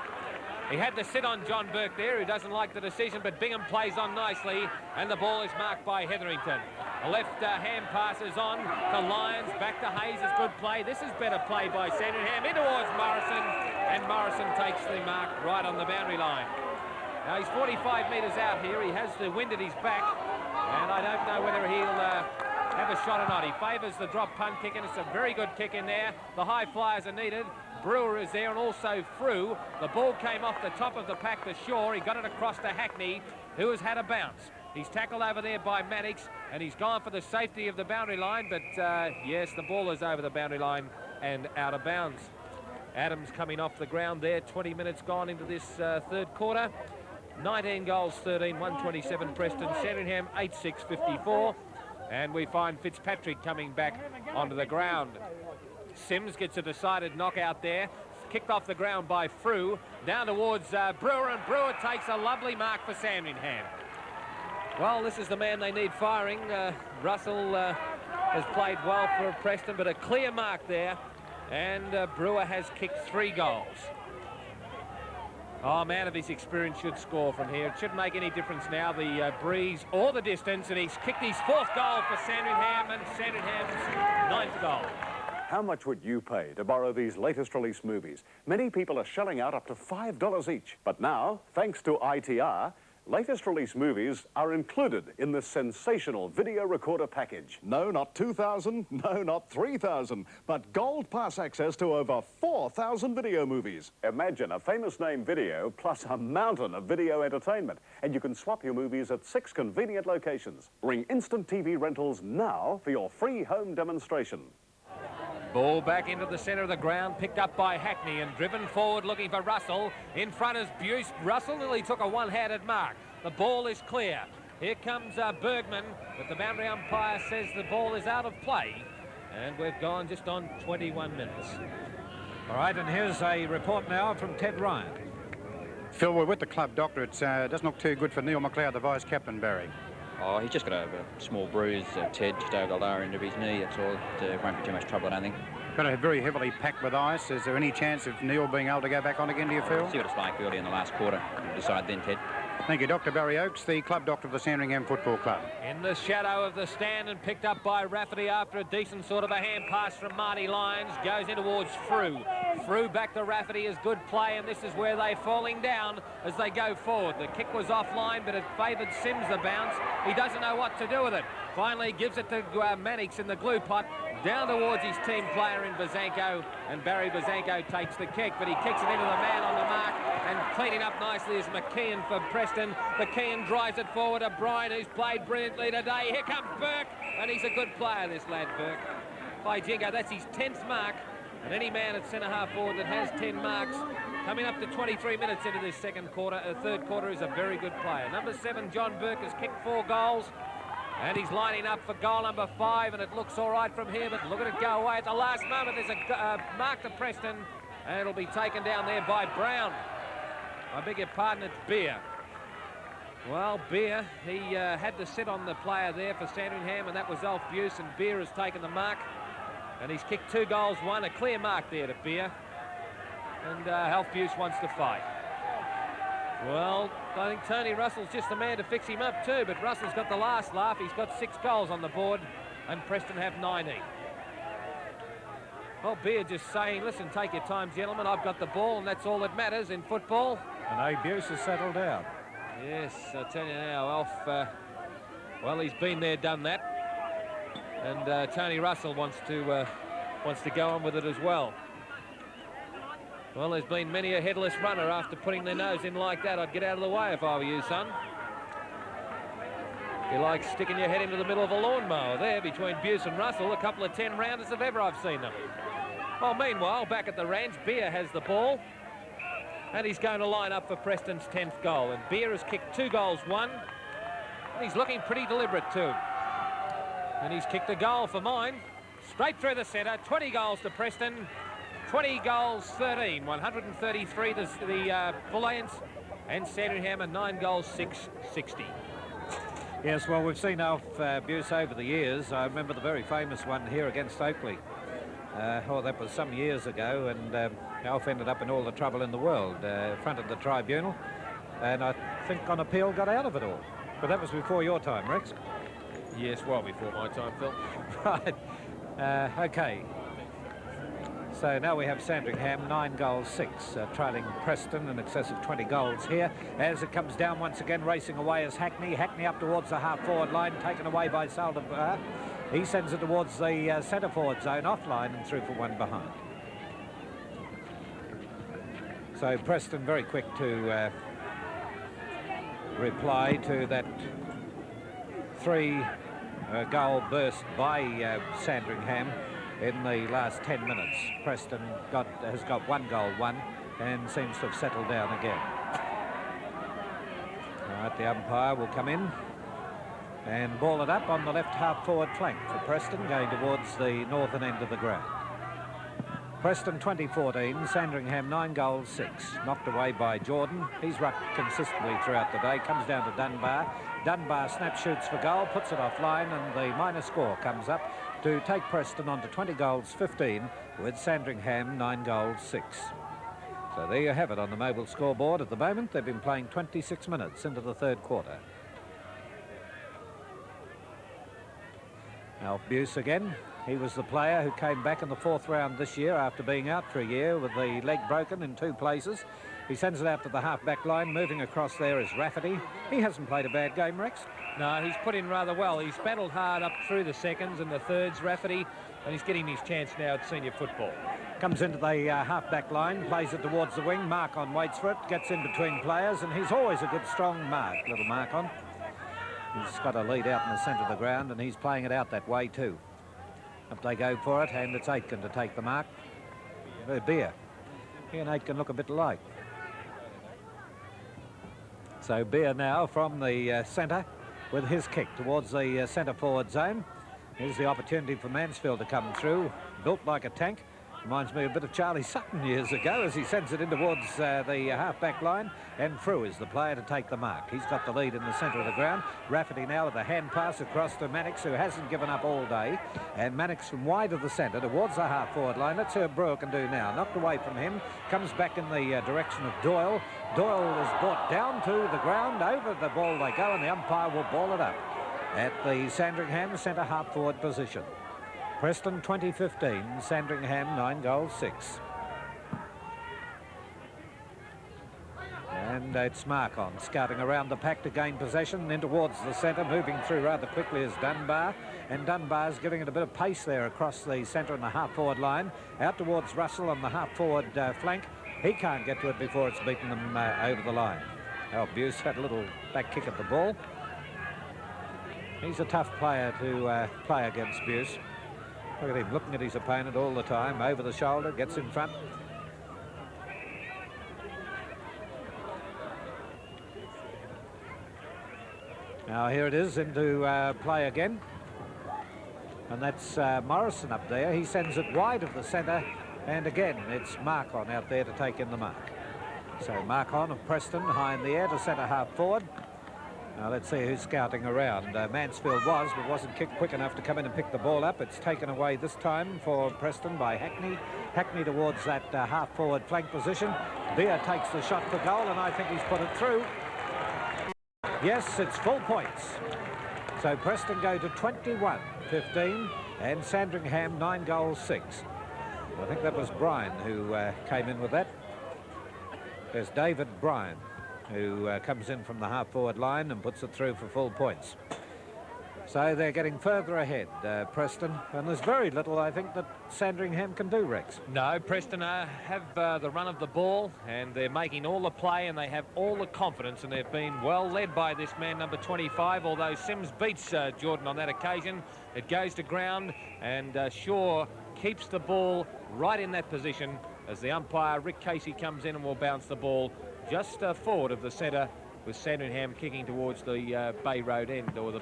He had to sit on John Burke there, who doesn't like the decision, but Bingham plays on nicely, and the ball is marked by Hetherington. The left hand pass is on to Lyons, back to Hayes. It's good play. This is better play by Sandringham in towards Morrison, and Morrison takes the mark right on the boundary line. Now, he's 45 metres out here. He has the wind at his back, and I don't know whether he'll have a shot or not. He favours the drop punt kick, and it's a very good kick in there. The high flyers are needed. Brewer is there, and also Frew. The ball came off the top of the pack to Shaw. He got it across to Hackney, who has had a bounce. He's tackled over there by Mannix, and he's gone for the safety of the boundary line, but yes, the ball is over the boundary line and out of bounds. Adams coming off the ground there. 20 minutes gone into this third quarter. 19 goals, 13, 127 Preston. Sandringham 8-6-54. And we find Fitzpatrick coming back onto the ground. Sims gets a decided knockout there. Kicked off the ground by Frew. Down towards Brewer, and Brewer takes a lovely mark for Sandringham. Well, this is the man they need firing. Russell has played well for Preston, but a clear mark there. And Brewer has kicked 3 goals. Oh, man of his experience should score from here. It shouldn't make any difference now, the breeze or the distance, and he's kicked his 4th goal for Sandringham, and Sandringham's 9th goal. How much would you pay to borrow these latest release movies? Many people are shelling out up to $5 each. But now, thanks to ITR, latest release movies are included in this sensational video recorder package. No, not 2,000, no, not 3,000, but Gold Pass access to over 4,000 video movies. Imagine a famous name video plus a mountain of video entertainment, and you can swap your movies at 6 convenient locations. Ring Instant TV Rentals now for your free home demonstration. Ball back into the centre of the ground, picked up by Hackney and driven forward looking for Russell. In front is Buse. Russell nearly took a one-handed mark. The ball is clear. Here comes Bergman, but the boundary umpire says the ball is out of play. And we've gone just on 21 minutes. All right, and here's a report now from Ted Ryan. Phil, we're with the club doctor. It doesn't look too good for Neil McLeod, the vice-captain, Barry. Oh, he's just got a small bruise, Ted, just over the lower end of his knee. That's all. It won't be too much trouble, I don't think. Got it very heavily packed with ice. Is there any chance of Neil being able to go back on again, do you feel? See what it's like early in the last quarter. We'll decide then, Ted. Thank you, Dr. Barry Oakes, the club doctor of the Sandringham Football Club. In the shadow of the stand and picked up by Rafferty after a decent sort of a hand pass from Marty Lyons. Goes in towards Frew. Frew back to Rafferty is good play, and this is where they're falling down as they go forward. The kick was offline, but it favoured Sims the bounce. He doesn't know what to do with it. Finally gives it to Mannix in the glue pot. Down towards his team player in Bazanko, and Barry Bazanko takes the kick, but he kicks it into the man on the mark, and cleaning up nicely is McKeon for Preston. McKeon drives it forward to Bryan, who's played brilliantly today. Here comes Burke, and he's a good player, this lad, Burke. By Jingo, that's his 10th mark, and any man at centre-half forward that has 10 marks, coming up to 23 minutes into this third quarter, is a very good player. Number 7, John Burke, has kicked 4 goals. And he's lining up for goal number 5, and it looks all right from here, but look at it go away at the last moment. There's a mark to Preston, And it'll be taken down there by Brown. I beg your pardon, it's Beer. Well, Beer, he had to sit on the player there for Sandringham, and that was Alf Buse, and Beer has taken the mark. And he's kicked 2 goals, 1, a clear mark there to Beer. And Alf Buse wants to fight. Well, I think Tony Russell's just the man to fix him up too, but Russell's got the last laugh. He's got 6 goals on the board, and Preston have 19. Well, Beer just saying, listen, take your time, gentlemen. I've got the ball, and that's all that matters in football. And Buse has settled down. Yes, I tell you now, Alf, well, he's been there, done that. And Tony Russell wants to go on with it as well. Well, there's been many a headless runner after putting their nose in like that. I'd get out of the way if I were you, son. You like sticking your head into the middle of a lawnmower there between Buse and Russell. A couple of 10-rounders if ever I've seen them. Well, meanwhile, back at the ranch, Beer has the ball. And he's going to line up for Preston's 10th goal. And Beer has kicked 2 goals, 1. And he's looking pretty deliberate too. And he's kicked a goal for mine. Straight through the centre. 20 goals to Preston. 20 goals, 13. 133 the Bullens. And Sandringham, 9 goals, 6, 60. Yes, well, we've seen Alf Buse over the years. I remember the very famous one here against Oakley. That was some years ago, and Alf ended up in all the trouble in the world, fronted the tribunal, and I think on appeal got out of it all. But that was before your time, Rex. Yes, well before my time, Phil. Right. OK. So now we have Sandringham, 9 goals, 6, trailing Preston in excess of 20 goals here. As it comes down once again, racing away is Hackney. Hackney up towards the half-forward line, taken away by Saldivar. He sends it towards the centre-forward zone, offline and through for 1 behind. So Preston very quick to reply to that 3-goal burst by Sandringham in the last 10 minutes. Preston has got 1 goal, 1, and seems to have settled down again. All right, the umpire will come in and ball it up on the left half-forward flank for Preston, going towards the northern end of the ground. Preston 2014, Sandringham 9 goals, 6. Knocked away by Jordan. He's rucked consistently throughout the day. Comes down to Dunbar. Dunbar snap shoots for goal, puts it offline, and the minor score comes up to take Preston on to 20 goals, 15, with Sandringham 9 goals, 6. So there you have it on the mobile scoreboard at the moment. They've been playing 26 minutes into the 3rd quarter. Alf Buse again. He was the player who came back in the 4th round this year after being out for a year with the leg broken in 2 places. He sends it out to the half-back line. Moving across there is Rafferty. He hasn't played a bad game, Rex. No, he's put in rather well. He's battled hard up through the seconds and the thirds, Rafferty, and he's getting his chance now at senior football. Comes into the half-back line, plays it towards the wing. Mark-on waits for it, gets in between players, and he's always a good, strong mark, little Mark-on. He's got a lead out in the centre of the ground, and he's playing it out that way too. Up they go for it, and it's Aitken to take the mark. Beer. He and Aitken look a bit alike. So Beer now from the centre with his kick towards the centre-forward zone. Here's the opportunity for Mansfield to come through. Built like a tank. Reminds me a bit of Charlie Sutton years ago as he sends it in towards the half-back line, and Frew is the player to take the mark. He's got the lead in the centre of the ground. Rafferty now with a hand pass across to Mannix, who hasn't given up all day, and Mannix from wide of the centre towards the half-forward line. Let's see what Brewer can do now. Knocked away from him, comes back in the direction of Doyle. Doyle is brought down to the ground. Over the ball they go, and the umpire will ball it up at the Sandringham centre half-forward position. Preston 2015, Sandringham 9 goals, 6. And it's Mark-on scouting around the pack to gain possession, in towards the centre, moving through rather quickly is Dunbar, and Dunbar's giving it a bit of pace there across the centre and the half-forward line, out towards Russell on the half-forward flank. He can't get to it before it's beaten them over the line. Alf Buse had a little back kick at the ball. He's a tough player to play against, Buse. Look at him looking at his opponent all the time, over the shoulder, gets in front. Now here it is into play again. And that's Morrison up there. He sends it wide of the centre And again, it's Marcon out there to take in the mark. So Marcon of Preston high in the air to centre half forward. Now let's see who's scouting around. Mansfield was, but wasn't kicked quick enough to come in and pick the ball up. It's taken away this time for Preston by Hackney. Hackney towards that half forward flank position. Beer takes the shot for goal, and I think he's put it through. Yes, it's full points. So Preston go to 21-15 and Sandringham 9 goals 6. I think that was Bryan who came in with that. There's David Bryan who comes in from the half-forward line and puts it through for full points. So they're getting further ahead, Preston, and there's very little, I think, that Sandringham can do, Rex. No, Preston have the run of the ball, and they're making all the play, and they have all the confidence, and they've been well led by this man, number 25, although Sims beats Jordan on that occasion. It goes to ground, and Shaw keeps the ball right in that position as the umpire, Rick Casey, comes in and will bounce the ball just forward of the centre, with Sandringham kicking towards the Bay Road end, or the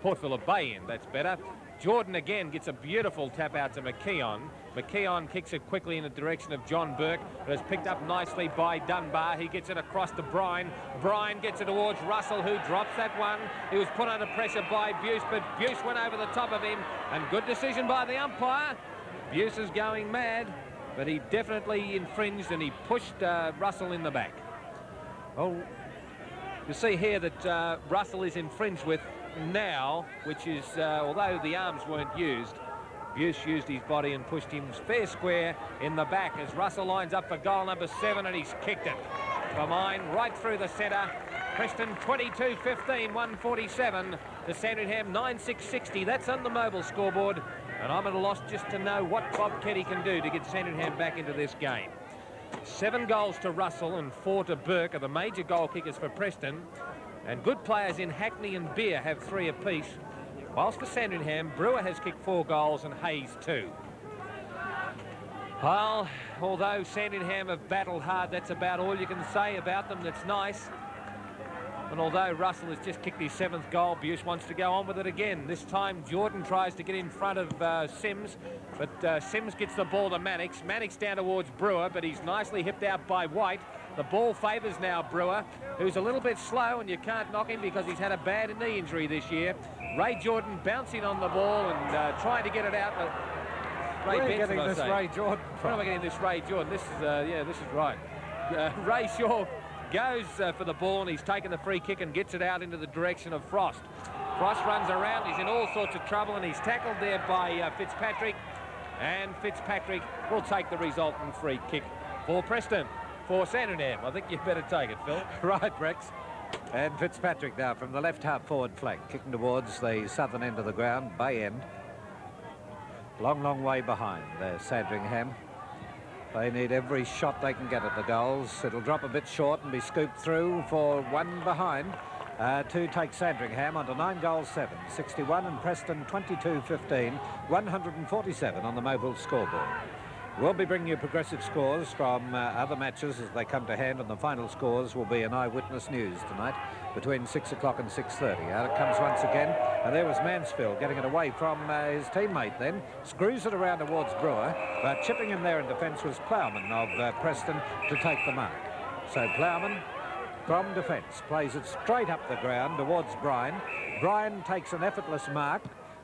Port Phillip Bay end, that's better. Jordan again gets a beautiful tap out to McKeon. McKeon kicks it quickly in the direction of John Burke, but it's picked up nicely by Dunbar. He gets it across to Bryan. Bryan gets it towards Russell, who drops that one. He was put under pressure by Buse, but Buse went over the top of him, and good decision by the umpire. Buse is going mad, but he definitely infringed, and he pushed Russell in the back. Well, you see here that Russell is infringed with now, which is, although the arms weren't used, Buse used his body and pushed him fair square in the back as Russell lines up for goal number 7, and he's kicked it for mine right through the centre. Preston 22-15, 147 to Sandringham 9-6-60. That's on the mobile scoreboard, and I'm at a loss just to know what Bob Keddy can do to get Sandringham back into this game. 7 goals to Russell and 4 to Burke are the major goal kickers for Preston. And good players in Hackney and Beer have 3 apiece. Whilst for Sandringham, Brewer has kicked 4 goals and Hayes 2. Well, although Sandringham have battled hard, that's about all you can say about them that's nice. And although Russell has just kicked his 7th goal, Buse wants to go on with it again. This time Jordan tries to get in front of Sims, but Sims gets the ball to Mannix. Mannix down towards Brewer, but he's nicely hipped out by White. The ball favours now Brewer, who's a little bit slow, and you can't knock him because he's had a bad knee injury this year. Ray Jordan bouncing on the ball and trying to get it out. Ray Where are you Benson, getting this Ray Jordan from? Where am I getting this Ray Jordan? This is, yeah, this is right. Ray Shaw goes for the ball, and he's taken the free kick and gets it out into the direction of Frost. Frost runs around, he's in all sorts of trouble, and he's tackled there by Fitzpatrick, and Fitzpatrick will take the resultant free kick for Preston. For Sandringham, I think you better take it, Phil. Right, Rex. And Fitzpatrick now from the left half forward flank, kicking towards the southern end of the ground, Bay end. Long, long way behind Sandringham. They need every shot they can get at the goals. It'll drop a bit short and be scooped through for 1 behind to take Sandringham onto 9 goals 7, 61, and Preston 22-15, 147 on the mobile scoreboard. We'll be bringing you progressive scores from other matches as they come to hand, and the final scores will be in Eyewitness News tonight between 6 o'clock and 6:30. Out it comes once again, and there was Mansfield getting it away from his teammate then. Screws it around towards Brewer, but chipping in there in defence was Plowman of Preston to take the mark. So Plowman from defence plays it straight up the ground towards Bryan. Bryan takes an effortless mark,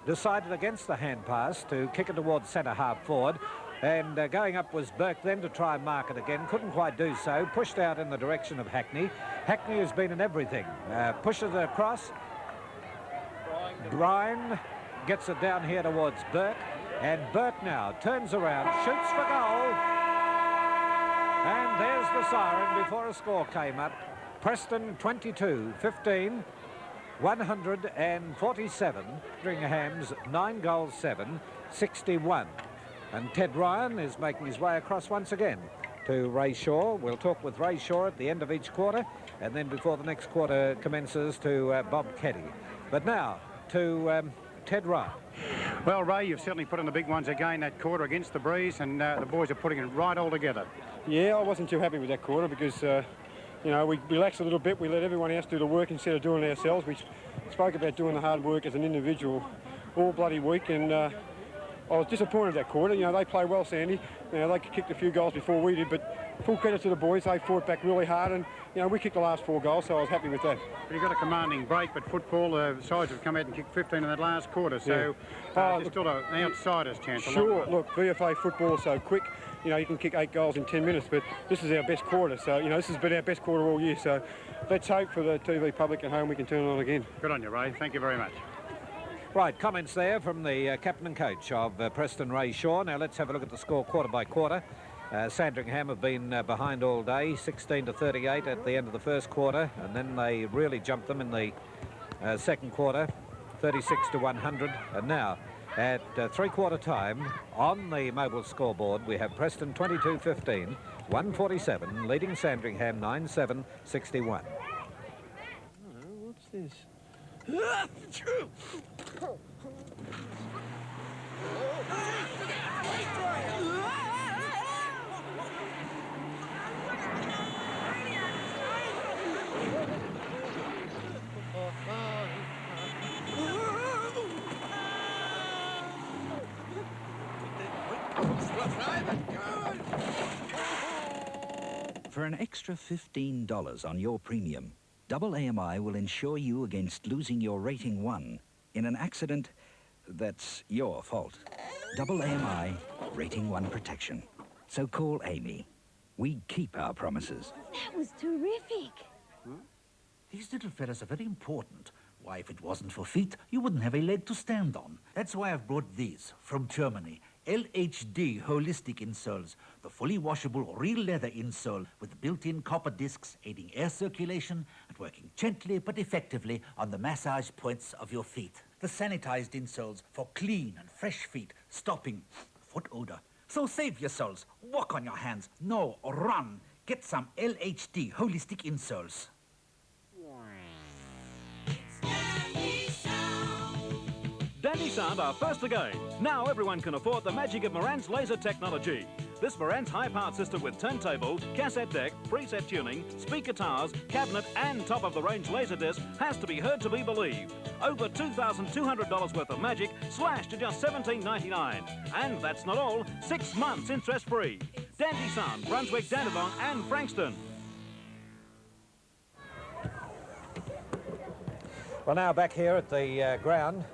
decided against the hand pass to kick it towards centre half forward. And going up was Burke then to try and mark it again. Couldn't quite do so. Pushed out in the direction of Hackney. Hackney has been in everything. Pushes it across. Bryan gets it down here towards Burke. And Burke now turns around, shoots for goal. And there's the siren before a score came up. Preston 22-15, 147. Sandringham's 9 goals 7, 61. And Ted Ryan is making his way across once again to Ray Shaw. We'll talk with Ray Shaw at the end of each quarter, and then before the next quarter commences to Bob Keddy. But now to Ted Ryan. Well, Ray, you've certainly put in the big ones again that quarter against the breeze, and the boys are putting it right all together. Yeah, I wasn't too happy with that quarter because, you know, we relaxed a little bit. We let everyone else do the work instead of doing it ourselves. We spoke about doing the hard work as an individual all bloody week, and I was disappointed that quarter. You know, they play well, Sandy. You know, they kicked a few goals before we did, but full credit to the boys. They fought back really hard, and you know, we kicked the last 4 goals, so I was happy with that. But you got a commanding break, but football, the sides have come out and kicked 15 in that last quarter, so there's still an outsider's chance. Sure, look, VFA football is so quick. You know, you can kick 8 goals in 10 minutes, but this is our best quarter, so, you know, this has been our best quarter all year, so let's hope for the TV public at home we can turn it on again. Good on you, Ray. Thank you very much. Right, comments there from the captain and coach of Preston, Ray Shaw. Now let's have a look at the score quarter by quarter. Sandringham have been behind all day, 16 to 38 at the end of the first quarter, and then they really jumped them in the second quarter, 36 to 100, and now at three-quarter time, on the mobile scoreboard, we have Preston 22-15, 147, leading Sandringham 9-7, 61. What's this? For an extra $15 on your premium, Double AMI will insure you against losing your rating 1 in an accident that's your fault. Double AMI, rating 1 protection. So call Amy. We keep our promises. That was terrific. These little fellas are very important. Why, if it wasn't for feet, you wouldn't have a leg to stand on. That's why I've brought these from Germany. LHD Holistic Insoles, the fully washable real leather insole with built-in copper discs aiding air circulation and working gently but effectively on the massage points of your feet. The sanitized insoles for clean and fresh feet, stopping foot odor. So save your soles, walk on your hands, no, or run. Get some LHD Holistic Insoles. Dandy Sound are first again. Now everyone can afford the magic of Marantz laser technology. This Marantz high-powered system with turntable, cassette deck, preset tuning, speaker guitars, cabinet and top-of-the-range laser disc has to be heard to be believed. Over $2,200 worth of magic slashed to just $17.99. And that's not all, 6 months interest-free. Dandy Sound, Brunswick, Dandenong and Frankston. Well, now back here at the ground,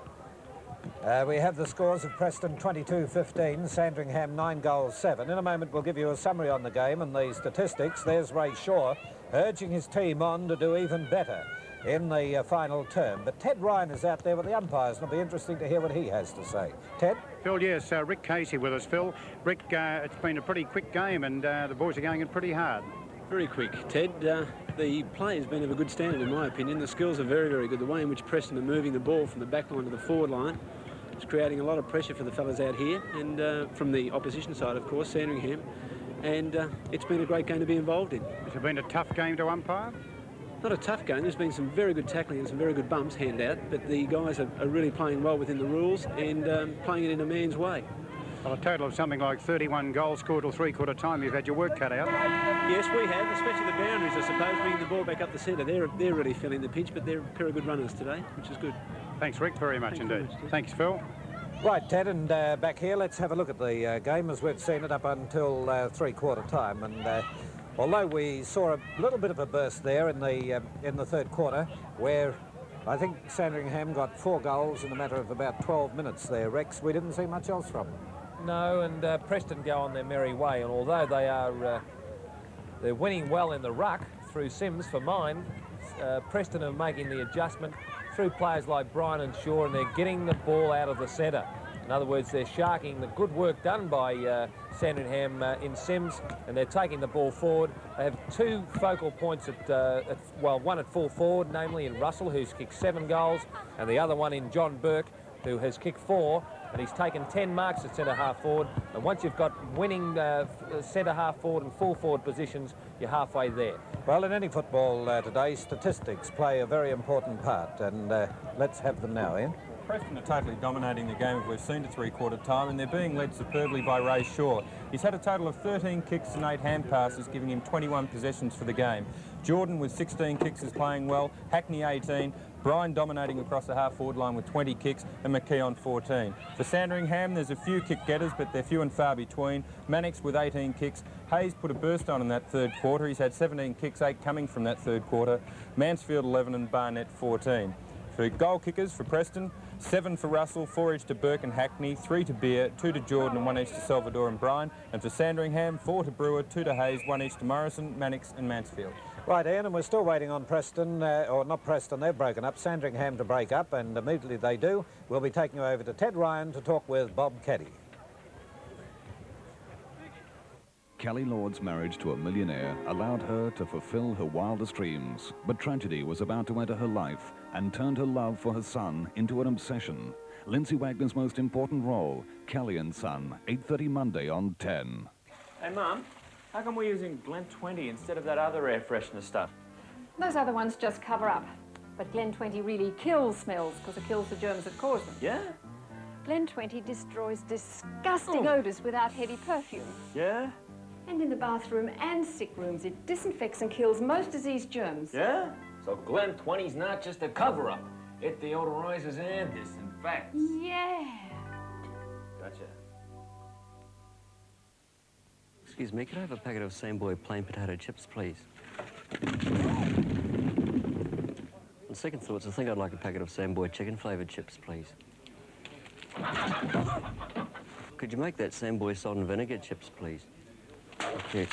we have the scores of Preston 22-15, Sandringham 9 goals 7. In a moment we'll give you a summary on the game and the statistics. There's Ray Shaw urging his team on to do even better in the final term. But Ted Ryan is out there with the umpires, and it'll be interesting to hear what he has to say. Ted? Phil, yes, Rick Casey with us. Phil, Rick, it's been a pretty quick game and the boys are going in pretty hard. Very quick, Ted. The play has been of a good standard, in my opinion. The skills are very, very good. The way in which Preston are moving the ball from the back line to the forward line is creating a lot of pressure for the fellas out here, and from the opposition side, of course, Sandringham. And it's been a great game to be involved in. Has it been a tough game to umpire? Not a tough game. There's been some very good tackling and some very good bumps handed out, but the guys are really playing well within the rules and playing it in a man's way. Well, a total of something like 31 goals scored till three-quarter time. You've had your work cut out. Yes, we have, especially the boundaries, I suppose, bringing the ball back up the centre. They're really filling the pitch, but they're a pair of good runners today, which is good. Thanks, Rick, very much indeed. Thanks, Phil. Right, Ted, and back here, let's have a look at the game as we've seen it up until three-quarter time. And although we saw a little bit of a burst there in the third quarter, where I think Sandringham got 4 goals in a matter of about 12 minutes there, Rex, we didn't see much else from them. No, and Preston go on their merry way, and although they are they're winning well in the ruck through Sims for mine, Preston are making the adjustment through players like Bryan and Shaw, and they're getting the ball out of the centre. In other words, they're sharking the good work done by Sandringham in Sims, and they're taking the ball forward. They have 2 focal points well, one at full forward, namely in Russell, who's kicked 7 goals, and the other one in John Burke, who has kicked 4. And he's taken 10 marks at centre-half forward. And once you've got winning centre-half forward and full forward positions, you're halfway there. Well, in any football today, statistics play a very important part. And let's have them now, Ian. Preston are totally dominating the game, as we've seen to three-quarter time, and they're being led superbly by Ray Shaw. He's had a total of 13 kicks and 8 hand passes, giving him 21 possessions for the game. Jordan with 16 kicks is playing well, Hackney 18, Brian dominating across the half-forward line with 20 kicks, and McKee on 14. For Sandringham, there's a few kick-getters, but they're few and far between. Mannix with 18 kicks. Hayes put a burst on in that third quarter. He's had 17 kicks, 8 coming from that third quarter. Mansfield 11 and Barnett 14. For goal kickers for Preston, 7 for Russell, 4 each to Burke and Hackney, 3 to Beer, 2 to Jordan and 1 each to Salvador and Bryan. And for Sandringham, 4 to Brewer, 2 to Hayes, 1 each to Morrison, Mannix and Mansfield. Right, Ian, and we're still waiting on Preston, or not Preston, they've broken up, Sandringham to break up, and immediately they do, we'll be taking you over to Ted Ryan to talk with Bob Keddy. Kelly Lord's marriage to a millionaire allowed her to fulfill her wildest dreams, but tragedy was about to enter her life and turned her love for her son into an obsession. Lindsay Wagner's most important role, Kelly and Son, 8:30 Monday on 10. Hey, Mum, how come we're using Glen 20 instead of that other air freshener stuff? Those other ones just cover up. But Glen 20 really kills smells because it kills the germs that cause them. Yeah? Glen 20 destroys disgusting odours without heavy perfume. Yeah? And in the bathroom and sick rooms, it disinfects and kills most disease germs. Yeah? So Glen 20's not just a cover-up. It deodorizes and disinfects. Yeah. Gotcha. Excuse me, could I have a packet of Samboy plain potato chips, please? On second thoughts, I think I'd like a packet of Samboy chicken-flavoured chips, please. Could you make that Samboy salt and vinegar chips, please? Okay.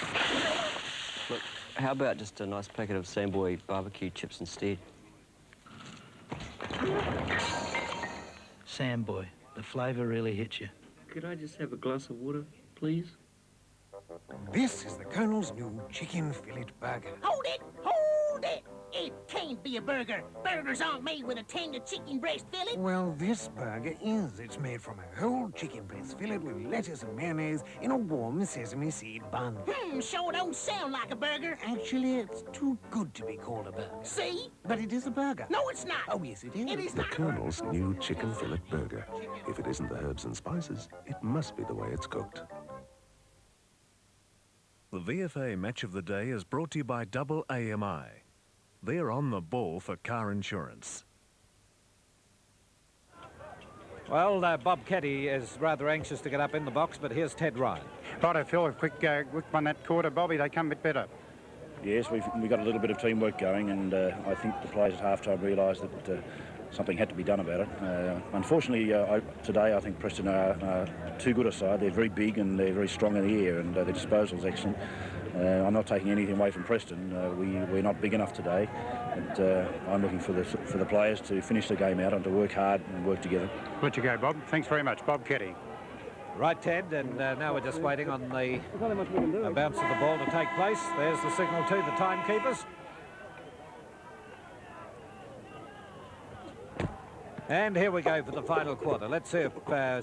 Look, how about just a nice packet of Samboy barbecue chips instead? Samboy, the flavour really hits you. Could I just have a glass of water, please? This is the Colonel's new chicken fillet burger. Hold it! Hold it! It can't be a burger. Burgers aren't made with a tender chicken breast fillet. Well, this burger is. It's made from a whole chicken breast fillet with lettuce and mayonnaise in a warm sesame seed bun. Sure don't sound like a burger. Actually, it's too good to be called a burger. See? But it is a burger. No, it's not. Oh, yes, it is. It is the not. Colonel's new chicken fillet burger. If it isn't the herbs and spices, it must be the way it's cooked. The VFA Match of the Day is brought to you by Double AMI. They're on the ball for car insurance. Well, Bob Keddy is rather anxious to get up in the box, but here's Ted Ryan. Righto, Phil, a quick one that quarter. Bobby, they come a bit better. Yes, we got a little bit of teamwork going, and I think the players at half-time realised that something had to be done about it. Unfortunately, today I think Preston are too good a side. They're very big and they're very strong in the air, and their disposal is excellent. I'm not taking anything away from Preston. We're not big enough today, but I'm looking for the players to finish the game out and to work hard and work together. Let you go, Bob. Thanks very much, Bob Keddy. Right, Ted, and now we're just waiting on the bounce of the ball to take place. There's the signal to the timekeepers. And here we go for the final quarter. Let's see if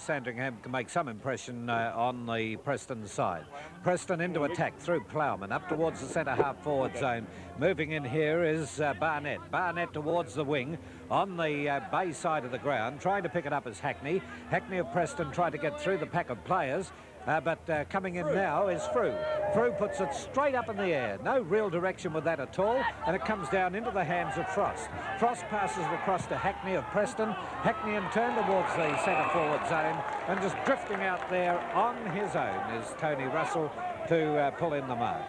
Sandringham can make some impression on the Preston side. Preston into attack through Plowman, up towards the centre half-forward zone. Moving in here is Barnett. Barnett towards the wing on the bay side of the ground, trying to pick it up as Hackney. Hackney of Preston tried to get through the pack of players. But coming in now is Frew. Frew puts it straight up in the air. No real direction with that at all, and it comes down into the hands of Frost. Frost passes it across to Hackney of Preston. Hackney in turn towards the centre-forward zone, and just drifting out there on his own is Tony Russell to pull in the mark.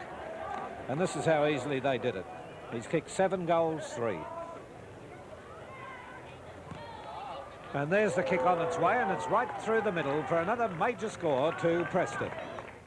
And this is how easily they did it. He's kicked 7 goals, 3. And there's the kick on its way, and it's right through the middle for another major score to Preston.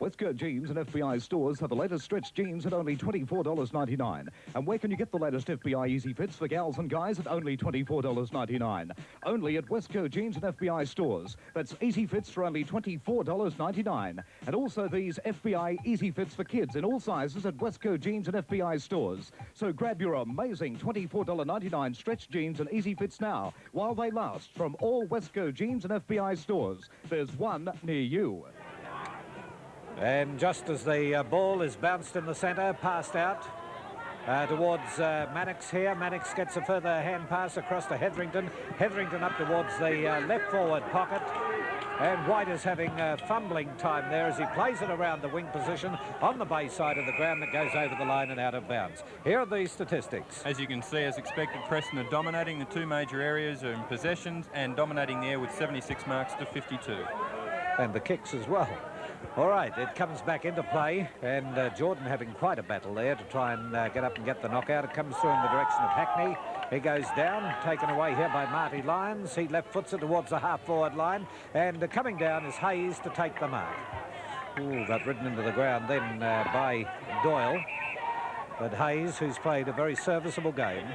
Westcote Jeans and FBI stores have the latest stretch jeans at only $24.99. And where can you get the latest FBI Easy Fits for gals and guys at only $24.99? Only at Westcote Jeans and FBI stores. That's Easy Fits for only $24.99. And also these FBI Easy Fits for kids in all sizes at Westcote Jeans and FBI stores. So grab your amazing $24.99 stretch jeans and Easy Fits now while they last from all Westcote Jeans and FBI stores. There's one near you. And just as the ball is bounced in the centre, passed out, towards Mannix here. Mannix gets a further hand pass across to Hetherington. Hetherington up towards the left forward pocket. And White is having fumbling time there as he plays it around the wing position on the bay side of the ground that goes over the line and out of bounds. Here are the statistics. As you can see, as expected, Preston are dominating the two major areas in possessions and dominating the air with 76 marks to 52. And the kicks as well. All right, it comes back into play, and Jordan having quite a battle there to try and get up and get the knockout. It comes through in the direction of Hackney. He goes down, taken away here by Marty Lyons. He left foots it towards the half-forward line, and coming down is Hayes to take the mark. Ooh, got ridden into the ground then by Doyle. But Hayes, who's played a very serviceable game,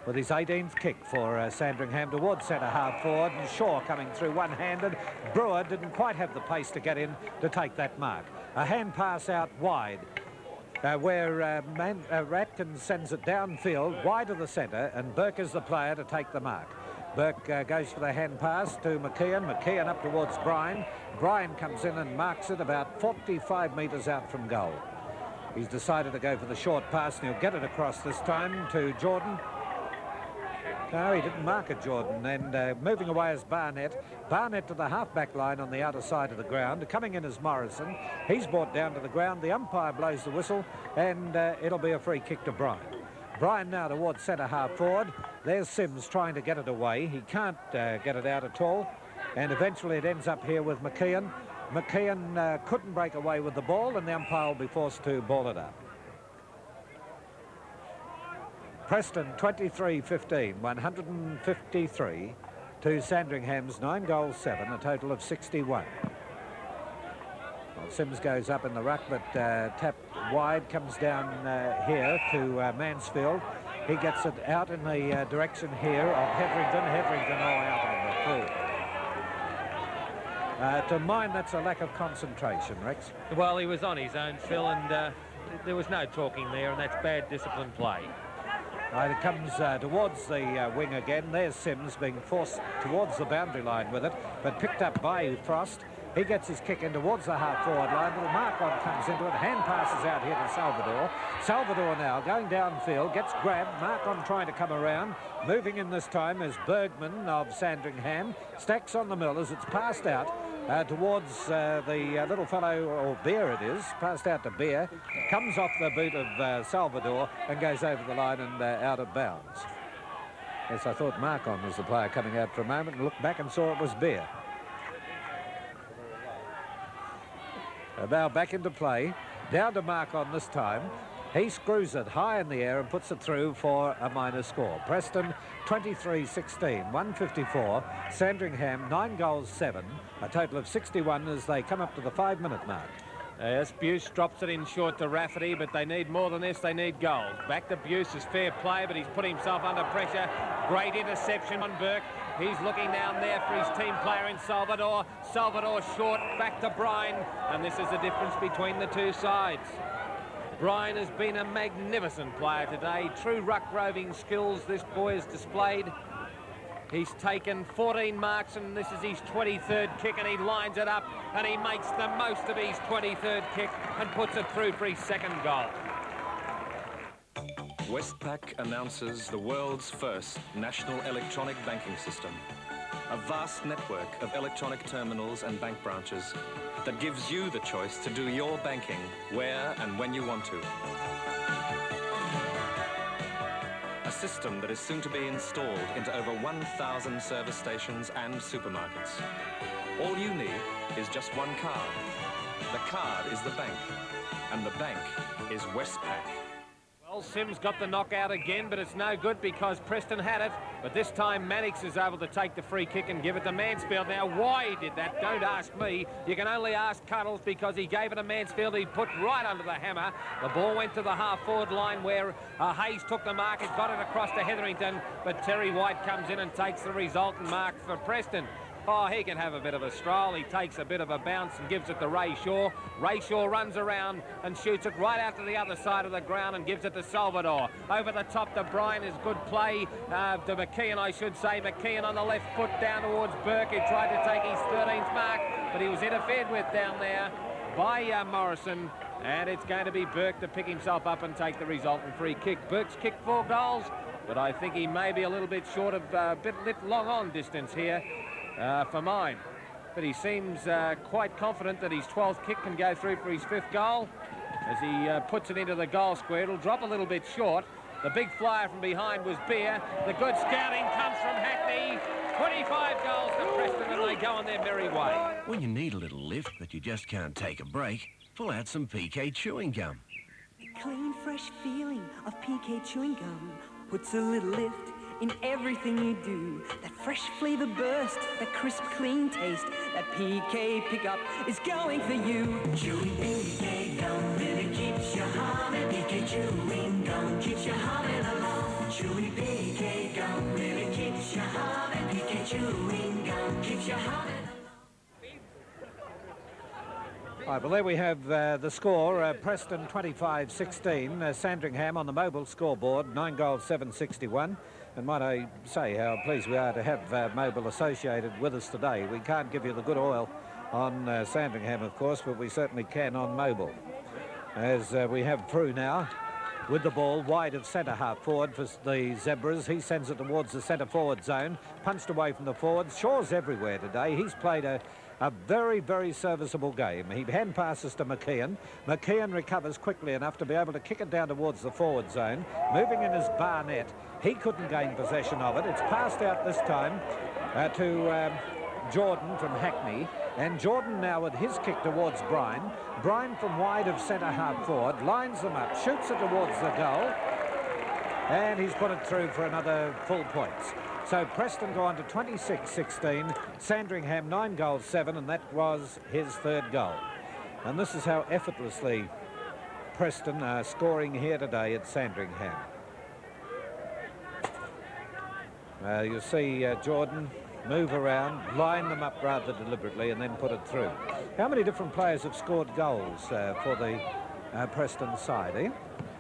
with his 18th kick for Sandringham towards centre half forward, and Shaw coming through one-handed. Brewer didn't quite have the pace to get in to take that mark. A hand pass out wide where Ratkins sends it downfield wide of the centre, and Burke is the player to take the mark. Burke goes for the hand pass to McKeon. McKeon up towards Bryan. Bryan comes in and marks it about 45 metres out from goal. He's decided to go for the short pass, and he'll get it across this time to Jordan. No, he didn't mark it, Jordan. And moving away is Barnett. Barnett to the half-back line on the outer side of the ground. Coming in is Morrison. He's brought down to the ground. The umpire blows the whistle, and it'll be a free kick to Bryan. Bryan now towards centre half forward. There's Sims trying to get it away. He can't get it out at all. And eventually it ends up here with McKeon. McKeon couldn't break away with the ball, and the umpire will be forced to ball it up. Preston 23-15, 153 to Sandringham's 9 goals 7, a total of 61. Well, Sims goes up in the ruck, but tapped wide, comes down here to Mansfield. He gets it out in the direction here of Hetherington. Hetherington all out on the full. To mine, that's a lack of concentration, Rex. Well, he was on his own, Phil, and there was no talking there, and that's bad discipline play. It comes towards the wing again. There's Sims being forced towards the boundary line with it, but picked up by Frost. He gets his kick in towards the half-forward line. Little Marcon comes into it. Hand passes out here to Salvador. Salvador now going downfield, gets grabbed. Marcon trying to come around. Moving in this time is Bergman of Sandringham. Stacks on the mill as it's passed out towards the little fellow, or Beer it is, passed out to Beer. Comes off the boot of Salvador and goes over the line and out of bounds. Yes, I thought Marcon was the player coming out for a moment, and looked back and saw it was Beer. Now back into play, down to Marcon this time. He screws it high in the air and puts it through for a minor score. Preston 23-16, 154. Sandringham 9 goals 7, a total of 61 as they come up to the 5-minute mark. Yes, Buse drops it in short to Rafferty, but they need more than this. They need goals. Back to Buse is fair play, but he's put himself under pressure. Great interception on Burke. He's looking down there for his team player in Salvador. Salvador short, back to Bryan, and this is the difference between the two sides. Bryan has been a magnificent player today. True ruck roving skills this boy has displayed. He's taken 14 marks, and this is his 23rd kick, and he lines it up, and he makes the most of his 23rd kick and puts it through for his second goal. Westpac announces the world's first national electronic banking system. A vast network of electronic terminals and bank branches that gives you the choice to do your banking where and when you want to. A system that is soon to be installed into over 1,000 service stations and supermarkets. All you need is just one card. The card is the bank, and the bank is Westpac. Well, Sims got the knockout again, but it's no good because Preston had it. But this time Mannix is able to take the free kick and give it to Mansfield. Now, why he did that, don't ask me. You can only ask Cuddles, because he gave it to Mansfield. He put right under the hammer. The ball went to the half-forward line where Hayes took the mark. It got it across to Hetherington, but Terry White comes in and takes the resultant mark for Preston. Oh, he can have a bit of a stroll. He takes a bit of a bounce and gives it to Ray Shaw. Ray Shaw runs around and shoots it right out to the other side of the ground and gives it to Salvador. Over the top to Bryan is good play to McKeon, I should say. McKeon on the left foot down towards Burke, who tried to take his 13th mark, but he was interfered with down there. by Morrison, and it's going to be Burke to pick himself up and take the resultant free kick. Burke's kicked 4 goals, but I think he may be a little bit short of a bit long on distance here for mine. But he seems quite confident that his 12th kick can go through for his 5th goal. As he puts it into the goal square, it'll drop a little bit short. The big flyer from behind was Beer. The good scouting comes from Hackney. 25 goals to Preston, and they go on their merry way. When you need a little lift, but you just can't take a break, pull out some PK chewing gum. The clean, fresh feeling of PK chewing gum puts a little lift in everything you do. That fresh flavor burst, that crisp, clean taste, that PK pickup is going for you. Chewing PK gum really keeps you humming. PK chewing gum keeps you humming along. Chewing PK gum really keeps you humming. PK chewing gum keeps you humming. Right, well, there we have the score. Preston 25-16. Sandringham on the mobile scoreboard, 9 goals, 761. And might I say how pleased we are to have Mobile associated with us today. We can't give you the good oil on Sandringham, of course, but we certainly can on Mobile. As we have Prue now with the ball wide of centre-half forward for the Zebras. He sends it towards the centre-forward zone, punched away from the forwards. Shaw's everywhere today. He's played a very, very serviceable game. He hand passes to McKeon. McKeon recovers quickly enough to be able to kick it down towards the forward zone. Moving in is Barnett. He couldn't gain possession of it. It's passed out this time to Jordan from Hackney. And Jordan now with his kick towards Bryan. Bryan from wide of centre-half forward, lines them up, shoots it towards the goal. And he's put it through for another full points. So Preston go on to 26-16, Sandringham 9 goals 7, and that was his 3rd goal. And this is how effortlessly Preston are scoring here today at Sandringham. You'll see Jordan move around, line them up rather deliberately, and then put it through. How many different players have scored goals for the Preston side, eh?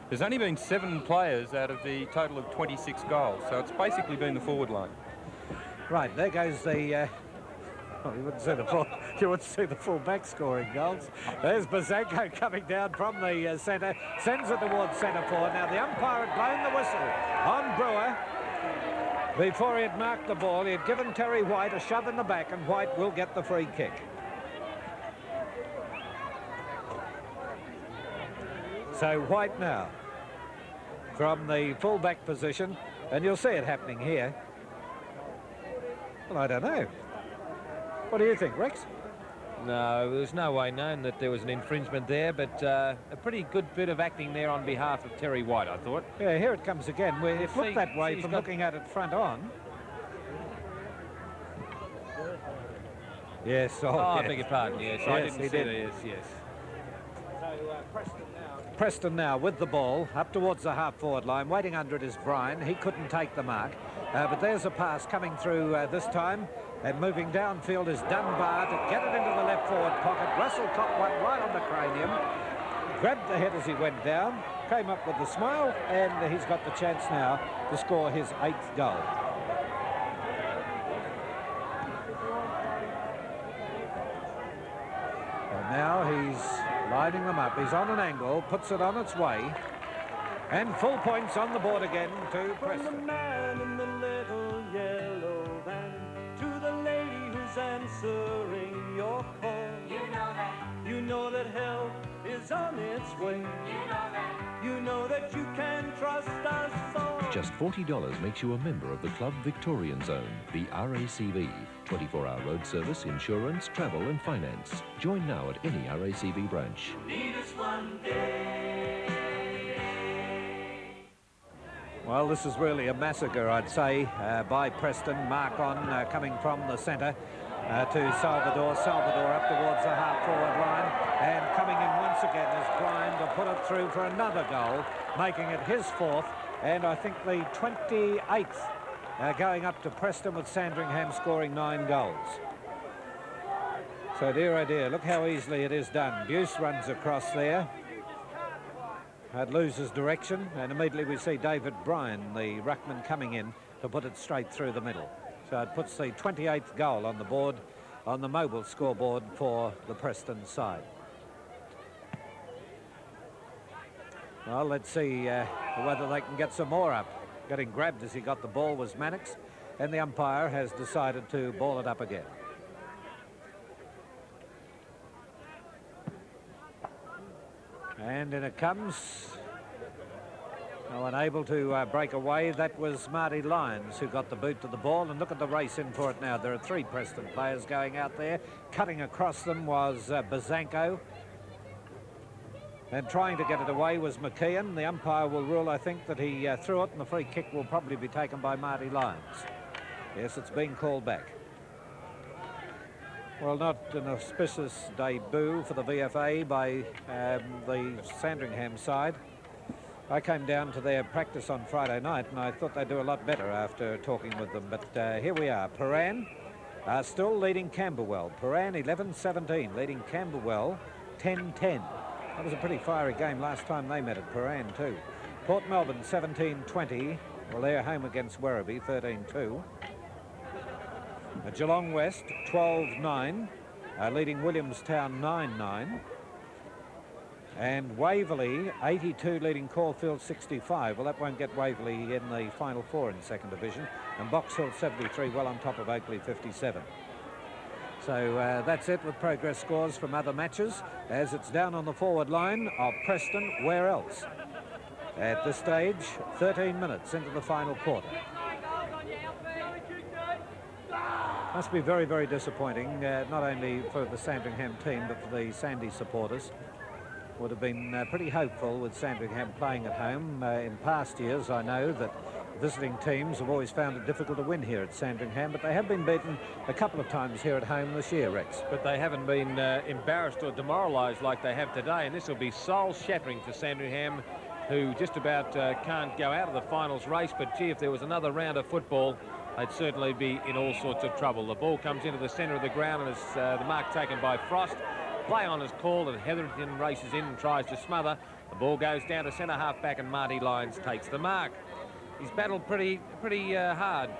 There's only been 7 players out of the total of 26 goals, so it's basically been the forward line. Right, there goes the... well, you wouldn't see the full back scoring goals. There's Bazanko coming down from the centre, sends it towards centre forward. Now the umpire had blown the whistle on Brewer. Before he had marked the ball, he had given Terry White a shove in the back, and White will get the free kick. So White now from the full-back position, and you'll see it happening here. Well, I don't know. What do you think, Rex? No, there was no way known that there was an infringement there, but a pretty good bit of acting there on behalf of Terry White, I thought. Yeah, here it comes again. It looked that way from looking at it front on. Yes, yes. I beg your pardon, yes. Yes, I didn't see did. that, yes. So Preston now with the ball up towards the half-forward line. Waiting under it is Bryan. He couldn't take the mark. But there's a pass coming through this time. And moving downfield is Dunbar to get it into the left forward pocket. Russell caught one right on the cranium. Grabbed the head as he went down. Came up with a smile. And he's got the chance now to score his 8th goal. And now he's lining them up. He's on an angle, puts it on its way, and full points on the board again to Preston. From the man in the little yellow van to the lady who's answering your call. You know that help is on its way. You know that you can trust us all. Just $40 makes you a member of the Club Victorian Zone, the RACV. 24-hour road service, insurance, travel and finance. Join now at any RACV branch. Need us one day. Well, this is really a massacre, I'd say, by Preston. Mark on coming from the centre to Salvador. Salvador up towards the half-forward line. And coming in once again is Bryan to put it through for another goal, making it his 4th. And I think the 28th going up to Preston, with Sandringham scoring 9 goals. So dear, oh dear, look how easily it is done. Buse runs across there. It loses direction, and immediately we see David Bryan, the ruckman, coming in to put it straight through the middle. So it puts the 28th goal on the board, on the mobile scoreboard for the Preston side. Well, let's see whether they can get some more up. Getting grabbed as he got the ball was Mannix, and the umpire has decided to ball it up again. And in it comes. No one able to break away. That was Marty Lyons who got the boot to the ball, and look at the race in for it now. There are 3 Preston players going out there. Cutting across them was Bazanko. And trying to get it away was McKeon. The umpire will rule, I think, that he threw it, and the free kick will probably be taken by Marty Lyons. Yes, it's being called back. Well, not an auspicious debut for the VFA by the Sandringham side. I came down to their practice on Friday night, and I thought they'd do a lot better after talking with them. But here we are. Paran are still leading Camberwell. Paran 11-17, leading Camberwell 10-10. That was a pretty fiery game last time they met at Paran too. Port Melbourne 17-20. Well, they're home against Werribee 13-2. Geelong West 12-9, leading Williamstown 9-9. And Waverley 82, leading Caulfield 65. Well, that won't get Waverley in the final 4 in second division. And Box Hill 73, well on top of Oakley 57. So that's it with progress scores from other matches, as it's down on the forward line of Preston. Where else? At this stage, 13 minutes into the final quarter. Must be very, very disappointing, not only for the Sandringham team, but for the Sandy supporters. Would have been pretty hopeful with Sandringham playing at home. In past years, I know that visiting teams have always found it difficult to win here at Sandringham, but they have been beaten a couple of times here at home this year, Rex. But they haven't been embarrassed or demoralised like they have today, and this will be soul-shattering for Sandringham, who just about can't go out of the finals race. But gee, if there was another round of football, they'd certainly be in all sorts of trouble. The ball comes into the centre of the ground, and it's the mark taken by Frost. Play on is called, and Hetherington races in and tries to smother. The ball goes down to centre half back, and Marty Lyons takes the mark. He's battled pretty hard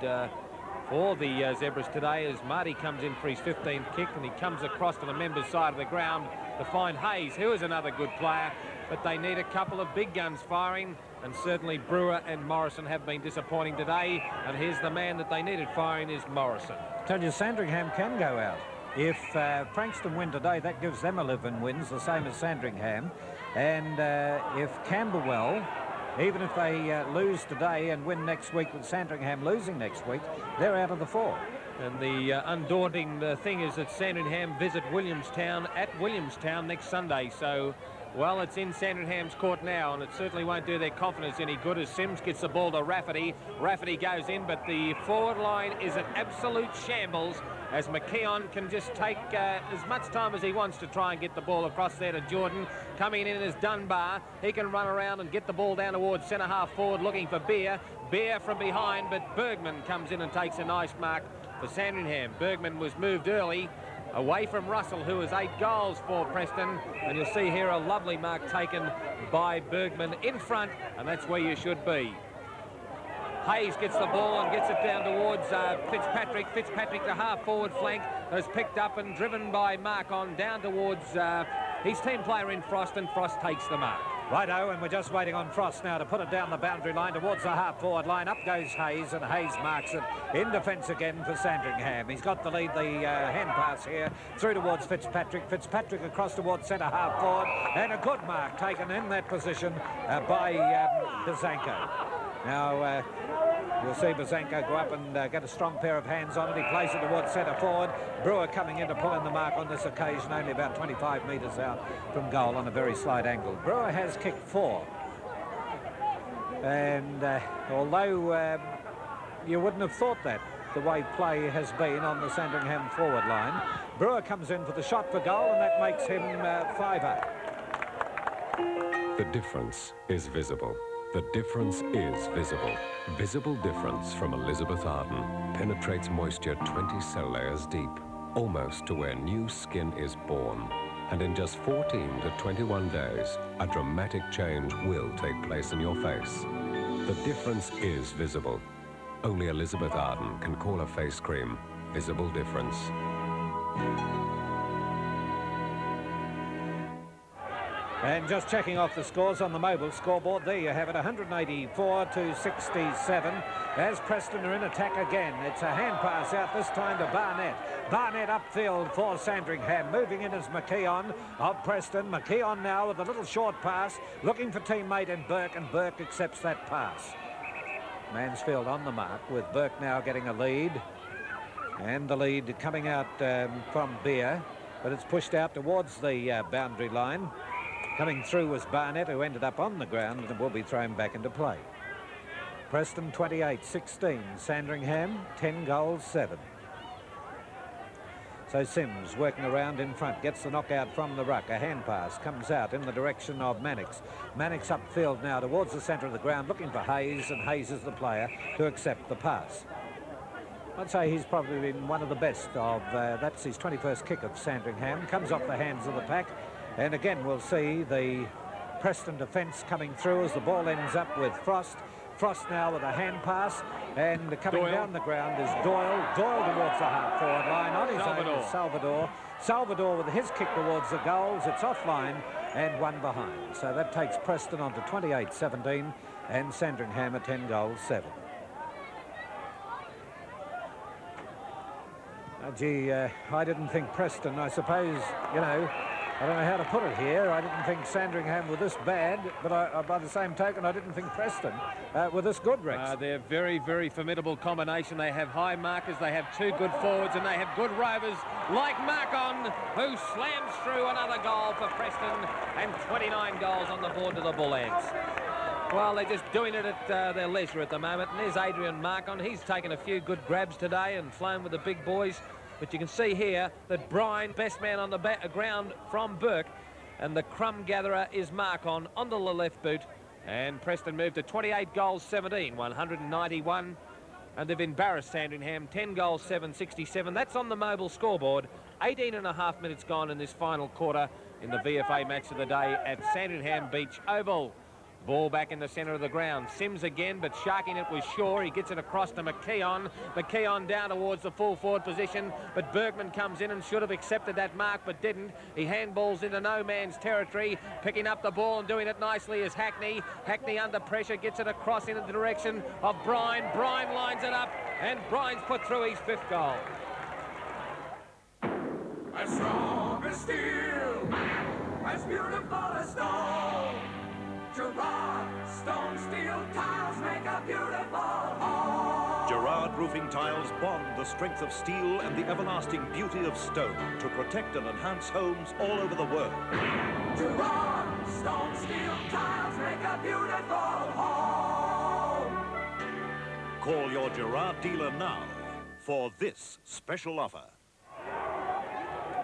for the Zebras today, as Marty comes in for his 15th kick, and he comes across to the member's side of the ground to find Hayes, who is another good player. But they need a couple of big guns firing, and certainly Brewer and Morrison have been disappointing today. And here's the man that they needed firing is Morrison. Tell you, Sandringham can go out. If Frankston win today, that gives them 11 wins, the same as Sandringham. And if Camberwell, even if they lose today and win next week, with Sandringham losing next week, they're out of the 4. And the undaunting thing is that Sandringham visit Williamstown at Williamstown next Sunday. So, well, it's in Sandringham's court now, and it certainly won't do their confidence any good as Sims gets the ball to Rafferty. Rafferty goes in, but the forward line is an absolute shambles, as McKeon can just take as much time as he wants to try and get the ball across there to Jordan. Coming in is Dunbar. He can run around and get the ball down towards centre half forward, looking for Beer. Beer from behind, but Bergman comes in and takes a nice mark for Sandringham. Bergman was moved early away from Russell, who has 8 goals for Preston. And you'll see here a lovely mark taken by Bergman in front, and that's where you should be. Hayes gets the ball and gets it down towards Fitzpatrick. Fitzpatrick, the half-forward flank, is picked up and driven by Mark on down towards his team player in Frost, and Frost takes the mark. Righto, and we're just waiting on Frost now to put it down the boundary line towards the half-forward line. Up goes Hayes, and Hayes marks it in defence again for Sandringham. He's got the lead, the hand pass here, through towards Fitzpatrick. Fitzpatrick across towards centre half-forward, and a good mark taken in that position by Bazanko. Now, you'll see Bazanko go up and get a strong pair of hands on it. He plays it towards centre forward. Brewer coming in to pull in the mark on this occasion, only about 25 metres out from goal on a very slight angle. Brewer has kicked 4. And although you wouldn't have thought that, the way play has been on the Sandringham forward line, Brewer comes in for the shot for goal, and that makes him 5-up. The difference is visible. The difference is visible. Visible difference from Elizabeth Arden. Penetrates moisture 20 cell layers deep, almost to where new skin is born. And in just 14 to 21 days, a dramatic change will take place in your face. The difference is visible. Only Elizabeth Arden can call a face cream Visible Difference. And just checking off the scores on the mobile scoreboard, there you have it, 184 to 67. As Preston are in attack again, it's a hand pass out this time to Barnett. Barnett upfield for Sandringham, moving in as McKeon of Preston. McKeon now with a little short pass, looking for teammate in Burke, and Burke accepts that pass. Mansfield on the mark, with Burke now getting a lead. And the lead coming out from Beer, but it's pushed out towards the boundary line. Coming through was Barnett, who ended up on the ground and will be thrown back into play. Preston 28-16, Sandringham 10 goals 7. So Sims working around in front, gets the knockout from the ruck. A hand pass comes out in the direction of Mannix. Mannix upfield now towards the centre of the ground, looking for Hayes, and Hayes is the player to accept the pass. I'd say he's probably been one of the best of, that's his 21st kick of Sandringham. Comes off the hands of the pack. And again, we'll see the Preston defence coming through as the ball ends up with Frost. Frost now with a hand pass, and coming down the ground is Doyle. Doyle towards the half-forward line on his own with Salvador. Salvador with his kick towards the goals. It's offline and one behind. So that takes Preston on to 28-17 and Sandringham at 10 goals 7. Gee, I didn't think Preston, I suppose, you know, I don't know how to put it here. I didn't think Sandringham were this bad, but by the same token, I didn't think Preston were this good, Rex. They're very, very formidable combination. They have high markers, they have two good forwards, and they have good rovers like Marcon, who slams through another goal for Preston, and 29 goals on the board to the Bull Ants. Well, they're just doing it at their leisure at the moment. And there's Adrian Marcon. He's taken a few good grabs today and flown with the big boys. But you can see here that Bryan, best man on the ground from Burke, and the crumb gatherer is Marcon onto the left boot. And Preston moved to 28 goals 17, 191. And they've embarrassed Sandringham, 10 goals 7, 67. That's on the mobile scoreboard. 18.5 minutes gone in this final quarter in the VFA match of the day at Sandringham Beach Oval. Ball back in the centre of the ground. Sims again, but sharking it was Shaw. He gets it across to McKeon. McKeon down towards the full forward position, but Bergman comes in and should have accepted that mark, but didn't. He handballs into no man's territory, picking up the ball and doing it nicely is Hackney. Hackney under pressure, gets it across into the direction of Bryan. Bryan lines it up, and Bryan's put through his 5th goal. As strong as steel, as beautiful as stone. Gerard stone steel tiles make a beautiful home. Gerard roofing tiles bond the strength of steel and the everlasting beauty of stone to protect and enhance homes all over the world. Gerard stone steel tiles make a beautiful home. Call your Gerard dealer now for this special offer.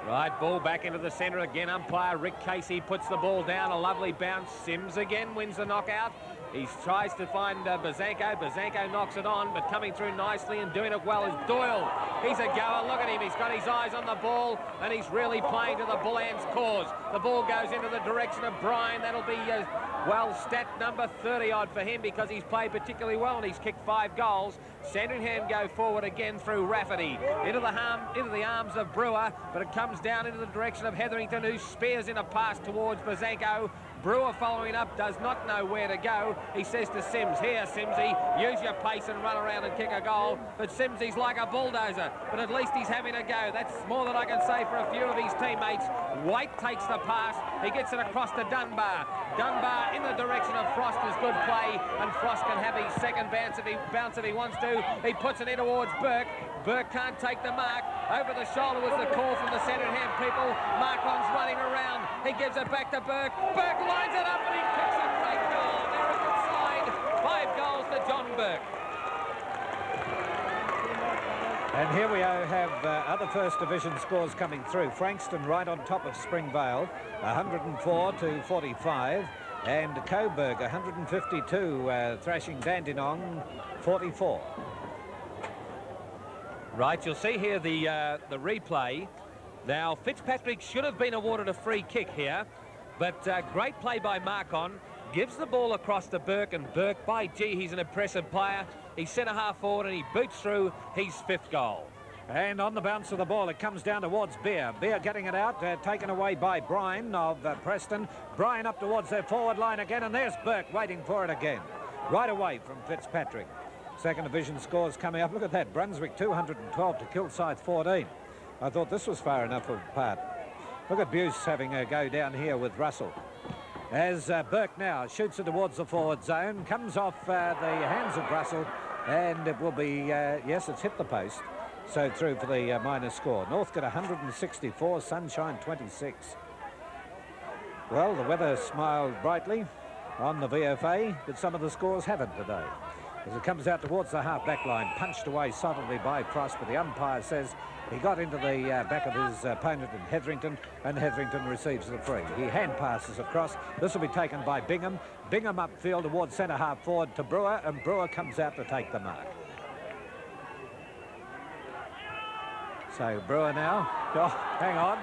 Right, ball back into the centre again. Umpire Rick Casey puts the ball down. A lovely bounce. Sims again wins the knockout. He tries to find Bazanko. Bazanko knocks it on, but coming through nicely and doing it well is Doyle. He's a goer. Look at him. He's got his eyes on the ball, and he's really playing to the Bull Ants' cause. The ball goes into the direction of Bryan. That'll be, well, stat number 30-odd for him because he's played particularly well and he's kicked 5 goals. Sandringham go forward again through Rafferty. Into the arms of Brewer, but it comes down into the direction of Hetherington, who spears in a pass towards Bazanko. Brewer following up, does not know where to go. He says to Sims, here, Simsy, use your pace and run around and kick a goal. But Simsy's like a bulldozer, but at least he's having a go. That's more than I can say for a few of his teammates. White takes the pass. He gets it across to Dunbar. Dunbar in the direction of Frost is good play, and Frost can have his second bounce if he wants to. He puts it in towards Burke. Burke can't take the mark. Over the shoulder was the call from the Sandringham people. Marcon's running around. He gives it back to Burke. Burke lines it up and he kicks a great goal. They're a good side. 5 goals to John Burke. And here we have other First Division scores coming through. Frankston right on top of Springvale, 104 to 45. And Coburg, 152, thrashing Dandenong, 44. Right, you'll see here the replay. Now, Fitzpatrick should have been awarded a free kick here, but great play by Marcon. Gives the ball across to Burke, and Burke, by gee, he's an impressive player. He's centre-half forward, and he boots through his 5th goal. And on the bounce of the ball, it comes down towards Beer. Beer getting it out, taken away by Bryan of Preston. Bryan up towards their forward line again, and there's Burke waiting for it again. Right away from Fitzpatrick. Second division scores coming up. Look at that, Brunswick 212 to Kilsyth 14. I thought this was far enough apart. Look at Buse having a go down here with Russell. As Burke now shoots it towards the forward zone, comes off the hands of Russell, and it will be, yes, it's hit the post. So through for the minor score. Northcote 164, Sunshine 26. Well, the weather smiled brightly on the VFA, but some of the scores haven't today. As it comes out towards the half-back line, punched away solidly by Frost, but the umpire says he got into the back of his opponent in Hetherington, and Hetherington receives the free. He hand passes across. This will be taken by Bingham. Bingham upfield towards centre half forward to Brewer, and Brewer comes out to take the mark. So Brewer now. Oh, hang on.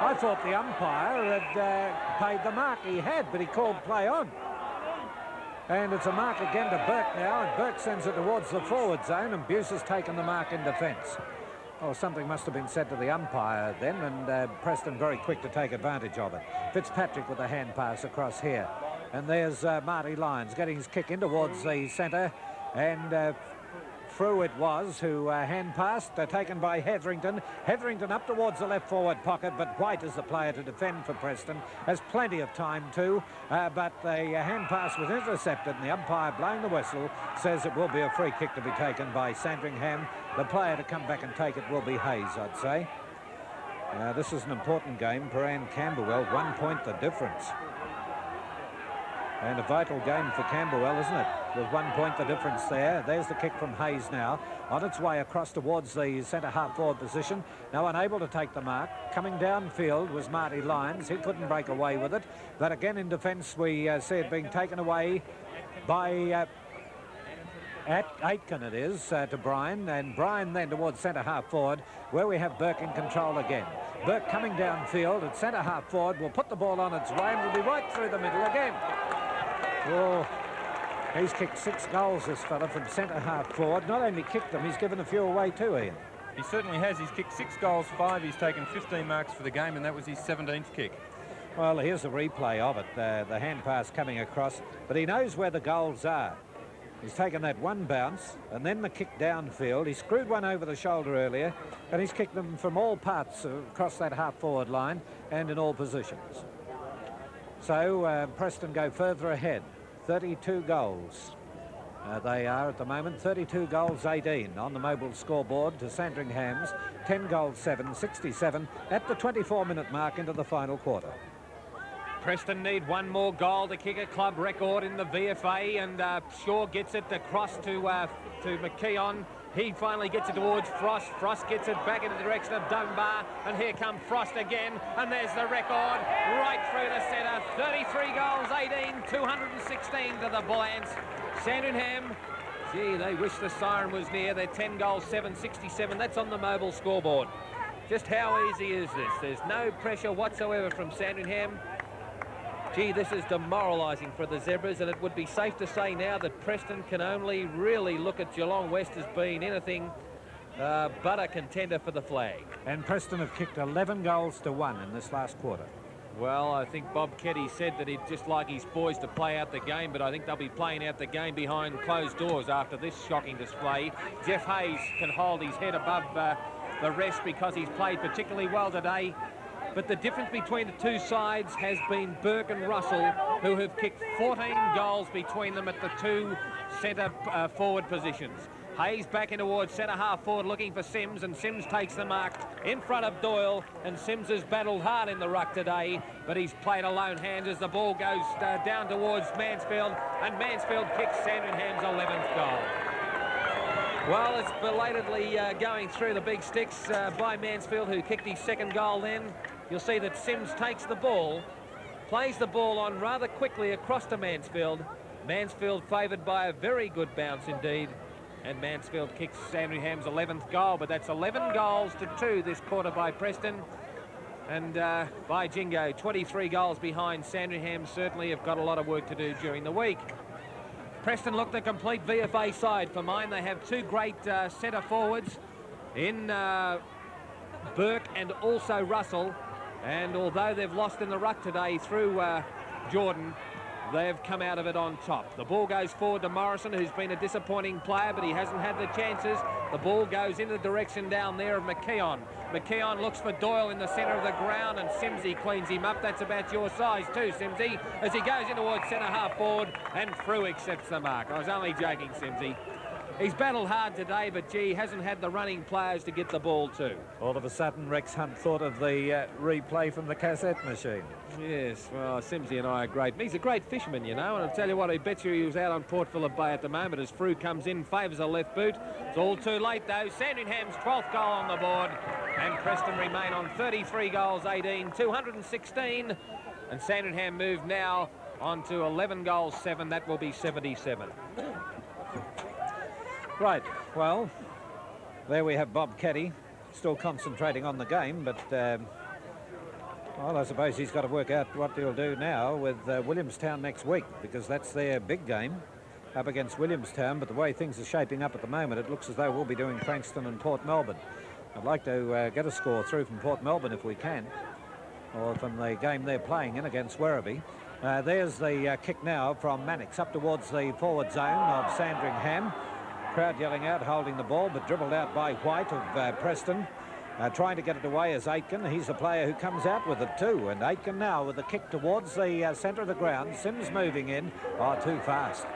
I thought the umpire had paid the mark. He had, but he called play on. And it's a mark again to Burke now, and Burke sends it towards the forward zone, and Buse has taken the mark in defence. Oh, something must have been said to the umpire then, and Preston very quick to take advantage of it. Fitzpatrick with a hand pass across here. And there's Marty Lyons getting his kick in towards the centre, and through it was who hand passed, taken by Hetherington. Hetherington up towards the left forward pocket, but White is the player to defend for Preston. Has plenty of time too, but the hand pass was intercepted, and the umpire blowing the whistle says it will be a free kick to be taken by Sandringham. The player to come back and take it will be Hayes, I'd say. This is an important game. Paran Camberwell, 1 point the difference. And a vital game for Camberwell, isn't it? With 1 point the difference there. There's the kick from Hayes now. On its way across towards the centre half forward position. Now unable to take the mark.0coming downfield was Marty Lyons. He couldn't break away with it. But again in defence we see it being taken away by Aitken it is to Bryan. And Bryan then towards centre half forward where we have Burke in control again. Burke coming downfield at centre half forward will put the ball on its way and will be right through the middle again. Oh, he's kicked 6 goals, this fella, from centre half forward. Not only kicked them, he's given a few away too, Ian. He certainly has. He's kicked 6 goals, 5. He's taken 15 marks for the game, and that was his 17th kick. Well, here's a replay of it. The hand pass coming across, but he knows where the goals are. He's taken that one bounce, and then the kick downfield. He screwed one over the shoulder earlier, and he's kicked them from all parts across that half-forward line and in all positions. So Preston go further ahead. 32 goals. They are at the moment 32 goals 18 on the mobile scoreboard to Sandringham's 10 goals 7, 67 at the 24-minute mark into the final quarter. Preston need one more goal to kick a club record in the VFA, and Shaw gets it across to McKeon. He finally gets it towards Frost. Frost gets it back in the direction of Dunbar, and here comes Frost again, and there's the record right through the centre. 33 goals, 18, 216 to the Bullants. Sandringham, gee, they wish the siren was near. They're 10 goals, 7, 67. That's on the mobile scoreboard. Just how easy is this? There's no pressure whatsoever from Sandringham. Gee, this is demoralising for the Zebras, and it would be safe to say now that Preston can only really look at Geelong West as being anything but a contender for the flag. And Preston have kicked 11 goals to 1 in this last quarter. Well, I think Bob Keddy said that he'd just like his boys to play out the game, but I think they'll be playing out the game behind closed doors after this shocking display. Jeff Hayes can hold his head above the rest because he's played particularly well today. But the difference between the two sides has been Burke and Russell, who have kicked 14 goals between them at the two centre forward positions. Hayes back in towards centre half forward looking for Sims, and Sims takes the mark in front of Doyle, and Sims has battled hard in the ruck today, but he's played a lone hand as the ball goes down towards Mansfield, and Mansfield kicks Sandringham's 11th goal. Well, it's belatedly going through the big sticks by Mansfield, who kicked his second goal then. You'll see that Sims takes the ball, plays the ball on rather quickly across to Mansfield. Mansfield favoured by a very good bounce indeed. And Mansfield kicks Sandringham's 11th goal, but that's 11 goals to 2 this quarter by Preston. And by Jingo, 23 goals behind. Sandringham certainly have got a lot of work to do during the week. Preston look the complete VFA side for mine. They have 2 great centre forwards. in Burke and also Russell. And although they've lost in the ruck today through Jordan, they've come out of it on top. The ball goes forward to Morrison, who's been a disappointing player, but he hasn't had the chances. The ball goes in the direction down there of McKeon. McKeon looks for Doyle in the centre of the ground, and Simsy cleans him up. That's about your size too, Simsy, as he goes in towards centre half forward, and Frew accepts the mark. I was only joking, Simsy. He's battled hard today, but gee, hasn't had the running players to get the ball to. All of a sudden, Rex Hunt thought of the replay from the cassette machine. Yes, well, Simsy and I are great. He's a great fisherman, you know, and I'll tell you what, I bet you he was out on Port Phillip Bay at the moment as Frew comes in, favours a left boot. It's all too late, though. Sandringham's 12th goal on the board, and Preston remain on 33 goals, 18, 216, and Sandringham move now on to 11 goals, 7. That will be 77. Right, well, there we have Bob Caddy, still concentrating on the game, but, well, I suppose he's got to work out what he'll do now with Williamstown next week, because that's their big game up against Williamstown. But the way things are shaping up at the moment, it looks as though we'll be doing Frankston and Port Melbourne. I'd like to get a score through from Port Melbourne if we can, or from the game they're playing in against Werribee. There's the kick now from Mannix up towards the forward zone of Sandringham. Crowd yelling out, holding the ball, but dribbled out by White of Preston. Trying to get it away is Aitken. He's the player who comes out with it too. And Aitken now with the kick towards the centre of the ground. Sims moving in. Oh, too fast.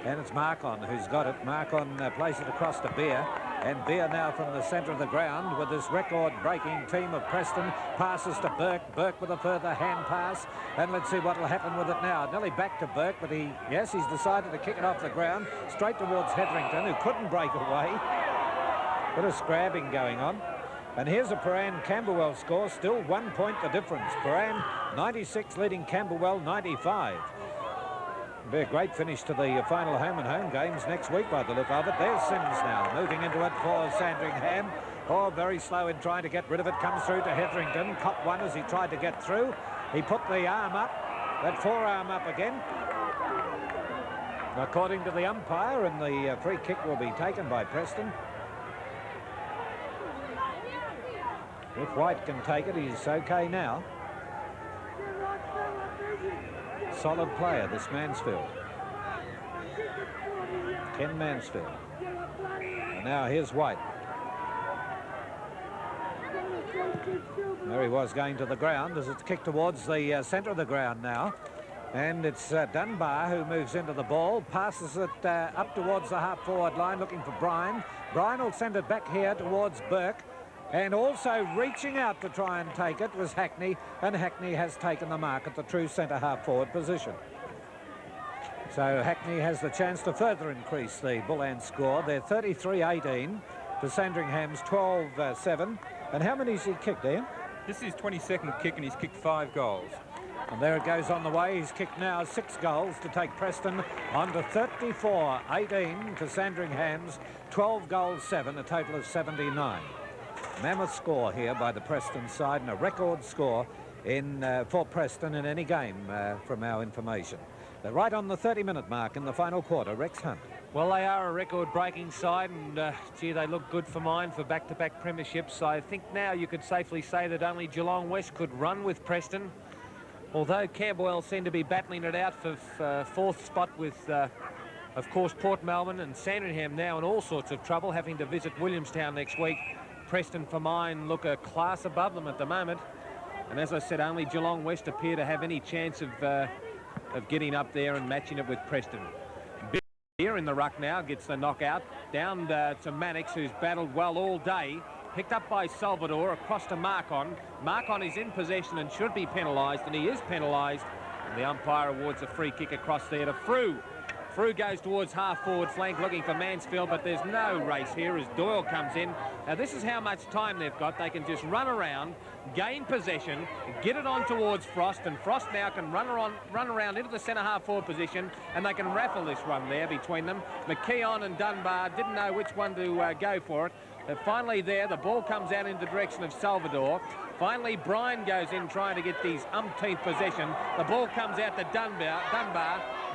And it's Marcon who's got it. Marcon plays it across to Beer. And Beer now from the centre of the ground with this record-breaking team of Preston. Passes to Burke. Burke with a further hand pass. And let's see what will happen with it now. Nearly back to Burke, but he's decided to kick it off the ground straight towards Hetherington, who couldn't break away. Bit of scrabbing going on. And here's a Paran-Camberwell score, still 1 point the difference. Paran 96 leading Camberwell 95. It'll be a great finish to the final home and home games next week by the look of it. There's Sims now moving into it for Sandringham. Oh, very slow in trying to get rid of it. Comes through to Hetherington. Caught one as he tried to get through. He put the arm up, that forearm up again. According to the umpire, and the free kick will be taken by Preston. If White can take it, he's okay now. Solid player, this Mansfield. Ken Mansfield. And now here's White. There he was going to the ground as it's kicked towards the centre of the ground now. And it's Dunbar who moves into the ball, passes it up towards the half-forward line, looking for Bryan. Bryan will send it back here towards Burke. And also reaching out to try and take it was Hackney, and Hackney has taken the mark at the true centre half-forward position. So Hackney has the chance to further increase the Bullen score. They're 33-18 to Sandringham's 12-7. And how many has he kicked, Ian? This is his 22nd kick, and he's kicked 5 goals. And there it goes on the way. He's kicked now 6 goals to take Preston on to 34-18 to Sandringham's 12 goals 7, a total of 79. Mammoth score here by the Preston side, and a record score for Preston in any game from our information. They're right on the 30-minute mark in the final quarter. Rex Hunt. Well, they are a record-breaking side, and gee, they look good for mine for back-to-back premierships. I think now you could safely say that only Geelong West could run with Preston, although Camberwell seem to be battling it out for 4th spot with, of course, Port Melbourne, and Sandringham now in all sorts of trouble, having to visit Williamstown next week. Preston for mine look a class above them at the moment, and as I said, only Geelong West appear to have any chance of getting up there and matching it with Preston. Here in the ruck now gets the knockout down to Mannix, who's battled well all day, picked up by Salvador across to Marcon. Marcon is in possession and should be penalised, and he is penalised, and the umpire awards a free kick across there to Frew. Frew goes towards half-forward flank looking for Mansfield, but there's no race here as Doyle comes in. Now, this is how much time they've got. They can just run around, gain possession, get it on towards Frost, and Frost now can run around into the centre half-forward position, and they can raffle this one there between them. McKeon and Dunbar didn't know which one to go for it. But finally there, the ball comes out in the direction of Salvador. Finally, Bryan goes in trying to get his umpteenth possession. The ball comes out to Dunbar.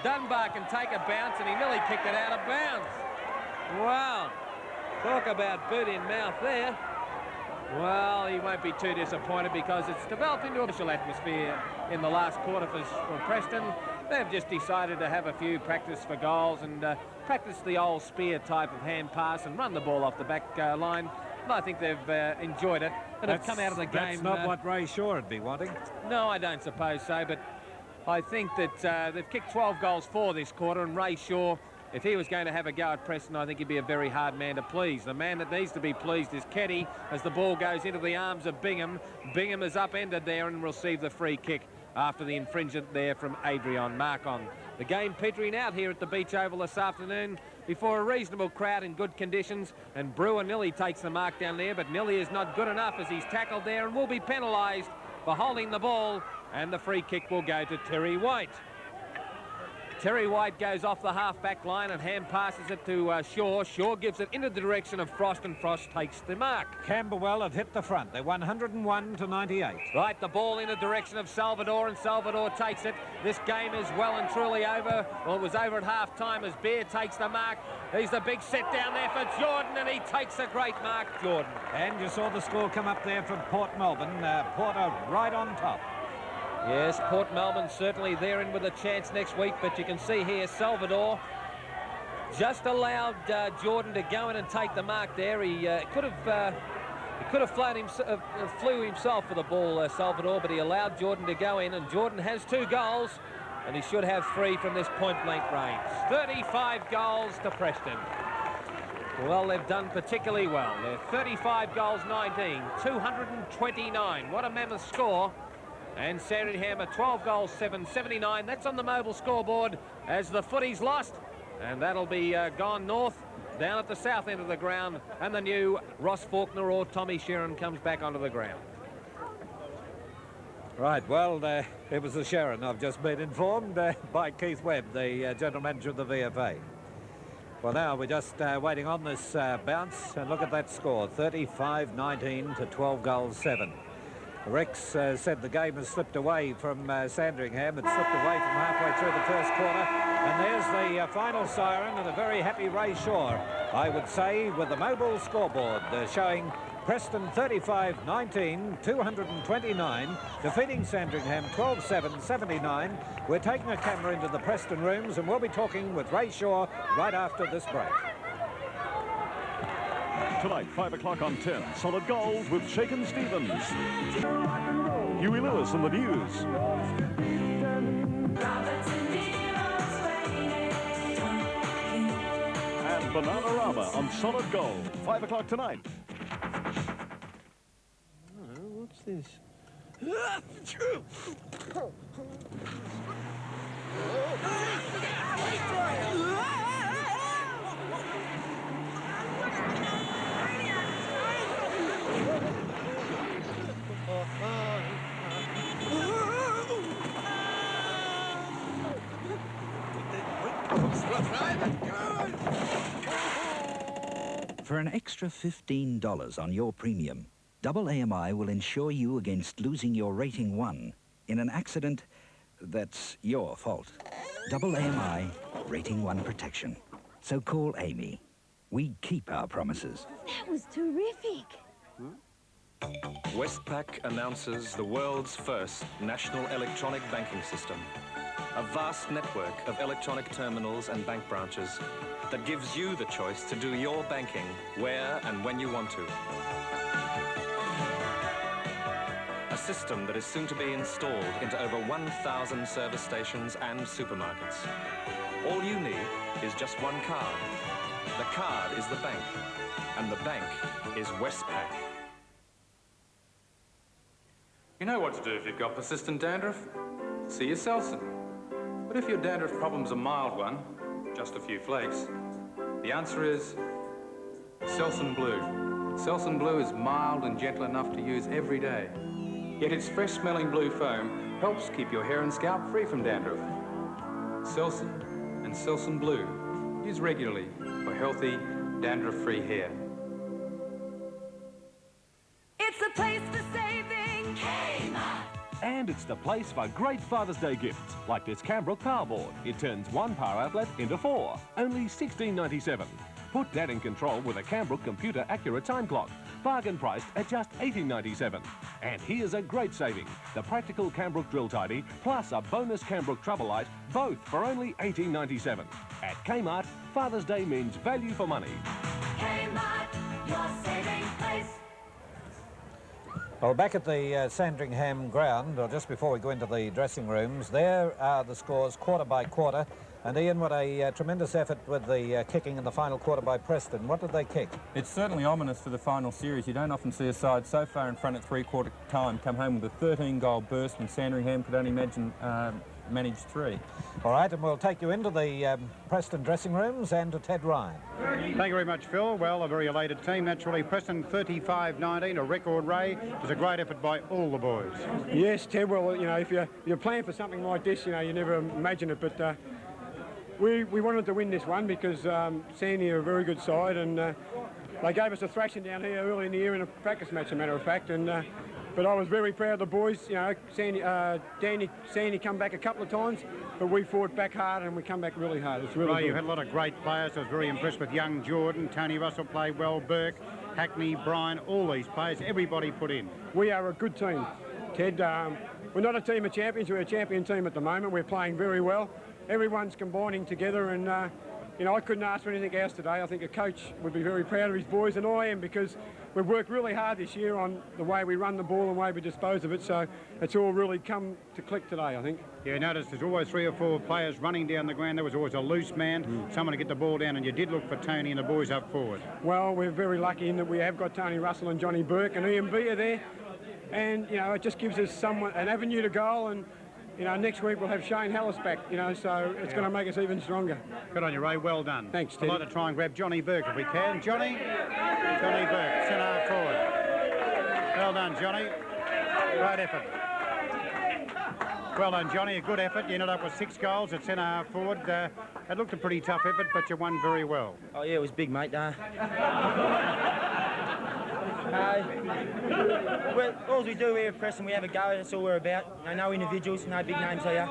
Dunbar can take a bounce, and he nearly kicked it out of bounds. Wow. Talk about boot in mouth there. Well, he won't be too disappointed because it's developed into a special atmosphere in the last quarter for Preston. They've just decided to have a few practice for goals and practice the old spear type of hand pass and run the ball off the back line. And I think they've enjoyed it and have come out of the game. That's not what Ray Shaw would be wanting. No, I don't suppose so, but I think that they've kicked 12 goals for this quarter, and Ray Shaw, if he was going to have a go at Preston, I think he'd be a very hard man to please. The man that needs to be pleased is Keddy as the ball goes into the arms of Bingham. Bingham is upended there and received the free kick after the infringement there from Adrian Marcon. The game petering out here at the Beach Oval this afternoon before a reasonable crowd in good conditions, and Brewer Nilly takes the mark down there, but Nilly is not good enough as he's tackled there and will be penalised for holding the ball, and the free kick will go to Terry White. Terry White goes off the half-back line and hand passes it to Shaw. Shaw gives it into the direction of Frost, and Frost takes the mark. Camberwell have hit the front. They're 101 to 98. Right, the ball in the direction of Salvador, and Salvador takes it. This game is well and truly over. Well, it was over at half-time as Bear takes the mark. He's the big set down there for Jordan, and he takes a great mark, Jordan. And you saw the score come up there from Port Melbourne. Porter right on top. Yes, Port Melbourne certainly there in with a chance next week, but you can see here Salvador just allowed Jordan to go in and take the mark there. He could have flew himself for the ball, Salvador, but he allowed Jordan to go in, and Jordan has 2 goals, and he should have 3 from this point-blank range. 35 goals to Preston. Well, they've done particularly well. They're 35 goals, 19, 229. What a mammoth score. And Sandringham are 12 goals, 7, 79. That's on the mobile scoreboard as the footy's lost. And that'll be gone north, down at the south end of the ground. And the new Ross Faulkner or Tommy Sheeran comes back onto the ground. Right, well, it was the Sheeran, I've just been informed, by Keith Webb, the general manager of the VFA. Well, now we're just waiting on this bounce, and look at that score, 35-19 to 12 goals, 7. Rex said the game has slipped away from Sandringham. It slipped away from halfway through the first quarter. And there's the final siren and a very happy Ray Shaw, I would say, with the mobile scoreboard showing Preston 35-19, 229, defeating Sandringham 12-7, 79. We're taking a camera into the Preston rooms, and we'll be talking with Ray Shaw right after this break. Tonight, 5 o'clock on 10, Solid Gold with Shakin' Stevens. Huey Lewis in the news. And Bananarama on Solid Gold. 5 o'clock tonight. What's this? For an extra $15 on your premium, Double AMI will insure you against losing your rating 1 in an accident that's your fault. Double AMI, rating 1 protection. So call Amy. We keep our promises. That was terrific. Westpac announces the world's first national electronic banking system. A vast network of electronic terminals and bank branches that gives you the choice to do your banking where and when you want to. A system that is soon to be installed into over 1,000 service stations and supermarkets. All you need is just one card. The card is the bank, and the bank is Westpac. You know what to do if you've got persistent dandruff? See your Selsun. But if your dandruff problem's a mild one, just a few flakes, the answer is Selsun Blue. Selsun Blue is mild and gentle enough to use every day. Yet its fresh-smelling blue foam helps keep your hair and scalp free from dandruff. Selsun and Selsun Blue. Use regularly for healthy, dandruff-free hair. It's the place for saving. Kmart. And it's the place for great Father's Day gifts, like this Cambrooke power board. It turns 1 power outlet into 4, only $16.97. Put Dad in control with a Cambrook computer accurate time clock. Bargain priced at just $18.97. And here's a great saving. The practical Cambrook drill tidy plus a bonus Cambrook trouble light, both for only $18.97. At Kmart, Father's Day means value for money. Kmart, your saving place. Well, back at the Sandringham ground, or just before we go into the dressing rooms, there are the scores quarter by quarter. And Ian, what a tremendous effort with the kicking in the final quarter by Preston. What did they kick? It's certainly ominous for the final series. You don't often see a side so far in front at three-quarter time come home with a 13-goal burst when Sandringham could only manage 3. All right, and we'll take you into the Preston dressing rooms and to Ted Ryan. Thank you very much, Phil. Well, a very elated team. Naturally, Preston 35-19, a record, Ray. It was a great effort by all the boys. Yes, Ted, well, you know, if you're playing for something like this, you know, you never imagine it, but we wanted to win this one because Sandy are a very good side, and they gave us a thrashing down here early in the year in a practice match, as a matter of fact, and but I was very proud of the boys. You know, Sandy come back a couple of times, but we fought back hard and we come back really hard. It's really Ray, good. you had a lot of great players. I was very impressed with young Jordan. Tony Russell played well, Burke, Hackney, Bryan, all these players, everybody put in. We are a good team, Ted. We're not a team of champions, we're a champion team at the moment. We're playing very well. Everyone's combining together, and you know, I couldn't ask for anything else today. I think a coach would be very proud of his boys, and I am, because we've worked really hard this year on the way we run the ball and the way we dispose of it, so it's all really come to click today, I think. Yeah, notice there's always 3 or 4 players running down the ground. There was always a loose man, someone to get the ball down, and you did look for Tony and the boys up forward. Well, we're very lucky in that we have got Tony Russell and Johnny Burke and Ian B are there, and you know, it just gives us an avenue to goal, and you know, next week we'll have Shane Hallis back, you know, so it's going to make us even stronger. Good on you, Ray. Well done. Thanks, I'd like to try and grab Johnny Burke if we can. Johnny Burke, centre forward. Well done, Johnny. Great effort. Well done, Johnny. A good effort. You ended up with 6 goals at centre half forward. It looked a pretty tough effort, but you won very well. Oh, yeah, it was big, mate. All we do here at Preston, we have a go. That's all we're about. No individuals, no big names here.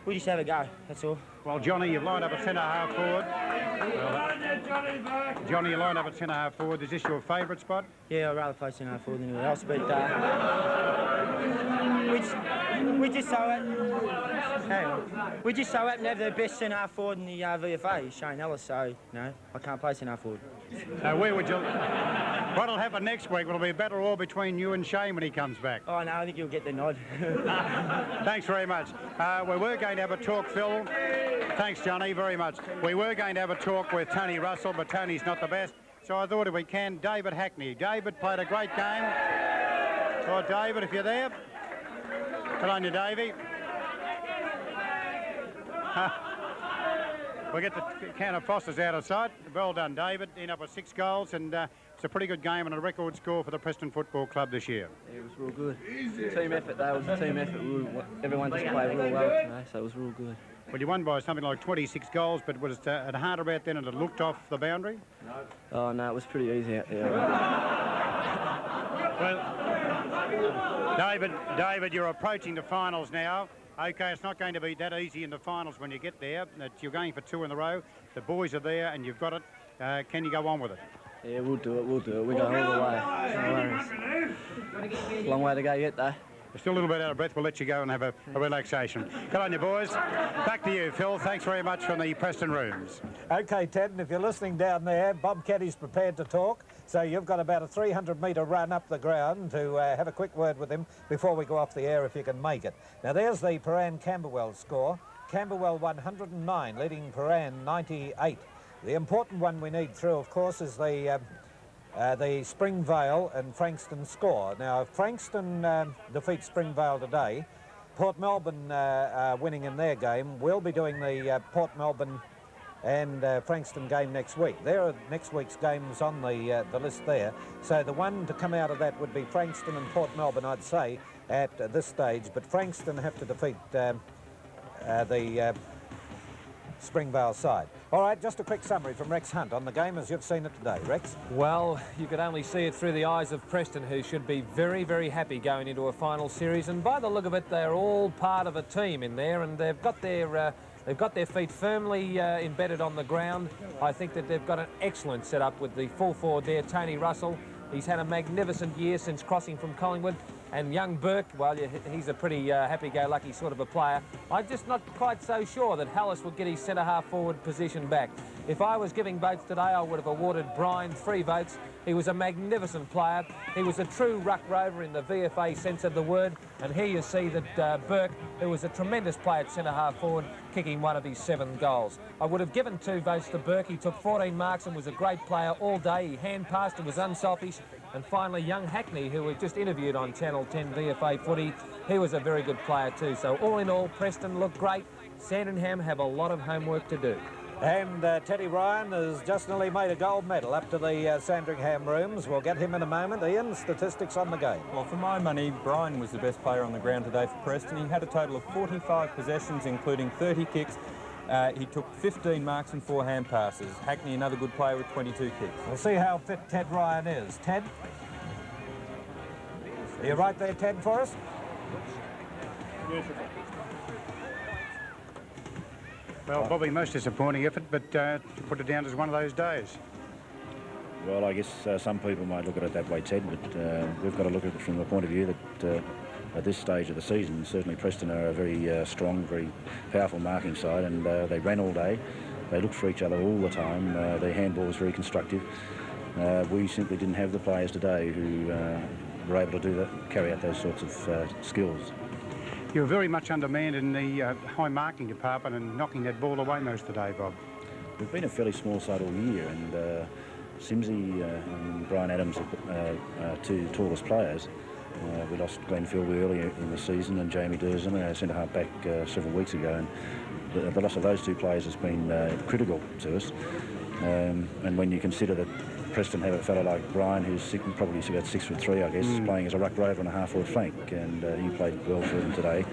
We just have a go. That's all. Well, Johnny, you've lined up at centre half forward. Johnny, you lined up at centre half forward. Is this your favourite spot? Yeah, I'd rather play centre half forward than anyone else, but we just so happen to have the best centre half forward in the VFA, Shane Ellis. So no, I can't play centre half forward. Where would you? What'll happen next week? Will it be a battle royal between you and Shane when he comes back? Oh no, I think you'll get the nod. Thanks very much. We were going to have a talk, Phil. Thanks, Johnny, very much. We were going to have a talk with Tony Russell, but Tony's not the best. So I thought if we can, David Hackney. David played a great game. Oh, David, if you're there. Good on you, Davey. We'll get the can of Fosters out of sight. Well done, David. End up with 6 goals, and it's a pretty good game and a record score for the Preston Football Club this year. Yeah, it was real good. Team effort, though. It was a team effort. Everyone just played real well today, so it was real good. Well, you won by something like 26 goals, but was it harder about then and it looked off the boundary? No. Oh, no, it was pretty easy out there. Well, David, you're approaching the finals now. OK, it's not going to be that easy in the finals when you get there. You're going for 2 in a row. The boys are there and you've got it. Can you go on with it? Yeah, we'll do it. We go all the way. No worries. Long way to go yet, though. We're still a little bit out of breath. We'll let you go and have a relaxation. Good on you, boys. Back to you, Phil. Thanks very much from the Preston rooms. OK, Ted, and if you're listening down there, Bob Caddy's prepared to talk. So you've got about a 300-metre run up the ground to have a quick word with him before we go off the air, if you can make it. Now, there's the Paran-Camberwell score. Camberwell 109, leading Paran 98. The important one we need through, of course, is the Springvale and Frankston score. Now, if Frankston defeats Springvale today, Port Melbourne winning in their game, we'll be doing the Port Melbourne and Frankston game next week. There are next week's games on the list there. So the one to come out of that would be Frankston and Port Melbourne, I'd say, at this stage. But Frankston have to defeat the Springvale side. All right, just a quick summary from Rex Hunt on the game as you've seen it today. Rex? Well, you could only see it through the eyes of Preston, who should be very, very happy going into a final series. And by the look of it, they're all part of a team in there, and they've got their They've got their feet firmly embedded on the ground. I think that they've got an excellent setup with the full forward there, Tony Russell. He's had a magnificent year since crossing from Collingwood. And young Burke, well, he's a pretty happy-go-lucky sort of a player. I'm just not quite so sure that Hallis would get his centre-half forward position back. If I was giving votes today, I would have awarded Brian 3 votes. He was a magnificent player. He was a true ruck rover in the VFA sense of the word. And here you see that Burke, who was a tremendous player at centre-half forward, kicking one of his 7 goals. I would have given 2 votes to Burke. He took 14 marks and was a great player all day. He hand-passed and was unselfish. And finally, young Hackney, who we just interviewed on Channel 10 VFA Footy, he was a very good player too. So all in all, Preston looked great. Sandringham have a lot of homework to do. And Teddy Ryan has just nearly made a gold medal up to the Sandringham rooms. We'll get him in a moment. Ian, statistics on the game. Well, for my money, Brian was the best player on the ground today for Preston. He had a total of 45 possessions, including 30 kicks. He took 15 marks and 4 hand passes. Hackney, another good player with 22 kicks. We'll see how fit Ted Ryan is. Ted? Are you right there, Ted, for us? Well, Bobby, most disappointing effort, but put it down as one of those days. Well, I guess some people might look at it that way, Ted, but we've got to look at it from the point of view that at this stage of the season, certainly Preston are a very strong, very powerful marking side, and they ran all day. They looked for each other all the time. Their handball was very constructive. We simply didn't have the players today who were able to do that, carry out those sorts of skills. You were very much undermanned in the high marking department and knocking that ball away most of the day, Bob. We've been a fairly small side all year, and Simsy and Brian Adams are 2 tallest players. We lost Glenn Philby earlier in the season and Jamie Durson, our centre-half back several weeks ago, and the loss of those 2 players has been critical to us. And when you consider that Preston have a fellow like Brian, who's probably about 6'3", I guess, playing as a ruck rover and a half-forward flank, and he played well for them today.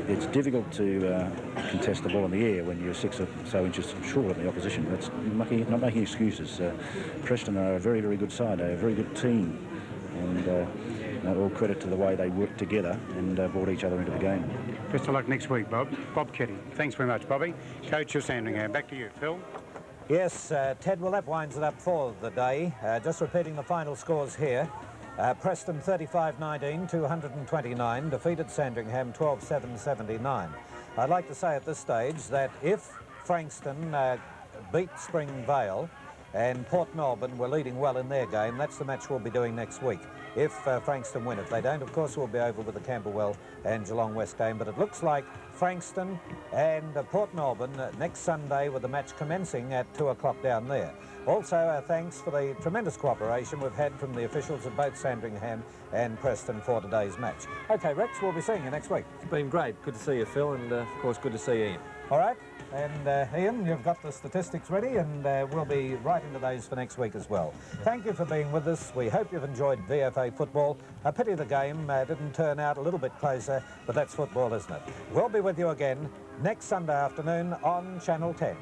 It's difficult to contest the ball in the air when you're 6 or so inches short of the opposition. That's not making excuses. Preston are a very, very good side, a very good team, and all credit to the way they worked together and brought each other into the game. Best of luck next week, Bob. Bob Ketty. Thanks very much, Bobby. Coach of Sandringham. Back to you, Phil. Yes, Ted, well, that winds it up for the day. Just repeating the final scores here. Preston 35-19, 229, defeated Sandringham 12-7-79. I'd like to say at this stage that if Frankston beat Springvale and Port Melbourne were leading well in their game, that's the match we'll be doing next week. If Frankston win. If they don't, of course, we'll be over with the Camberwell and Geelong West game. But it looks like Frankston and Port Melbourne next Sunday, with the match commencing at 2 o'clock down there. Also, thanks for the tremendous cooperation we've had from the officials of both Sandringham and Preston for today's match. OK, Rex, we'll be seeing you next week. It's been great. Good to see you, Phil, and, of course, good to see Ian. All right. And Ian, you've got the statistics ready, and we'll be right into those for next week as well. Thank you for being with us. We hope you've enjoyed VFA football. A pity the game didn't turn out a little bit closer, but that's football, isn't it? We'll be with you again next Sunday afternoon on Channel 10.